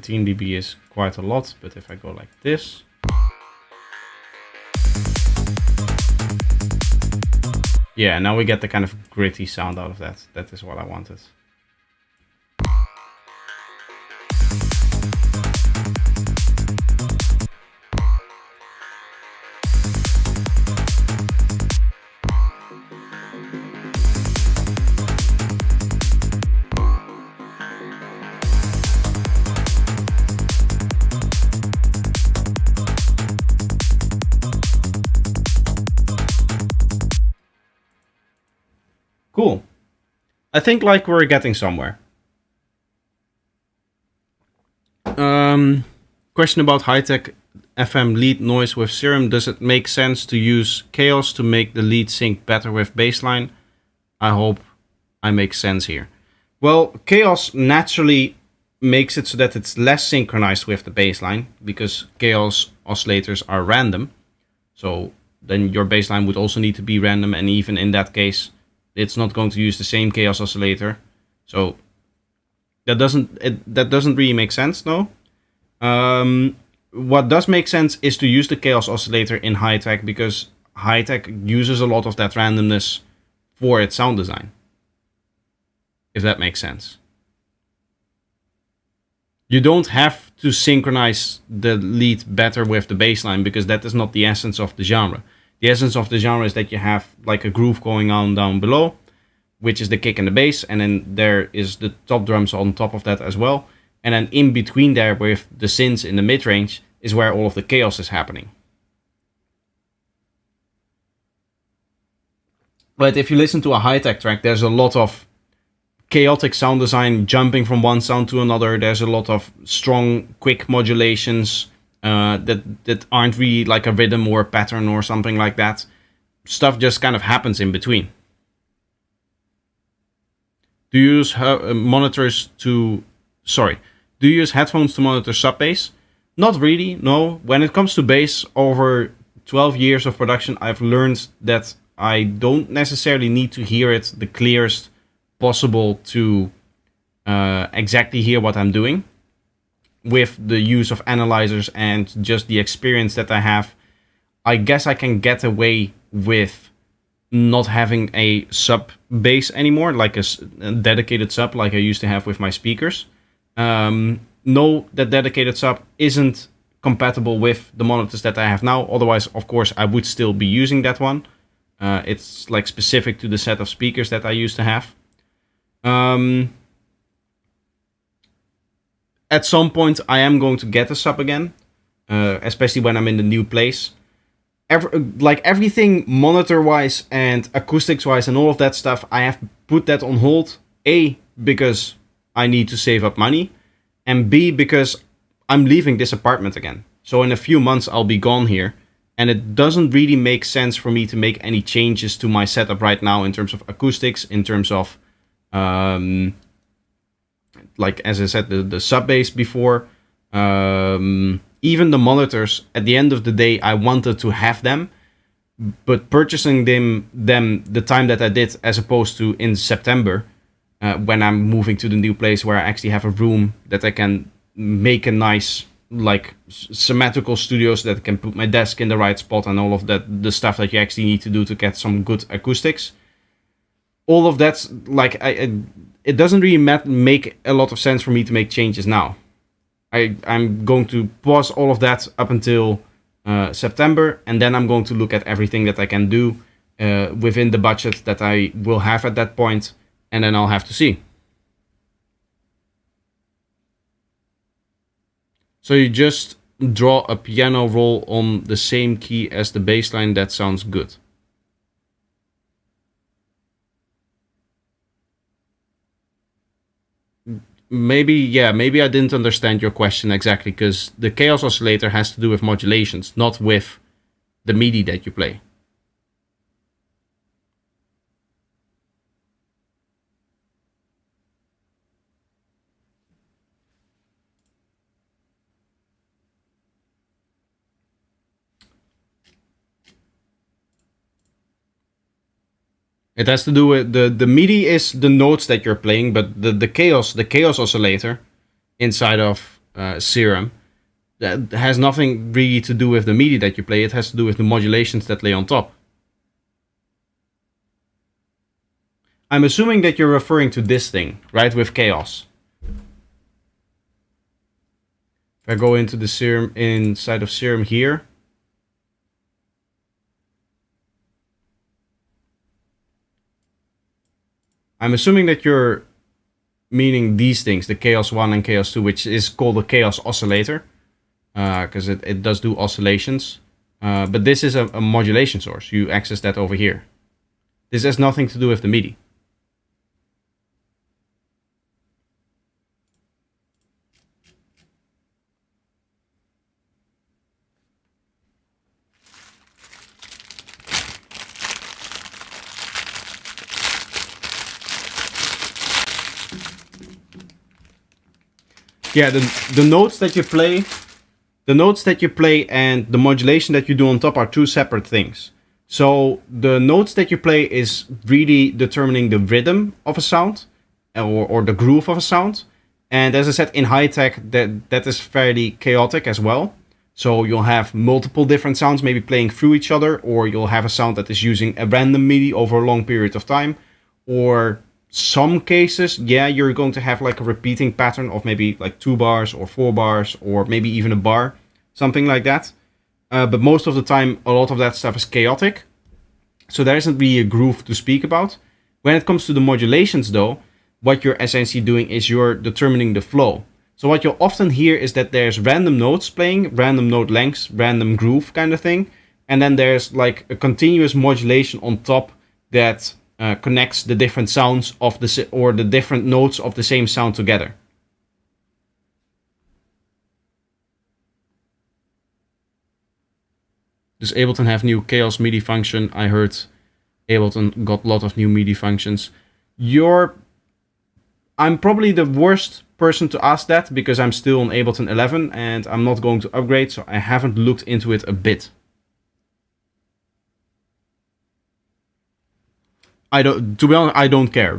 dB is quite a lot, but if I go like this, yeah, now we get the kind of gritty sound out of that. That is what I wanted. Cool. I think like we're getting somewhere. Question about high-tech FM lead noise with Serum. Does it make sense to use chaos to make the lead sync better with bassline? I hope I make sense here. Well, chaos naturally makes it so that it's less synchronized with the bassline because chaos oscillators are random. So then your bassline would also need to be random, and even in that case, it's not going to use the same chaos oscillator. So that doesn't really make sense, no. What does make sense is to use the chaos oscillator in high-tech because high-tech uses a lot of that randomness for its sound design. If that makes sense. You don't have to synchronize the lead better with the bassline because that is not the essence of the genre. The essence of the genre is that you have like a groove going on down below, which is the kick and the bass, and then there is the top drums on top of that as well. And then in between there with the synths in the mid-range is where all of the chaos is happening. But if you listen to a high-tech track, there's a lot of chaotic sound design jumping from one sound to another. There's a lot of strong, quick modulations that aren't really like a rhythm or a pattern or something like that. Stuff just kind of happens in between. Do you use Do you use headphones to monitor sub bass? Not really, no. When it comes to bass, over 12 years of production, I've learned that I don't necessarily need to hear it the clearest possible to exactly hear what I'm doing. With the use of analyzers and just the experience that I have, I guess I can get away with not having a sub bass anymore, like a dedicated sub like I used to have with my speakers. No, that dedicated sub isn't compatible with the monitors that I have now. Otherwise, of course, I would still be using that one. It's like specific to the set of speakers that I used to have. At some point, I am going to get a sub again, especially when I'm in the new place. Everything monitor-wise and acoustics-wise and all of that stuff, I have put that on hold. A, because I need to save up money, and B, because I'm leaving this apartment again. So in a few months, I'll be gone here, and it doesn't really make sense for me to make any changes to my setup right now in terms of acoustics, in terms of like as I said, the sub bass before, even the monitors. At the end of the day, I wanted to have them, but purchasing them the time that I did, as opposed to in September, when I'm moving to the new place where I actually have a room that I can make a nice like symmetrical studio so that I can put my desk in the right spot and all of that, the stuff that you actually need to do to get some good acoustics. All of that's like it doesn't really make a lot of sense for me to make changes now. I'm going to pause all of that up until September, and then I'm going to look at everything that I can do within the budget that I will have at that point, and then I'll have to see. So you just draw a piano roll on the same key as the bass line. That sounds good. Maybe I didn't understand your question exactly, because the chaos oscillator has to do with modulations, not with the MIDI that you play. It has to do with the MIDI is the notes that you're playing, but the chaos oscillator inside of Serum, that has nothing really to do with the MIDI that you play. It has to do with the modulations that lay on top. I'm assuming that you're referring to this thing, right, with chaos. If I go into the Serum, inside of Serum here, I'm assuming that you're meaning these things, the Chaos 1 and Chaos 2, which is called a Chaos Oscillator, because it does do oscillations. But this is a modulation source. You access that over here. This has nothing to do with the MIDI. Yeah, the notes that you play, and the modulation that you do on top are two separate things. So the notes that you play is really determining the rhythm of a sound, or the groove of a sound. And as I said, in high tech, that is fairly chaotic as well. So you'll have multiple different sounds maybe playing through each other, or you'll have a sound that is using a random MIDI over a long period of time, or some cases, yeah, you're going to have like a repeating pattern of maybe like 2 bars or 4 bars, or maybe even a bar, something like that. But most of the time, a lot of that stuff is chaotic. So there isn't really a groove to speak about. When it comes to the modulations though, what you're essentially doing is you're determining the flow. So what you'll often hear is that there's random notes playing, random note lengths, random groove kind of thing. And then there's like a continuous modulation on top that connects the different sounds of the different notes of the same sound together. Does Ableton have new Chaos MIDI function? I heard Ableton got a lot of new MIDI functions. I'm probably the worst person to ask that, because I'm still on Ableton 11 and I'm not going to upgrade, so I haven't looked into it a bit. To be honest, I don't care.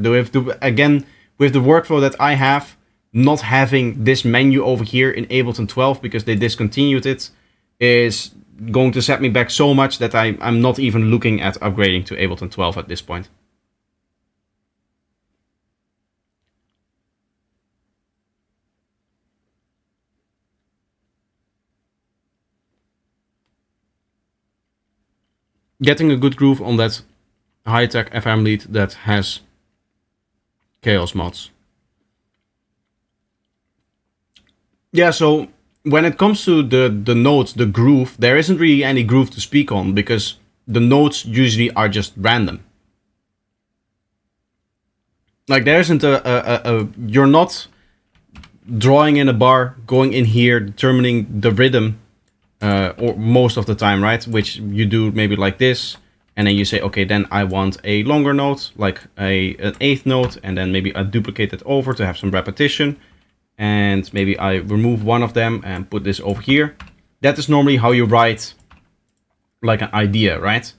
Again, with the workflow that I have, not having this menu over here in Ableton 12 because they discontinued it is going to set me back so much that I'm not even looking at upgrading to Ableton 12 at this point. Getting a good groove on that high-tech FM lead that has chaos mods. Yeah, so when it comes to the notes, the groove, there isn't really any groove to speak on, because the notes usually are just random. Like there isn't you're not drawing in a bar, going in here, determining the rhythm, or most of the time, right? Which you do maybe like this. And then you say, okay, then I want a longer note, like an eighth note, and then maybe I duplicate it over to have some repetition. And maybe I remove one of them and put this over here. That is normally how you write like an idea, right?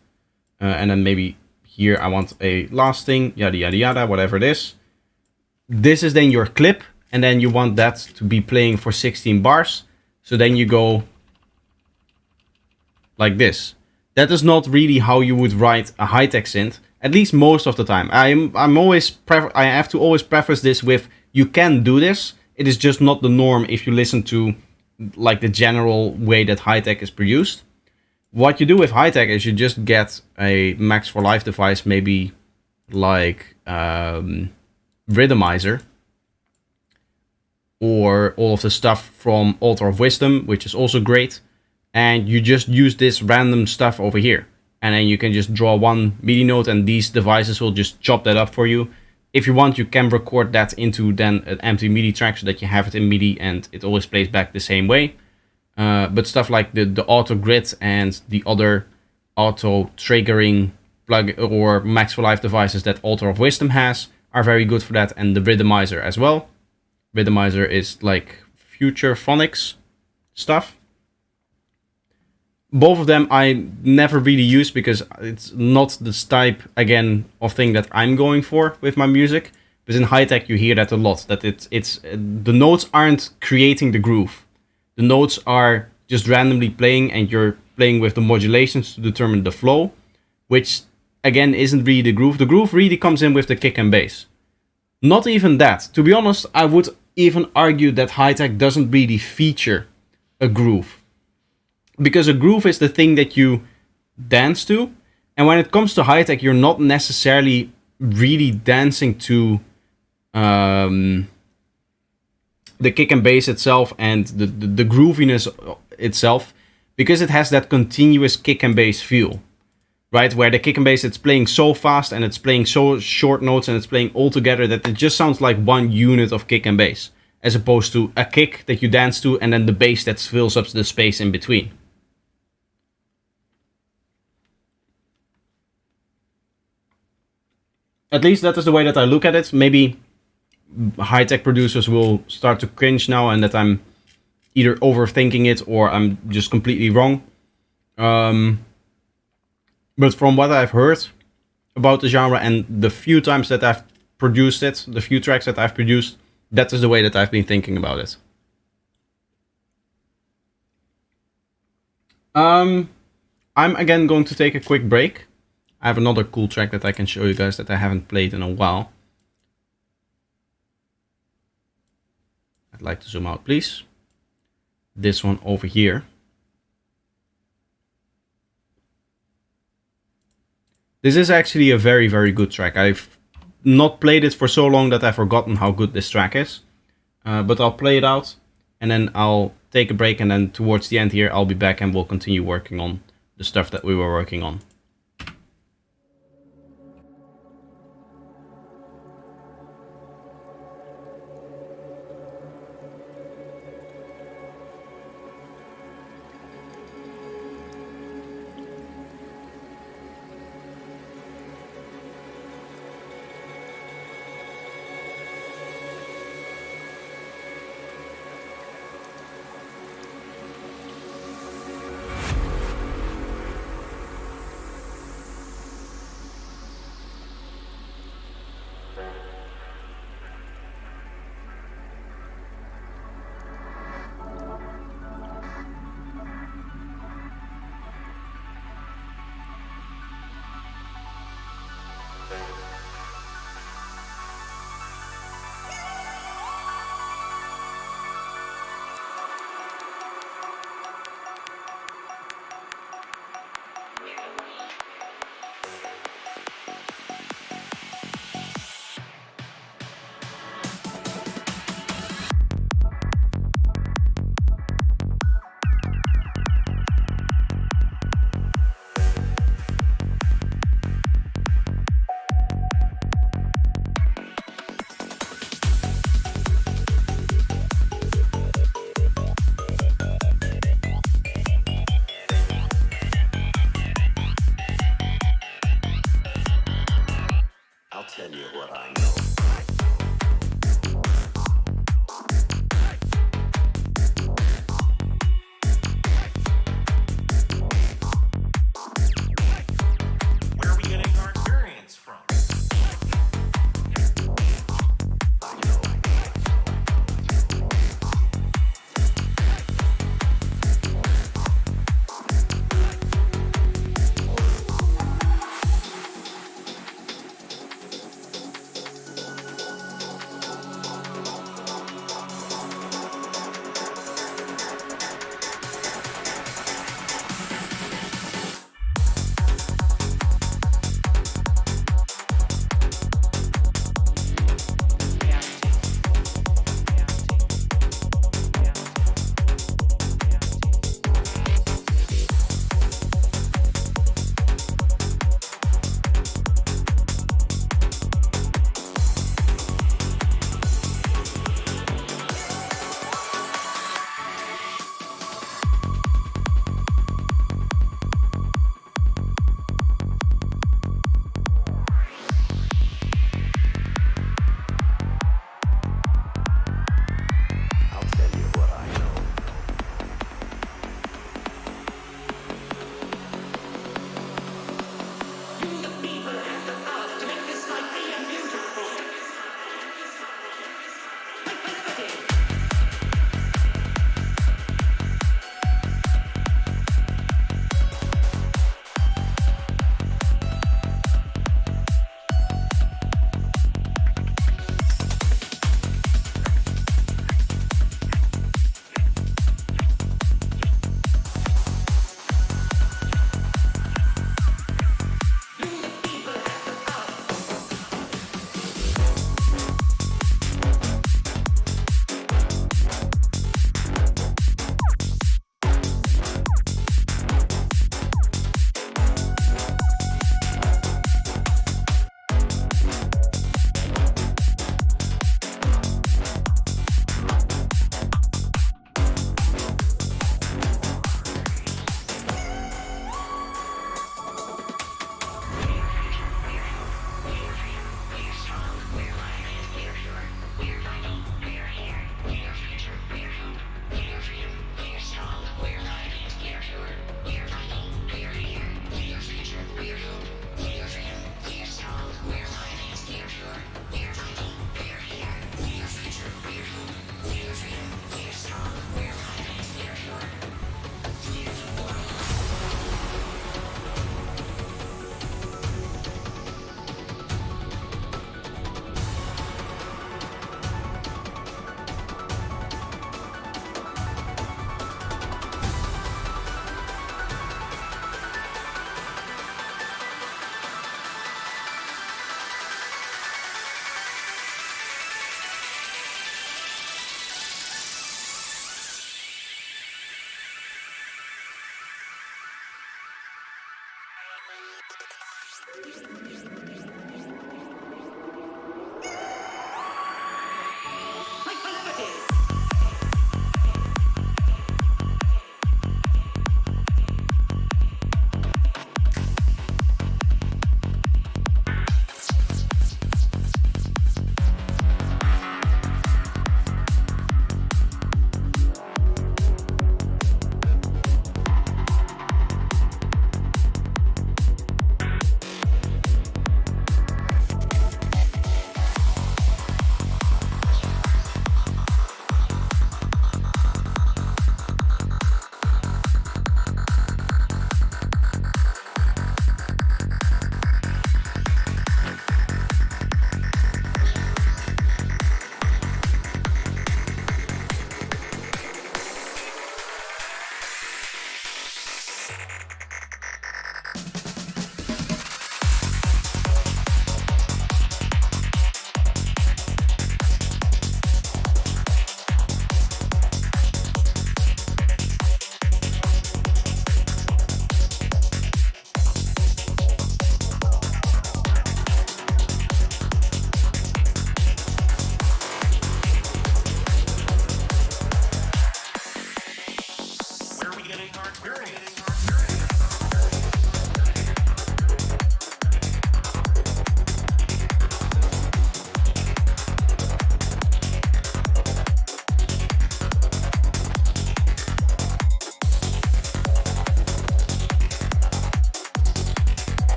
And then maybe here I want a last thing, yada, yada, yada, whatever it is. This is then your clip, and then you want that to be playing for 16 bars. So then you go like this. That is not really how you would write a high-tech synth, at least most of the time. I have to always preface this with, you can do this. It is just not the norm if you listen to like the general way that high-tech is produced. What you do with high-tech is you just get a Max for Life device, maybe like Rhythmizer, or all of the stuff from Altar of Wisdom, which is also great, and you just use this random stuff over here. And then you can just draw one MIDI note and these devices will just chop that up for you. If you want, you can record that into then an empty MIDI track so that you have it in MIDI and it always plays back the same way. But stuff like the auto grid and the other auto triggering plug or Max for Life devices that Altar of Wisdom has are very good for that, and the Rhythmizer as well. Rhythmizer is like future phonics stuff. Both of them I never really use because it's not the type, again, of thing that I'm going for with my music. But in high-tech you hear that a lot, that it's the notes aren't creating the groove. The notes are just randomly playing and you're playing with the modulations to determine the flow, which again isn't really the groove. The groove really comes in with the kick and bass. Not even that. To be honest, I would even argue that high-tech doesn't really feature a groove. Because a groove is the thing that you dance to. And when it comes to high-tech, you're not necessarily really dancing to the kick and bass itself and the grooviness itself. Because it has that continuous kick and bass feel. Right? Where the kick and bass, it's playing so fast and it's playing so short notes and it's playing all together that it just sounds like one unit of kick and bass. As opposed to a kick that you dance to and then the bass that fills up the space in between. At least that is the way that I look at it. Maybe high-tech producers will start to cringe now and that I'm either overthinking it or I'm just completely wrong. But from what I've heard about the genre and the few times that I've produced it, the few tracks that I've produced, that is the way that I've been thinking about it. I'm again going to take a quick break. I have another cool track that I can show you guys that I haven't played in a while. I'd like to zoom out, please. This one over here. This is actually a very, very good track. I've not played it for so long that I've forgotten how good this track is. But I'll play it out and then I'll take a break, and then towards the end here I'll be back and we'll continue working on the stuff that we were working on.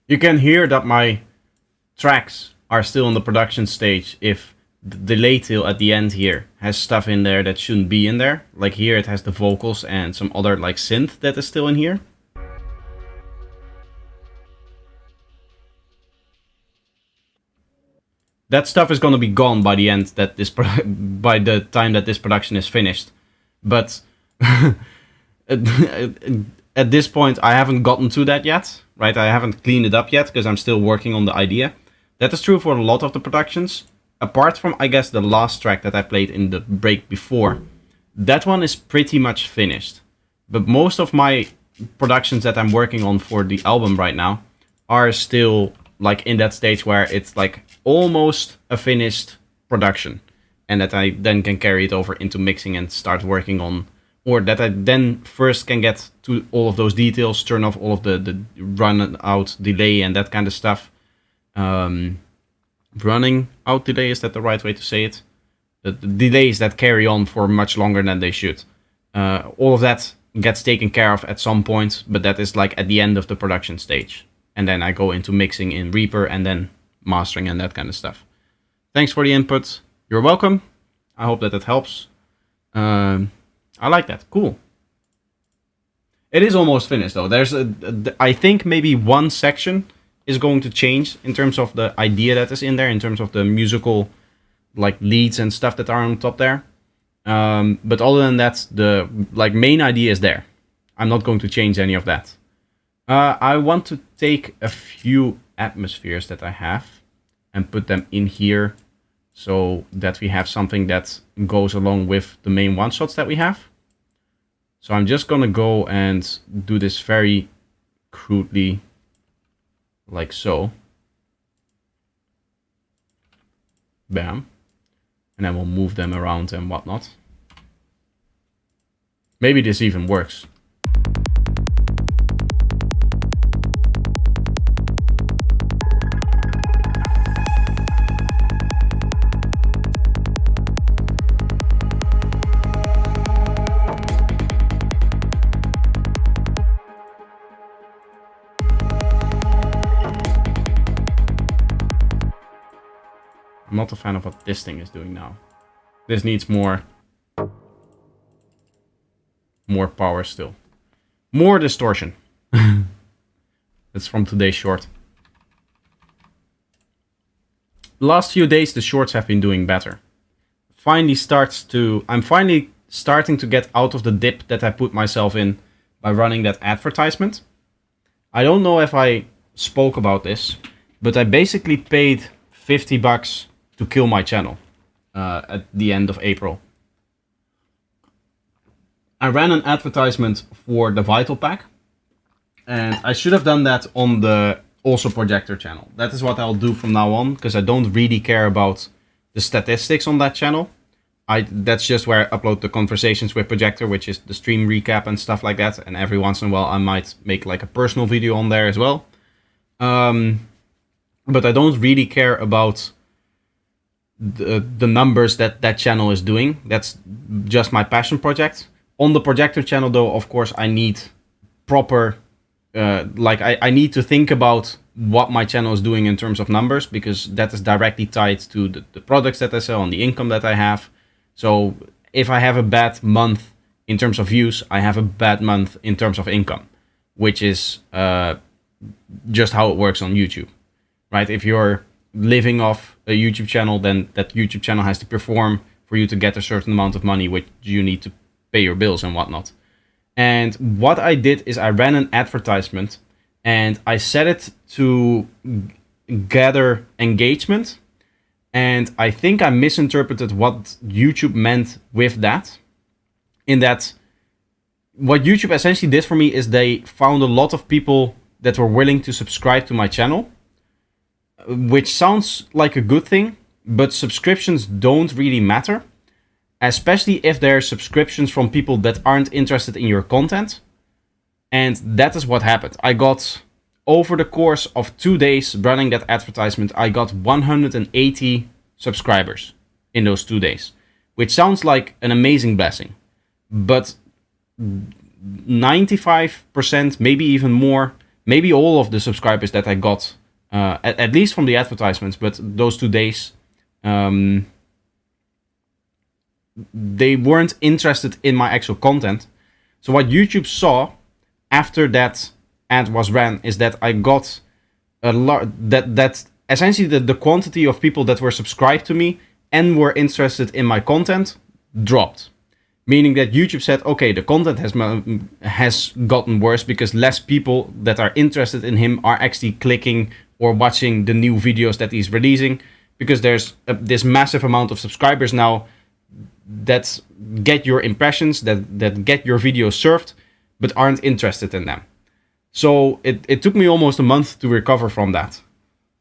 You can hear that my tracks are still in the production stage if the delay tail at the end here has stuff in there that shouldn't be in there. Like here it has the vocals and some other like synth that is still in here. That stuff is gonna be gone by the end that this by the time that this production is finished. But at this point I haven't gotten to that yet, right? I haven't cleaned it up yet because I'm still working on the idea. That is true for a lot of the productions. Apart from, I guess, the last track that I played in the break before. That one is pretty much finished. But most of my productions that I'm working on for the album right now are still like in that stage where it's like almost a finished production. And that I then can carry it over into mixing and start working on, or that I then first can get to all of those details, turn off all of the run out delay and that kind of stuff. Running out delay, is that the right way to say it? The delays that carry on for much longer than they should. All of that gets taken care of at some point, but that is like at the end of the production stage. And then I go into mixing in Reaper and then mastering and that kind of stuff. Thanks for the input. You're welcome. I hope that helps. I like that. Cool. It is almost finished though. There's I think maybe one section is going to change in terms of the idea that is in there, in terms of the musical like leads and stuff that are on top there. But other than that, the like main idea is there. I'm not going to change any of that. I want to take a few atmospheres that I have and put them in here so that we have something that goes along with the main one-shots that we have. So I'm just gonna go and do this very crudely, like so. Bam. And then we'll move them around and whatnot. Maybe this even works. I'm not a fan of what this thing is doing now. This needs more power still. More distortion. That's from today's short. The last few days the shorts have been doing better. I'm finally starting to get out of the dip that I put myself in by running that advertisement. I don't know if I spoke about this, but I basically paid $50 to kill my channel at the end of April. I ran an advertisement for the Vital Pack, and I should have done that on the Also Projector channel. That is what I'll do from now on, because I don't really care about the statistics on that channel. That's just where I upload the conversations with Projector, which is the stream recap and stuff like that, and every once in a while I might make like a personal video on there as well. But I don't really care about the numbers that channel is doing. That's just my passion project. On the Projector channel though, of course, I need proper, I need to think about what my channel is doing in terms of numbers, because that is directly tied to the products that I sell and the income that I have. So if I have a bad month in terms of views, I have a bad month in terms of income, which is just how it works on YouTube, right? If you're living off a YouTube channel, then that YouTube channel has to perform for you to get a certain amount of money, which you need to pay your bills and whatnot. And what I did is I ran an advertisement and I set it to gather engagement. And I think I misinterpreted what YouTube meant with that. In that, what YouTube essentially did for me is they found a lot of people that were willing to subscribe to my channel, which sounds like a good thing, but subscriptions don't really matter, especially if they're subscriptions from people that aren't interested in your content. And that is what happened. I got, over the course of 2 days running that advertisement, I got 180 subscribers in those 2 days, which sounds like an amazing blessing. But 95%, maybe even more, maybe all of the subscribers that I got, at least from the advertisements, but those 2 days, they weren't interested in my actual content. So what YouTube saw after that ad was ran is that I got a lot, that essentially the quantity of people that were subscribed to me and were interested in my content dropped. Meaning that YouTube said, okay, the content has gotten worse because less people that are interested in him are actually clicking or watching the new videos that he's releasing, because there's this massive amount of subscribers now that get your impressions, that get your videos served, but aren't interested in them. So it took me almost a month to recover from that,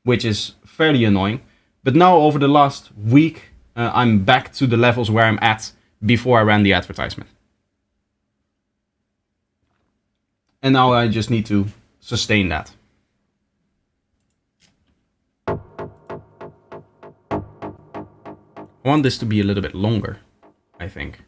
which is fairly annoying. But now over the last week, I'm back to the levels where I'm at before I ran the advertisement. And now I just need to sustain that. I want this to be a little bit longer, I think.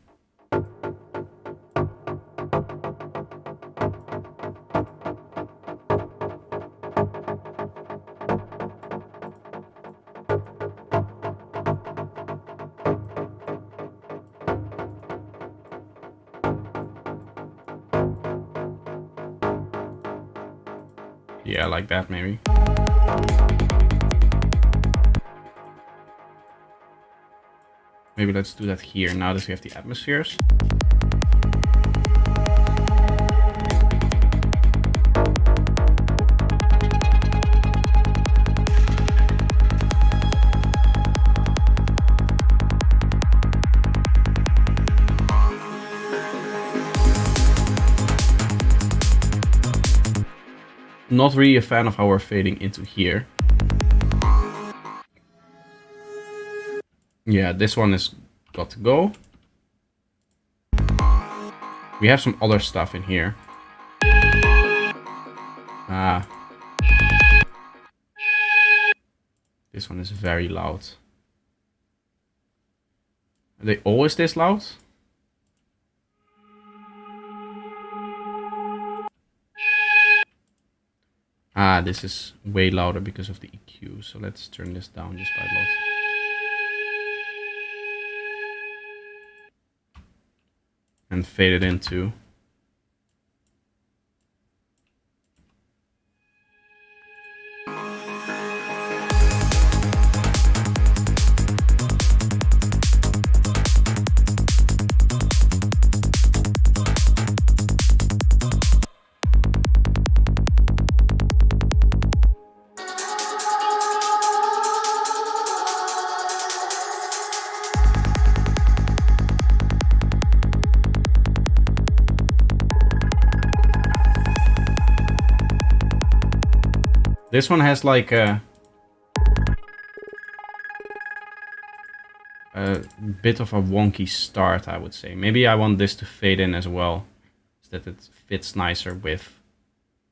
Yeah, like that maybe. Maybe let's do that here now that we have the atmospheres. not really a fan of how we're fading into here. Yeah, this one has got to go. We have some other stuff in here. This one is very loud. Are they always this loud? This is way louder because of the EQ. So let's turn this down just by a lot. And fade it into. This one has like a bit of a wonky start, I would say. Maybe I want this to fade in as well, so that it fits nicer with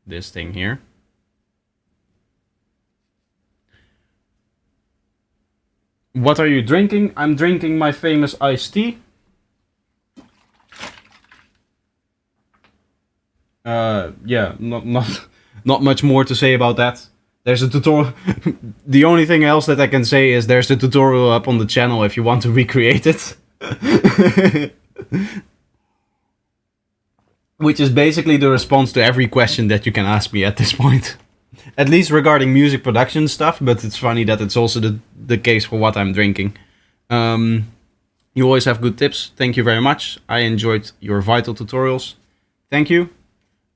this thing here. What are you drinking? I'm drinking my famous iced tea. Yeah, not much more to say about that. There's a tutorial. The only thing else that I can say is there's a tutorial up on the channel if you want to recreate it. Which is basically the response to every question that you can ask me at this point. At least regarding music production stuff, but it's funny that it's also the case for what I'm drinking. You always have good tips. Thank you very much. I enjoyed your Vital tutorials. Thank you.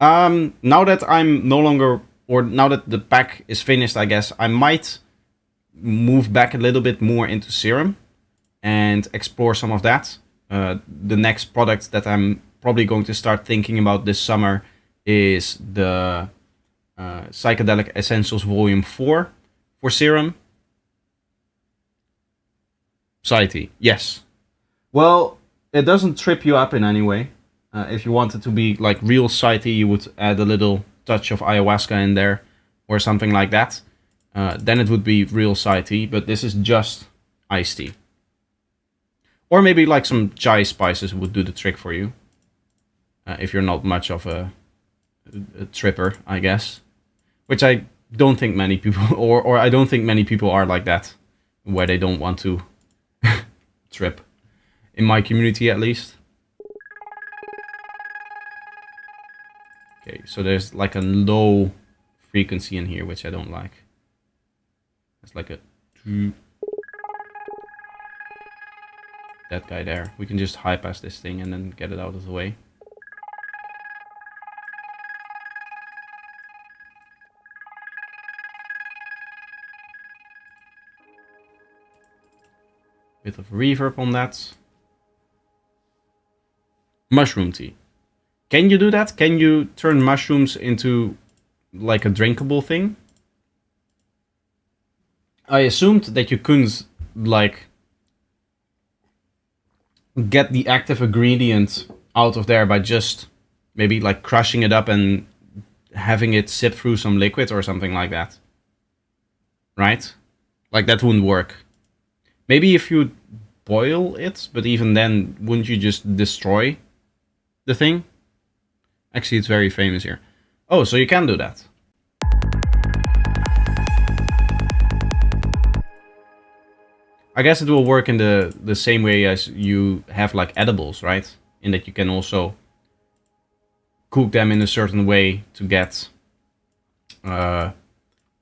Now that I'm no longer, or now that the pack is finished, I guess, I might move back a little bit more into Serum and explore some of that. The next product that I'm probably going to start thinking about this summer is the Psychedelic Essentials Volume 4 for Serum. Psy-T, yes. Well, it doesn't trip you up in any way. If you want it to be like real Psy-T, you would add a little touch of ayahuasca in there or something like that. Then it would be real Psy-T, but this is just iced tea. Or maybe like some chai spices would do the trick for you. If you're not much of a tripper, I guess. Which I don't think many people, or I don't think many people are like that. Where they don't want to trip. In my community, at least. Okay, so there's like a low frequency in here, which I don't like. It's like a... that guy there. We can just high pass this thing and then get it out of the way. Bit of reverb on that. Mushroom tea. Can you do that? Can you turn mushrooms into like a drinkable thing? I assumed that you couldn't like get the active ingredient out of there by just maybe like crushing it up and having it sip through some liquid or something like that. Right? Like that wouldn't work. Maybe if you boil it, but even then, wouldn't you just destroy the thing? Actually, it's very famous here. Oh, so you can do that. I guess it will work in the same way as you have like edibles, right? In that you can also cook them in a certain way to get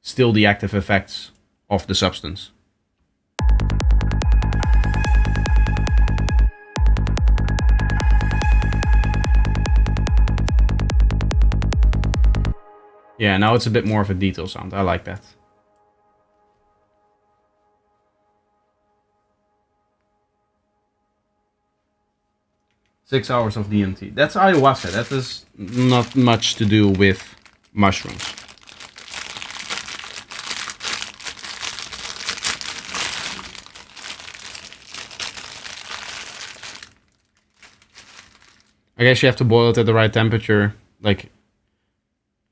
still the active effects of the substance. Yeah, now it's a bit more of a detail sound. I like that. Six hours of DMT. That's ayahuasca. That is not much to do with mushrooms. I guess you have to boil it at the right temperature, like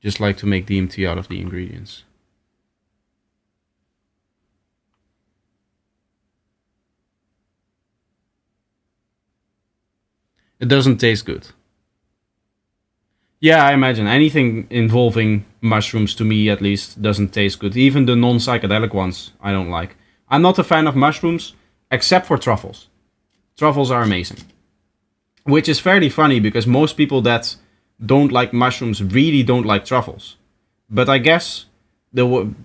just like to make DMT out of the ingredients. It doesn't taste good. Yeah, I imagine anything involving mushrooms, to me at least, doesn't taste good. Even the non-psychedelic ones, I don't like. I'm not a fan of mushrooms, except for truffles. Truffles are amazing. Which is fairly funny, because most people that don't like mushrooms really don't like truffles. But I guess what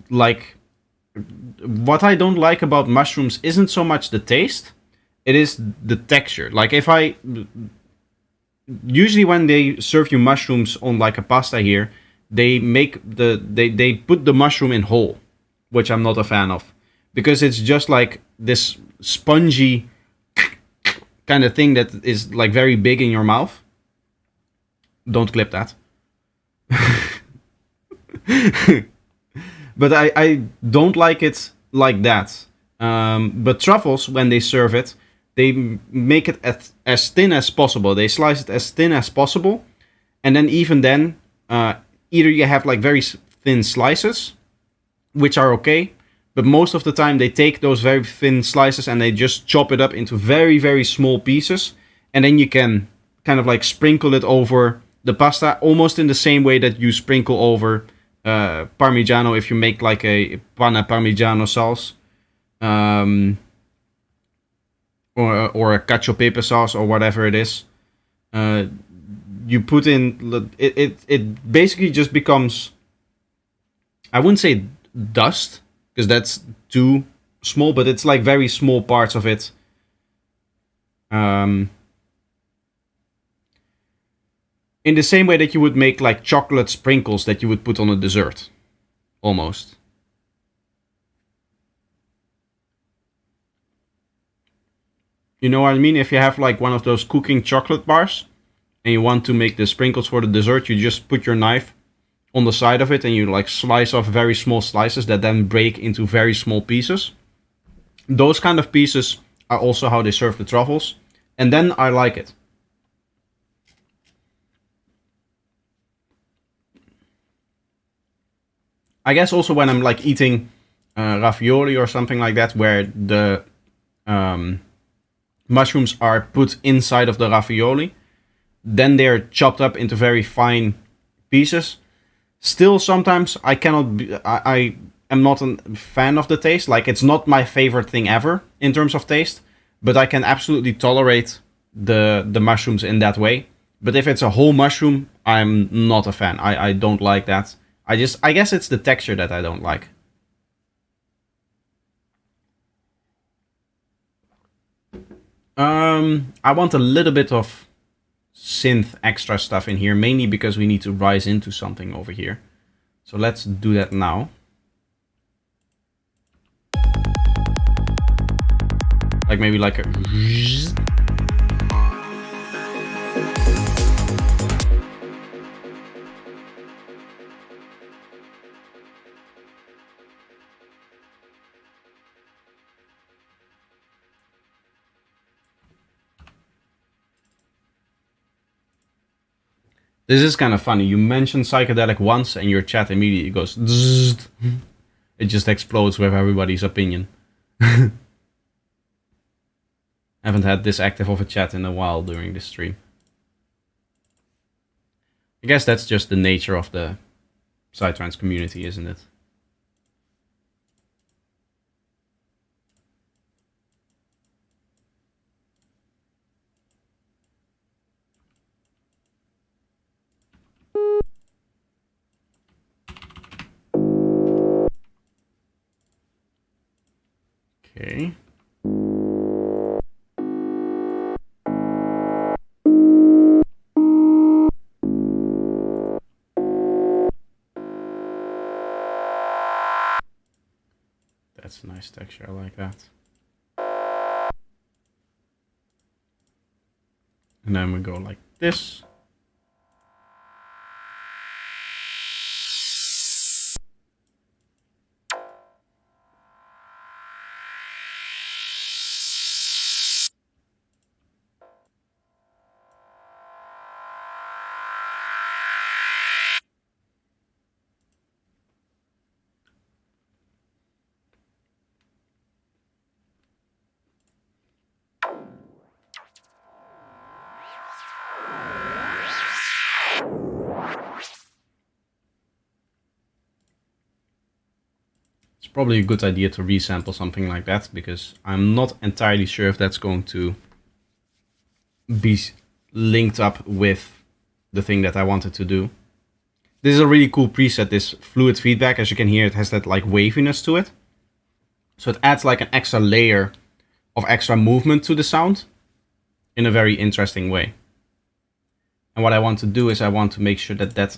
I don't like about mushrooms isn't so much the taste, it is the texture. Like if I usually when they serve you mushrooms on like a pasta here, they put the mushroom in whole, which I'm not a fan of, because it's just like this spongy kind of thing that is like very big in your mouth. Don't clip that. But I don't like it like that. But truffles, when they serve it, they make it as thin as possible. They slice it as thin as possible. And then even then, either you have like very thin slices, which are okay. But most of the time they take those very thin slices and they just chop it up into very, very small pieces. And then you can kind of like sprinkle it over the pasta, almost in the same way that you sprinkle over Parmigiano if you make like a panna Parmigiano sauce. Or a cacio pepe sauce or whatever it is. You put in... It basically just becomes... I wouldn't say dust, because that's too small, but it's like very small parts of it. In the same way that you would make like chocolate sprinkles that you would put on a dessert. Almost. You know what I mean? If you have like one of those cooking chocolate bars and you want to make the sprinkles for the dessert, you just put your knife on the side of it and you like slice off very small slices that then break into very small pieces. Those kind of pieces are also how they serve the truffles. And then I like it. I guess also when I'm like eating ravioli or something like that, where the mushrooms are put inside of the ravioli, then they're chopped up into very fine pieces. Still, sometimes I cannot be, I am not a fan of the taste. Like, it's not my favorite thing ever in terms of taste, but I can absolutely tolerate the mushrooms in that way. But if it's a whole mushroom, I'm not a fan. I don't like that. I guess it's the texture that I don't like. I want a little bit of synth extra stuff in here, mainly because we need to rise into something over here. So let's do that now. Like maybe like a... This is kind of funny. You mention psychedelic once and your chat immediately goes... Zzz. It just explodes with everybody's opinion. Haven't had this active of a chat in a while during this stream. I guess that's just the nature of the Psytrance community, isn't it? Okay. That's a nice texture, I like that. And then we go like this. probably a good idea to resample something like that, because I'm not entirely sure if that's going to be linked up with the thing that I wanted to do. This is a really cool preset, this fluid feedback. As you can hear, it has that like waviness to it. So it adds like an extra layer of extra movement to the sound in a very interesting way. And what I want to do is I want to make sure that that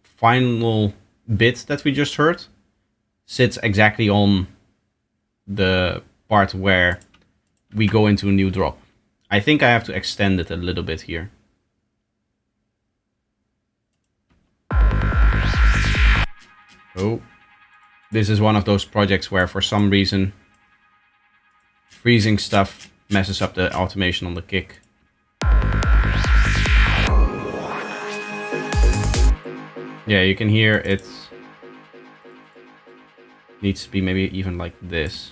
final bit that we just heard sits exactly on the part where we go into a new drop. I think I have to extend it a little bit here. Oh, this is one of those projects where for some reason freezing stuff messes up the automation on the kick. Yeah, you can hear it needs to be maybe even like this.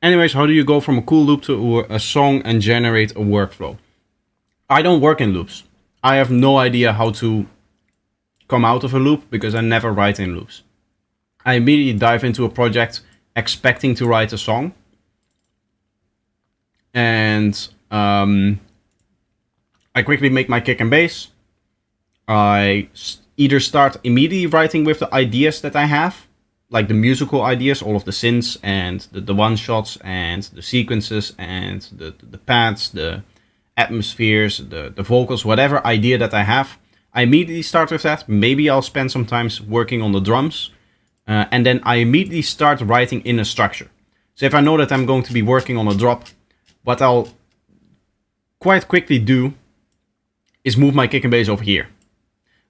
Anyways, how do you go from a cool loop to a song and generate a workflow? I don't work in loops. I have no idea how to come out of a loop because I never write in loops. I immediately dive into a project expecting to write a song. And I quickly make my kick and bass. I either start immediately writing with the ideas that I have, like the musical ideas, all of the synths and the one-shots and the sequences and the pads, the atmospheres, the vocals, whatever idea that I have. I immediately start with that. Maybe I'll spend some time working on the drums. And then I immediately start writing in a structure. So if I know that I'm going to be working on a drop, what I'll quite quickly do is move my kick and bass over here.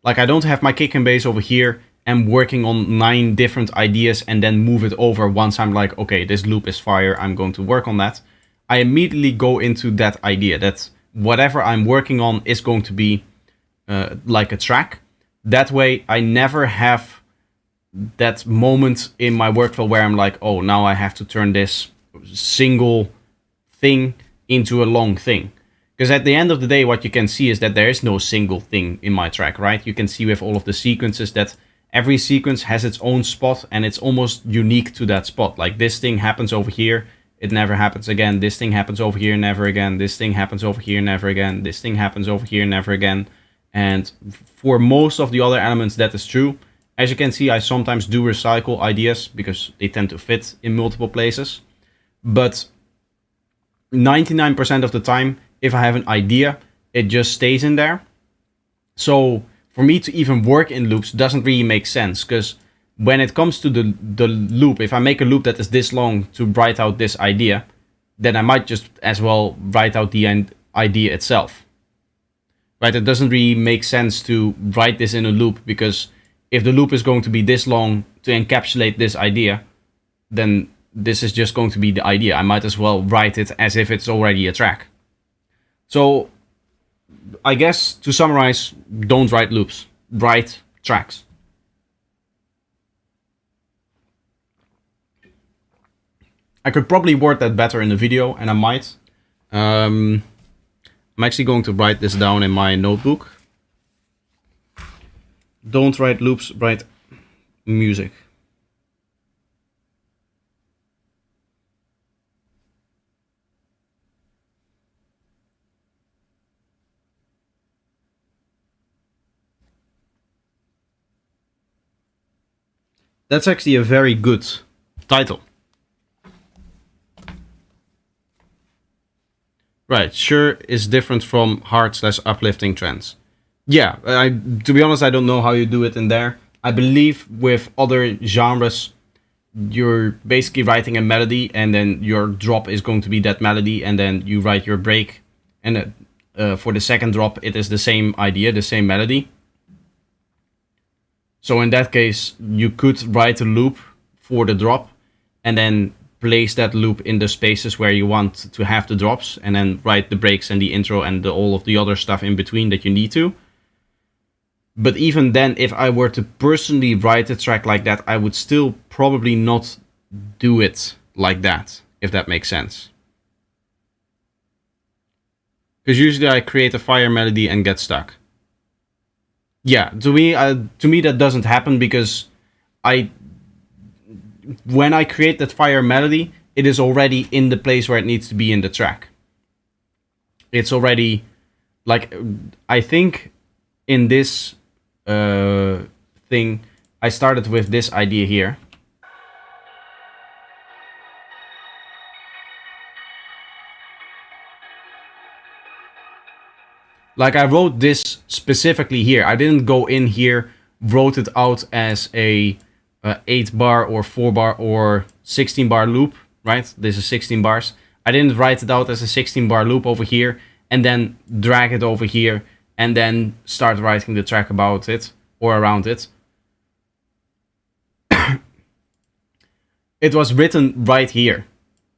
Like I don't have my kick and bass over here and working on 9 different ideas and then move it over once I'm like, okay, this loop is fire, I'm going to work on that. I immediately go into that idea that whatever I'm working on is going to be like a track. That way I never have that moment in my workflow where I'm like, oh, now I have to turn this single thing into a long thing. Because at the end of the day, what you can see is that there is no single thing in my track, right? You can see with all of the sequences that every sequence has its own spot and it's almost unique to that spot. Like this thing happens over here, it never happens again. This thing happens over here, never again. This thing happens over here, never again. This thing happens over here, never again. And for most of the other elements, that is true. As you can see, I sometimes do recycle ideas because they tend to fit in multiple places. But 99% of the time, if I have an idea, it just stays in there. So for me to even work in loops doesn't really make sense, because when it comes to the loop, if I make a loop that is this long to write out this idea, then I might just as well write out the idea itself. Right? It doesn't really make sense to write this in a loop, because if the loop is going to be this long to encapsulate this idea, then this is just going to be the idea. I might as well write it as if it's already a track. So I guess to summarize, don't write loops, write tracks. I could probably word that better in the video, and I might. I'm actually going to write this down in my notebook. Don't write loops, write music. That's actually a very good title. Right, sure is different from hard/uplifting trance. Yeah, to be honest, I don't know how you do it in there. I believe with other genres, you're basically writing a melody and then your drop is going to be that melody, and then you write your break. And for the second drop, it is the same idea, the same melody. So in that case, you could write a loop for the drop and then place that loop in the spaces where you want to have the drops, and then write the breaks and the intro and all of the other stuff in between that you need to. But even then, if I were to personally write a track like that, I would still probably not do it like that, if that makes sense. Because usually I create a fire melody and get stuck. Yeah, to me that doesn't happen, because when I create that fire melody, it is already in the place where it needs to be in the track. It's already, like, I think in this thing, I started with this idea here. Like, I wrote this specifically here. I didn't go in here, wrote it out as a 8 bar or 4 bar or 16 bar loop, right? This is 16 bars. I didn't write it out as a 16 bar loop over here and then drag it over here and then start writing the track about it or around it. It was written right here.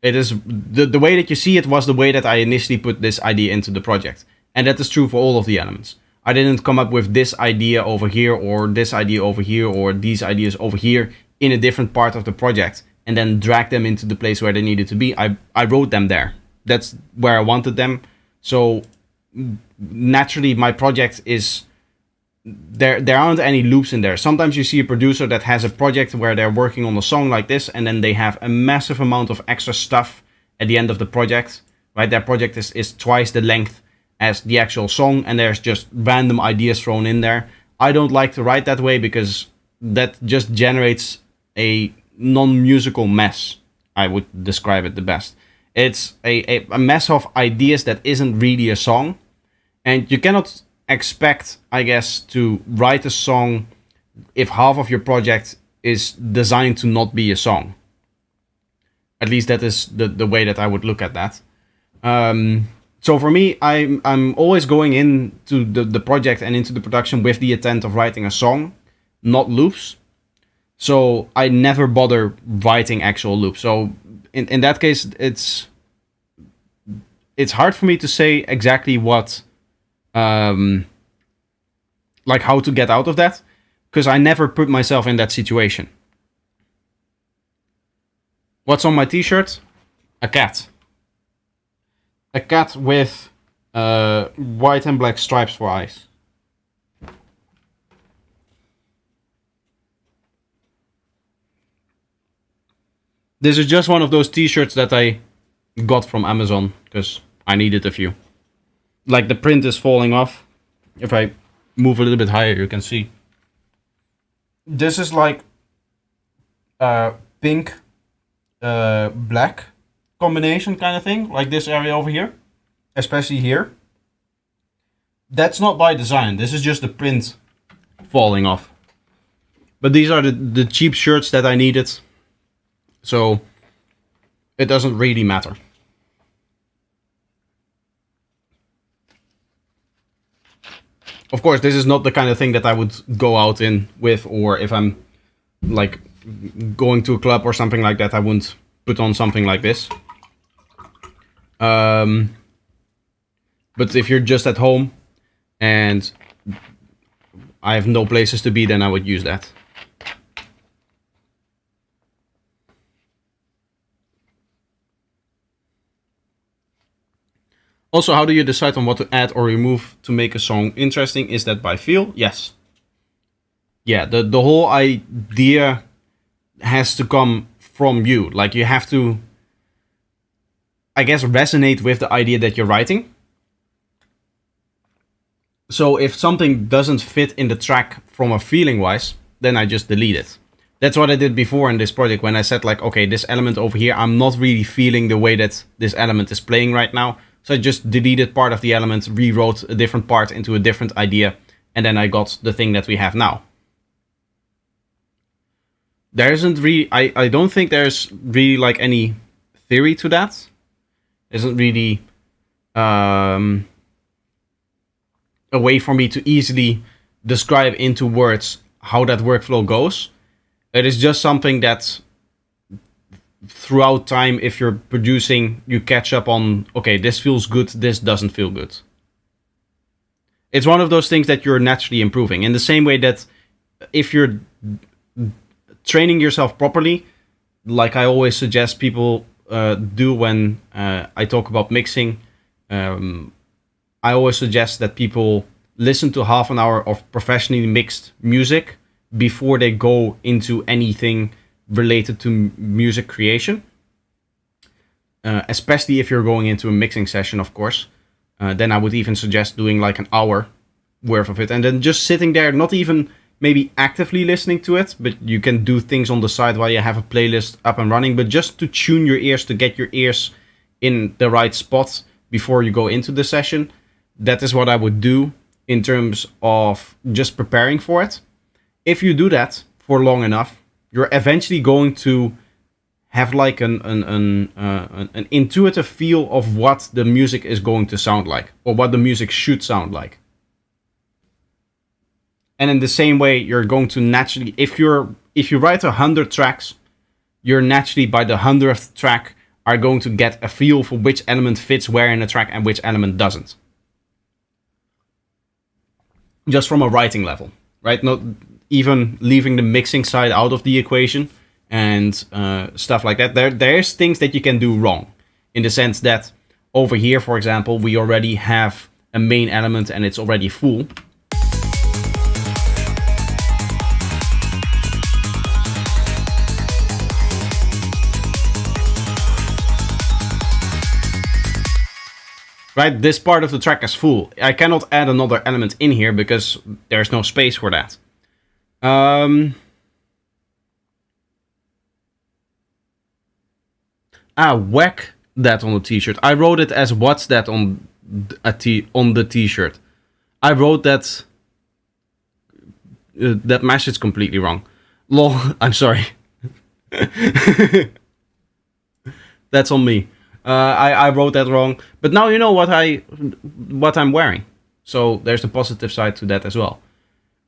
It is the way that you see it was the way that I initially put this idea into the project. And that is true for all of the elements. I didn't come up with this idea over here or this idea over here or these ideas over here in a different part of the project and then drag them into the place where they needed to be. I wrote them there. That's where I wanted them. So naturally my project is, there aren't any loops in there. Sometimes you see a producer that has a project where they're working on a song like this and then they have a massive amount of extra stuff at the end of the project, right? Their project is twice the length as the actual song and there's just random ideas thrown in there. I don't like to write that way because that just generates a non-musical mess. I would describe it the best. It's a mess of ideas that isn't really a song, and you cannot expect, I guess, to write a song if half of your project is designed to not be a song. At least that is the way that I would look at that. So for me, I'm always going into the project and into the production with the intent of writing a song, not loops. So I never bother writing actual loops. So in that case, it's hard for me to say exactly what, like how to get out of that, because I never put myself in that situation. What's on my t-shirt? A cat. A cat with white and black stripes for eyes. This is just one of those t-shirts that I got from Amazon because I needed a few. Like the print is falling off. If I move a little bit higher, you can see. This is like pink, black combination kind of thing, like this area over here, especially here. That's not by design. This is just the print falling off. But these are the cheap shirts that I needed, so it doesn't really matter. Of course, this is not the kind of thing that I would go out in with, or if I'm like going to a club or something like that, I wouldn't put on something like this. But if you're just at home and I have no places to be, then I would use that. Also, how do you decide on what to add or remove to make a song interesting? Is that by feel? Yes. Yeah, the whole idea has to come from you. Like, you have to, I guess, resonate with the idea that you're writing. So if something doesn't fit in the track from a feeling wise, then I just delete it. That's what I did before in this project, when I said like, okay, this element over here, I'm not really feeling the way that this element is playing right now. So I just deleted part of the element, rewrote a different part into a different idea, and then I got the thing that we have now. There isn't really, I don't think there's really like any theory to that. Isn't really a way for me to easily describe into words how that workflow goes. It is just something that throughout time, if you're producing, you catch up on, okay, this feels good, this doesn't feel good. It's one of those things that you're naturally improving. In the same way that if you're training yourself properly, like I always suggest people do when I talk about mixing, I always suggest that people listen to half an hour of professionally mixed music before they go into anything related to music creation. Especially if you're going into a mixing session, of course. Then I would even suggest doing like an hour worth of it, and then just sitting there, not even maybe actively listening to it, but you can do things on the side while you have a playlist up and running, but just to tune your ears, to get your ears in the right spot before you go into the session. That is what I would do in terms of just preparing for it. If you do that for long enough, you're eventually going to have like an intuitive feel of what the music is going to sound like, or what the music should sound like. And in the same way, you're going to naturally, if you write 100 tracks, you're naturally by the 100th track are going to get a feel for which element fits where in the track and which element doesn't. Just from a writing level, right? Not even leaving the mixing side out of the equation and stuff like that. There's things that you can do wrong, in the sense that over here, for example, we already have a main element and it's already full. Right, this part of the track is full. I cannot add another element in here because there's no space for that. Whack that on the t-shirt. I wrote it as what's that on the t-shirt. I wrote that that message completely wrong. Lol, I'm sorry. That's on me. I wrote that wrong, but now you know what I'm wearing. So there's a positive side to that as well.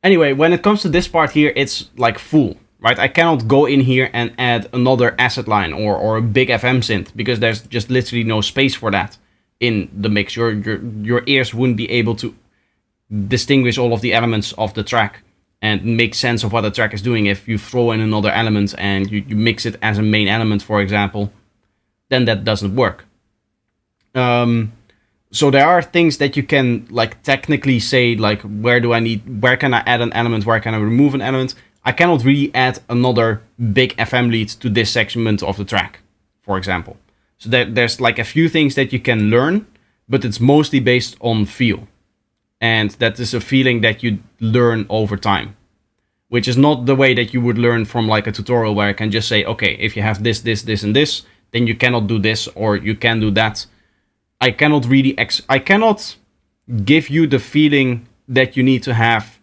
Anyway, when it comes to this part here, it's like full, right? I cannot go in here and add another asset line or a big FM synth, because there's just literally no space for that in the mix. Your ears wouldn't be able to distinguish all of the elements of the track and make sense of what the track is doing if you throw in another element and you mix it as a main element, for example. Then that doesn't work. So there are things that you can like technically say, like where can I add an element, where can I remove an element. I cannot really add another big FM lead to this segment of the track, for example. So there's like a few things that you can learn, but it's mostly based on feel. And that is a feeling that you learn over time, which is not the way that you would learn from like a tutorial where I can just say, okay, if you have this, and this, then you cannot do this, or you can do that. I cannot really I cannot give you the feeling that you need to have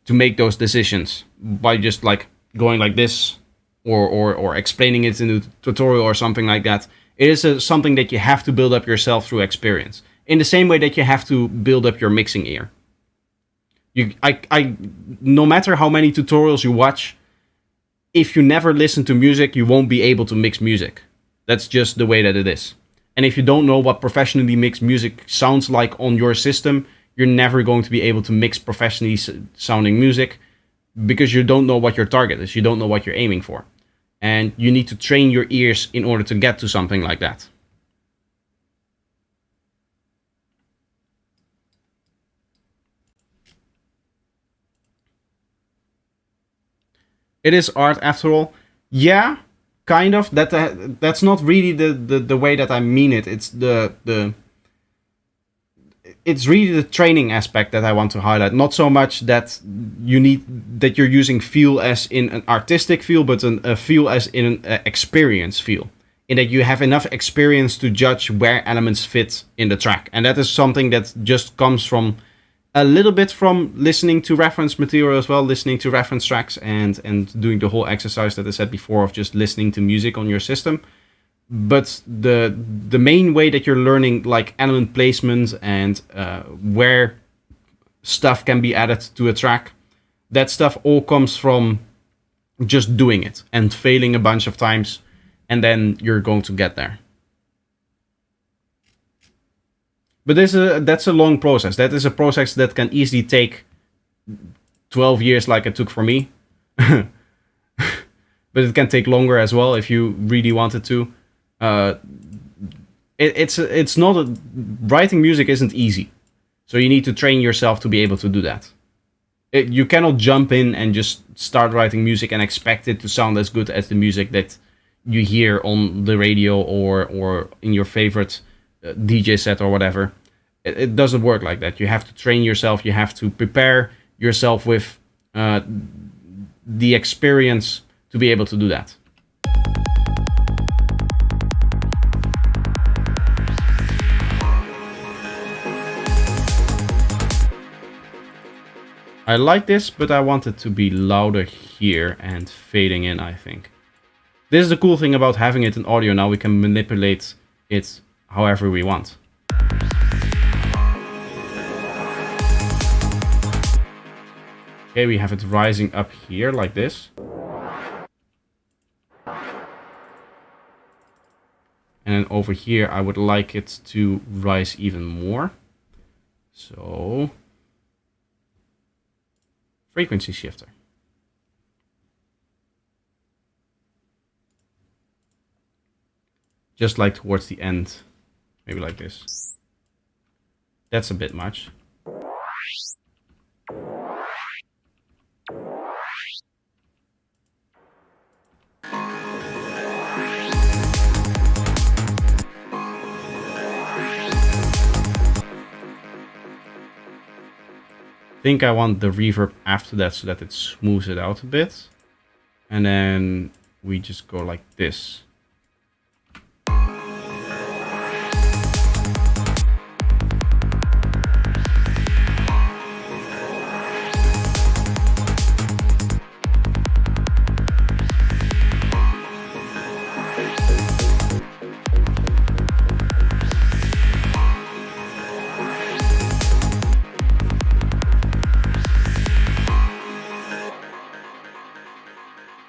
to make those decisions by just like going like this or explaining it in a tutorial or something like that. It is something that you have to build up yourself through experience. In the same way that you have to build up your mixing ear. No matter how many tutorials you watch, if you never listen to music, you won't be able to mix music. That's just the way that it is. And if you don't know what professionally mixed music sounds like on your system, you're never going to be able to mix professionally sounding music, because you don't know what your target is. You don't know what you're aiming for. And you need to train your ears in order to get to something like that. It is art after all. Yeah, kind of. That's not really the way that I mean it. It's it's really the training aspect that I want to highlight. Not so much that you're using feel as in an artistic feel, but a feel as in an experience feel. In that you have enough experience to judge where elements fit in the track. And that is something that just comes from a little bit from listening to reference material as well, listening to reference tracks and doing the whole exercise that I said before of just listening to music on your system. But the main way that you're learning like element placement and where stuff can be added to a track, that stuff all comes from just doing it and failing a bunch of times, and then you're going to get there. But that's a long process. That is a process that can easily take 12 years like it took for me. But it can take longer as well if you really wanted to. It's not writing music isn't easy. So you need to train yourself to be able to do that. You cannot jump in and just start writing music and expect it to sound as good as the music that you hear on the radio or in your favorite DJ set or whatever. It doesn't work like that. You have to train yourself. You have to prepare yourself with the experience to be able to do that. I like this, but I want it to be louder here and fading in, I think. This is the cool thing about having it in audio. Now we can manipulate it however we want. Okay, we have it rising up here like this. And then over here, I would like it to rise even more. So, frequency shifter. Just like towards the end, maybe like this. That's a bit much. I think I want the reverb after that so that it smooths it out a bit. And then we just go like this.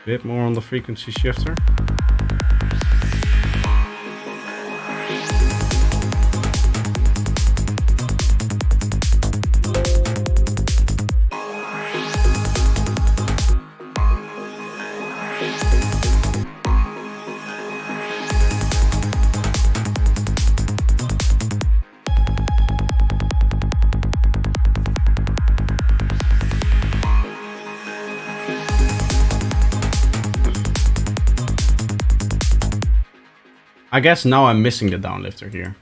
Bit more on the frequency shifter. I guess now I'm missing the downlifter here.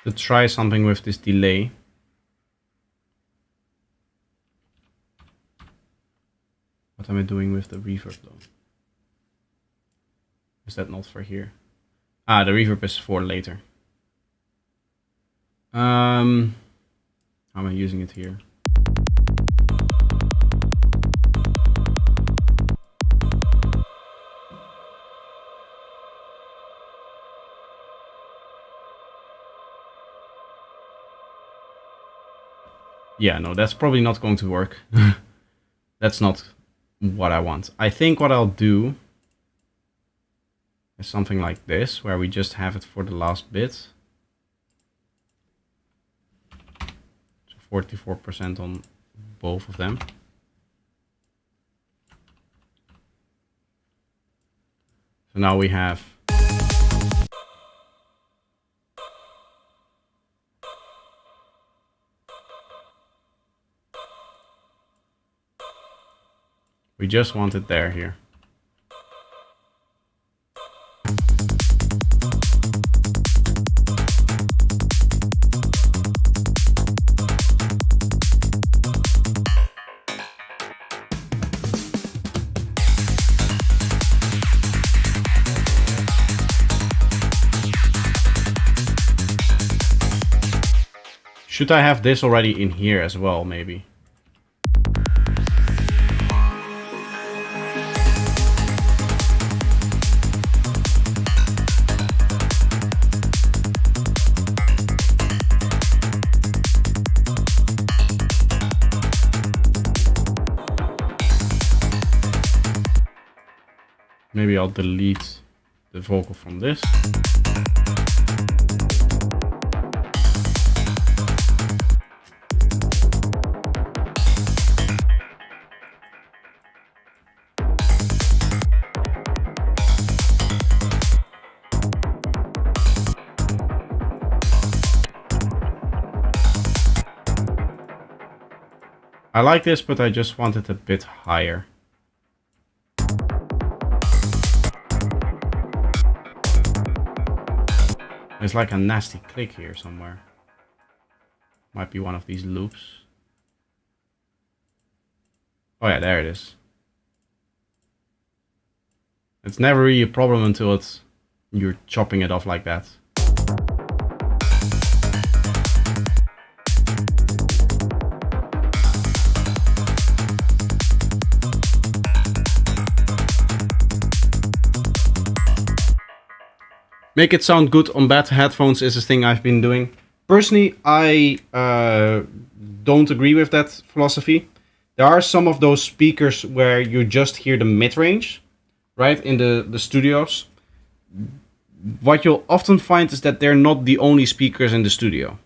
To try something with this delay. What am I doing with the reverb though? Is that not for here? Ah, the reverb is for later. How am I using it here? Yeah, no, that's probably not going to work. That's not what I want. I think what I'll do is something like this, where we just have it for the last bit. So 44% on both of them. So now we have we just want it there here. Should I have this already in here as well, maybe? Maybe I'll delete the vocal from this. I like this, but I just want it a bit higher. There's like a nasty click here somewhere. Might be one of these loops. Oh yeah, there it is. It's never really a problem until you're chopping it off like that. Make it sound good on bad headphones is a thing I've been doing. Personally, I don't agree with that philosophy. There are some of those speakers where you just hear the mid-range, right, in the studios. What you'll often find is that they're not the only speakers in the studio.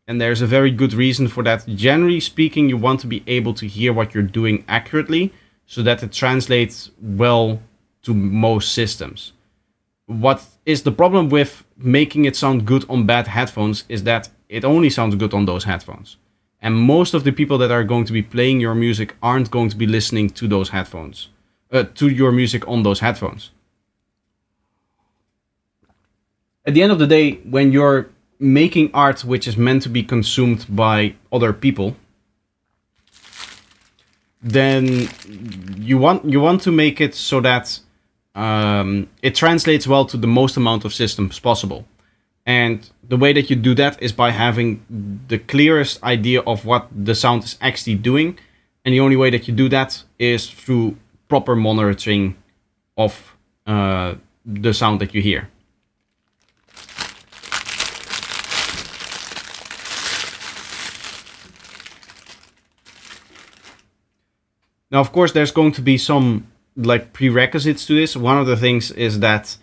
And there's a very good reason for that. Generally speaking, you want to be able to hear what you're doing accurately so that it translates well to most systems. What is the problem with making it sound good on bad headphones is that it only sounds good on those headphones. And most of the people that are going to be playing your music aren't going to be listening to those headphones, to your music on those headphones. At the end of the day, when you're making art which is meant to be consumed by other people, then you want to make it so that it translates well to the most amount of systems possible. And the way that you do that is by having the clearest idea of what the sound is actually doing. And the only way that you do that is through proper monitoring of the sound that you hear. Now, of course, there's going to be some like prerequisites to this. One of the things is that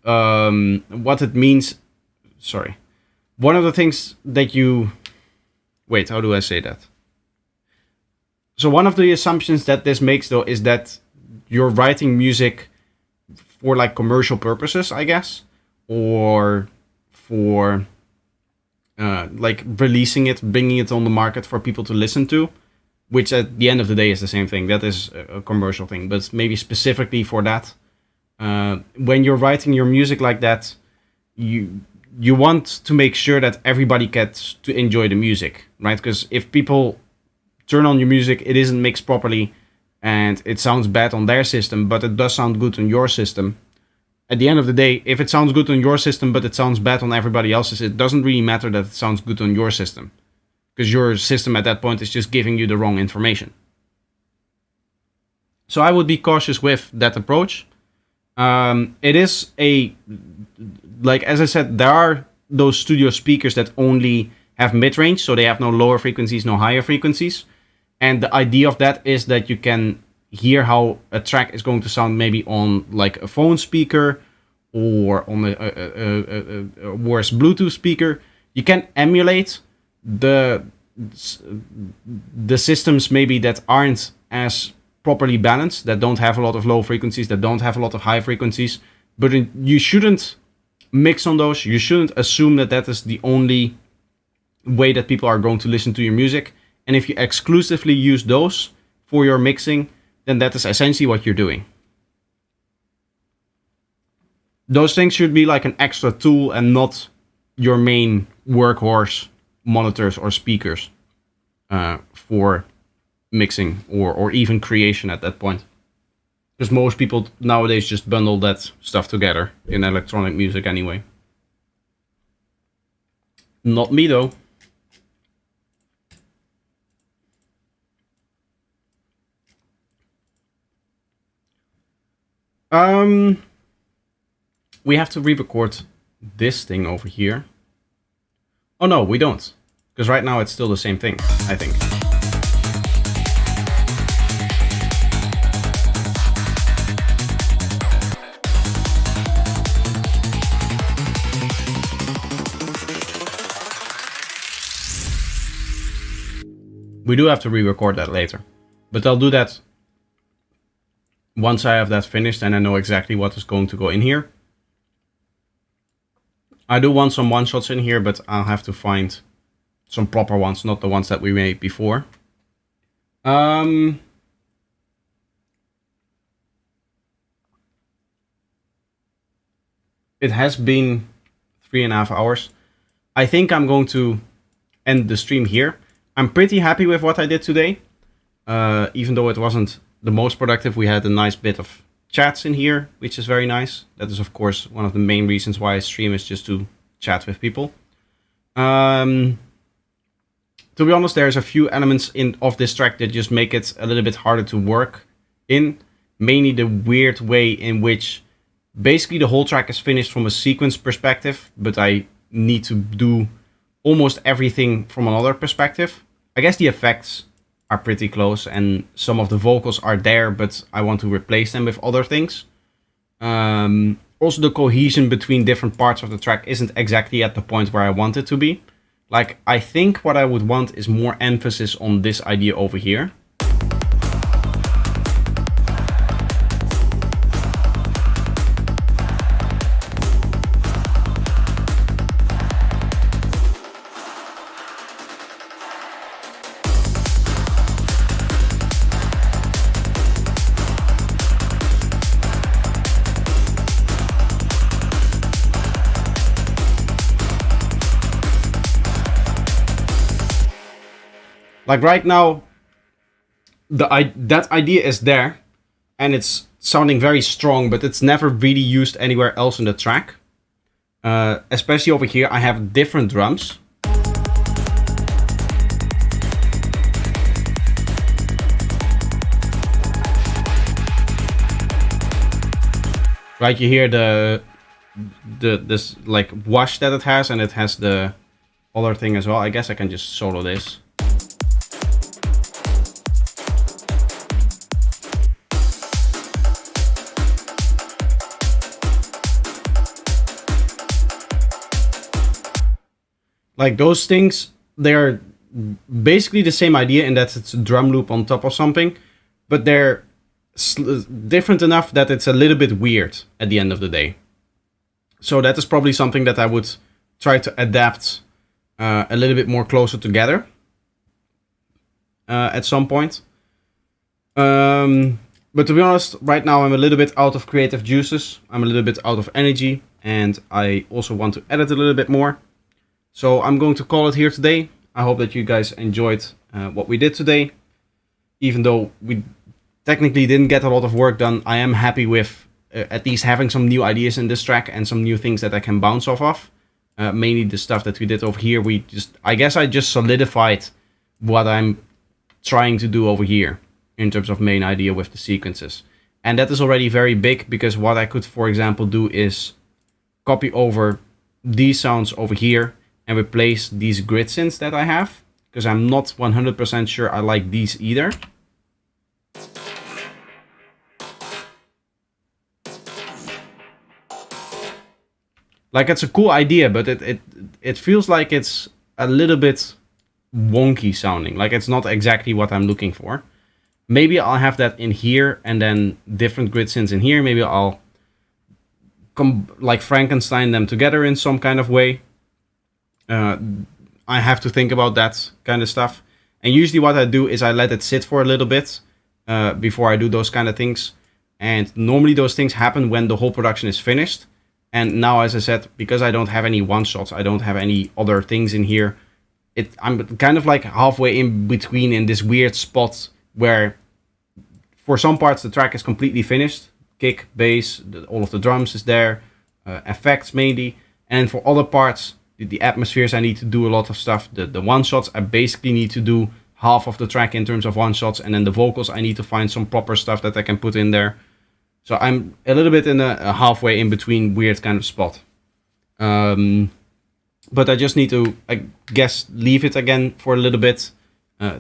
what it means. Sorry. One of the things that you... Wait, how do I say that? So one of the assumptions that this makes, though, is that you're writing music for like commercial purposes, I guess, or for like releasing it, bringing it on the market for people to listen to. Which at the end of the day is the same thing. That is a commercial thing. But maybe specifically for that, when you're writing your music like that, you want to make sure that everybody gets to enjoy the music, right? Because if people turn on your music, it isn't mixed properly, and it sounds bad on their system, but it does sound good on your system. At the end of the day, if it sounds good on your system, but it sounds bad on everybody else's, it doesn't really matter that it sounds good on your system. Because your system at that point is just giving you the wrong information. So I would be cautious with that approach. It is like as I said, there are those studio speakers that only have mid-range, so they have no lower frequencies, no higher frequencies. And the idea of that is that you can hear how a track is going to sound maybe on like a phone speaker or on a worse Bluetooth speaker. You can emulate the systems maybe that aren't as properly balanced, that don't have a lot of low frequencies, that don't have a lot of high frequencies, but you shouldn't mix on those. You shouldn't assume that that is the only way that people are going to listen to your music. And if you exclusively use those for your mixing, then that is essentially what you're doing. Those things should be like an extra tool and not your main workhorse monitors or speakers for mixing or even creation at that point. Because most people nowadays just bundle that stuff together in electronic music anyway. Not me though. We have to re-record this thing over here. Oh no, we don't. Because right now it's still the same thing, I think. We do have to re-record that later. But I'll do that once I have that finished and I know exactly what is going to go in here. I do want some one-shots in here, but I'll have to find some proper ones, not the ones that we made before. It has been 3.5 hours. I think I'm going to end the stream here. I'm pretty happy with what I did today. Even though it wasn't the most productive, we had a nice bit of chats in here, which is very nice. That is, of course, one of the main reasons why I stream, is just to chat with people. To be honest, there's a few elements of this track that just make it a little bit harder to work in. Mainly the weird way in which basically the whole track is finished from a sequence perspective, but I need to do almost everything from another perspective. I guess the effects are pretty close and some of the vocals are there, but I want to replace them with other things. Also, the cohesion between different parts of the track isn't exactly at the point where I want it to be. Like, I think what I would want is more emphasis on this idea over here. Like right now, that idea is there, and it's sounding very strong, but it's never really used anywhere else in the track. Especially over here, I have different drums. Right, you hear this like wash that it has, and it has the other thing as well. I guess I can just solo this. Like those things, they're basically the same idea in that it's a drum loop on top of something, but they're different enough that it's a little bit weird at the end of the day. So that is probably something that I would try to adapt a little bit more closer together at some point. But to be honest, right now I'm a little bit out of creative juices. I'm a little bit out of energy, and I also want to edit a little bit more. So I'm going to call it here today. I hope that you guys enjoyed what we did today. Even though we technically didn't get a lot of work done, I am happy with at least having some new ideas in this track and some new things that I can bounce off of. Mainly the stuff that we did over here. I guess I just solidified what I'm trying to do over here in terms of main idea with the sequences. And that is already very big, because what I could, for example, do is copy over these sounds over here and replace these grid synths that I have, because I'm not 100% sure I like these either. Like, it's a cool idea, but it feels like it's a little bit wonky sounding. Like, it's not exactly what I'm looking for. Maybe I'll have that in here and then different grid synths in here. Maybe I'll like Frankenstein them together in some kind of way. I have to think about that kind of stuff. And usually what I do is I let it sit for a little bit before I do those kind of things. And normally those things happen when the whole production is finished. And now, as I said, because I don't have any one-shots, I don't have any other things in here, I'm kind of like halfway in between in this weird spot where for some parts the track is completely finished. Kick, bass, all of the drums is there, effects mainly. And for other parts, the atmospheres, I need to do a lot of stuff. The one-shots, I basically need to do half of the track in terms of one-shots. And then the vocals, I need to find some proper stuff that I can put in there. So I'm a little bit in a halfway in between weird kind of spot. But I just need to, I guess, leave it again for a little bit,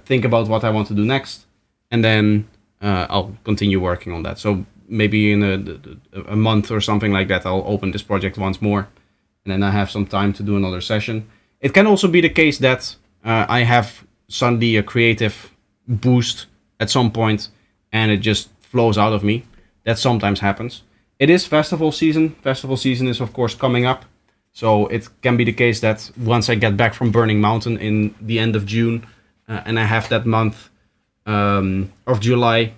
think about what I want to do next, and then I'll continue working on that. So maybe in a month or something like that, I'll open this project once more, and then I have some time to do another session. It can also be the case that I have suddenly a creative boost at some point, and it just flows out of me. That sometimes happens. It is festival season. Festival season is, of course, coming up. So it can be the case that once I get back from Burning Mountain in the end of June, and I have that month of July,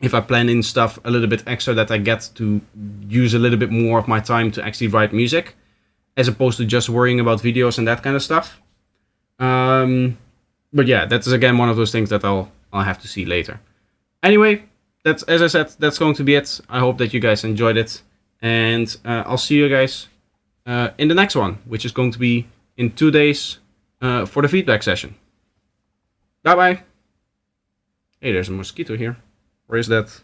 if I plan in stuff a little bit extra, that I get to use a little bit more of my time to actually write music, as opposed to just worrying about videos and that kind of stuff. But yeah, that is again one of those things that I'll have to see later. Anyway, that's, as I said, that's going to be it. I hope that you guys enjoyed it, and I'll see you guys in the next one, which is going to be in 2 days for the feedback session. Bye bye. Hey, there's a mosquito here. Where is that?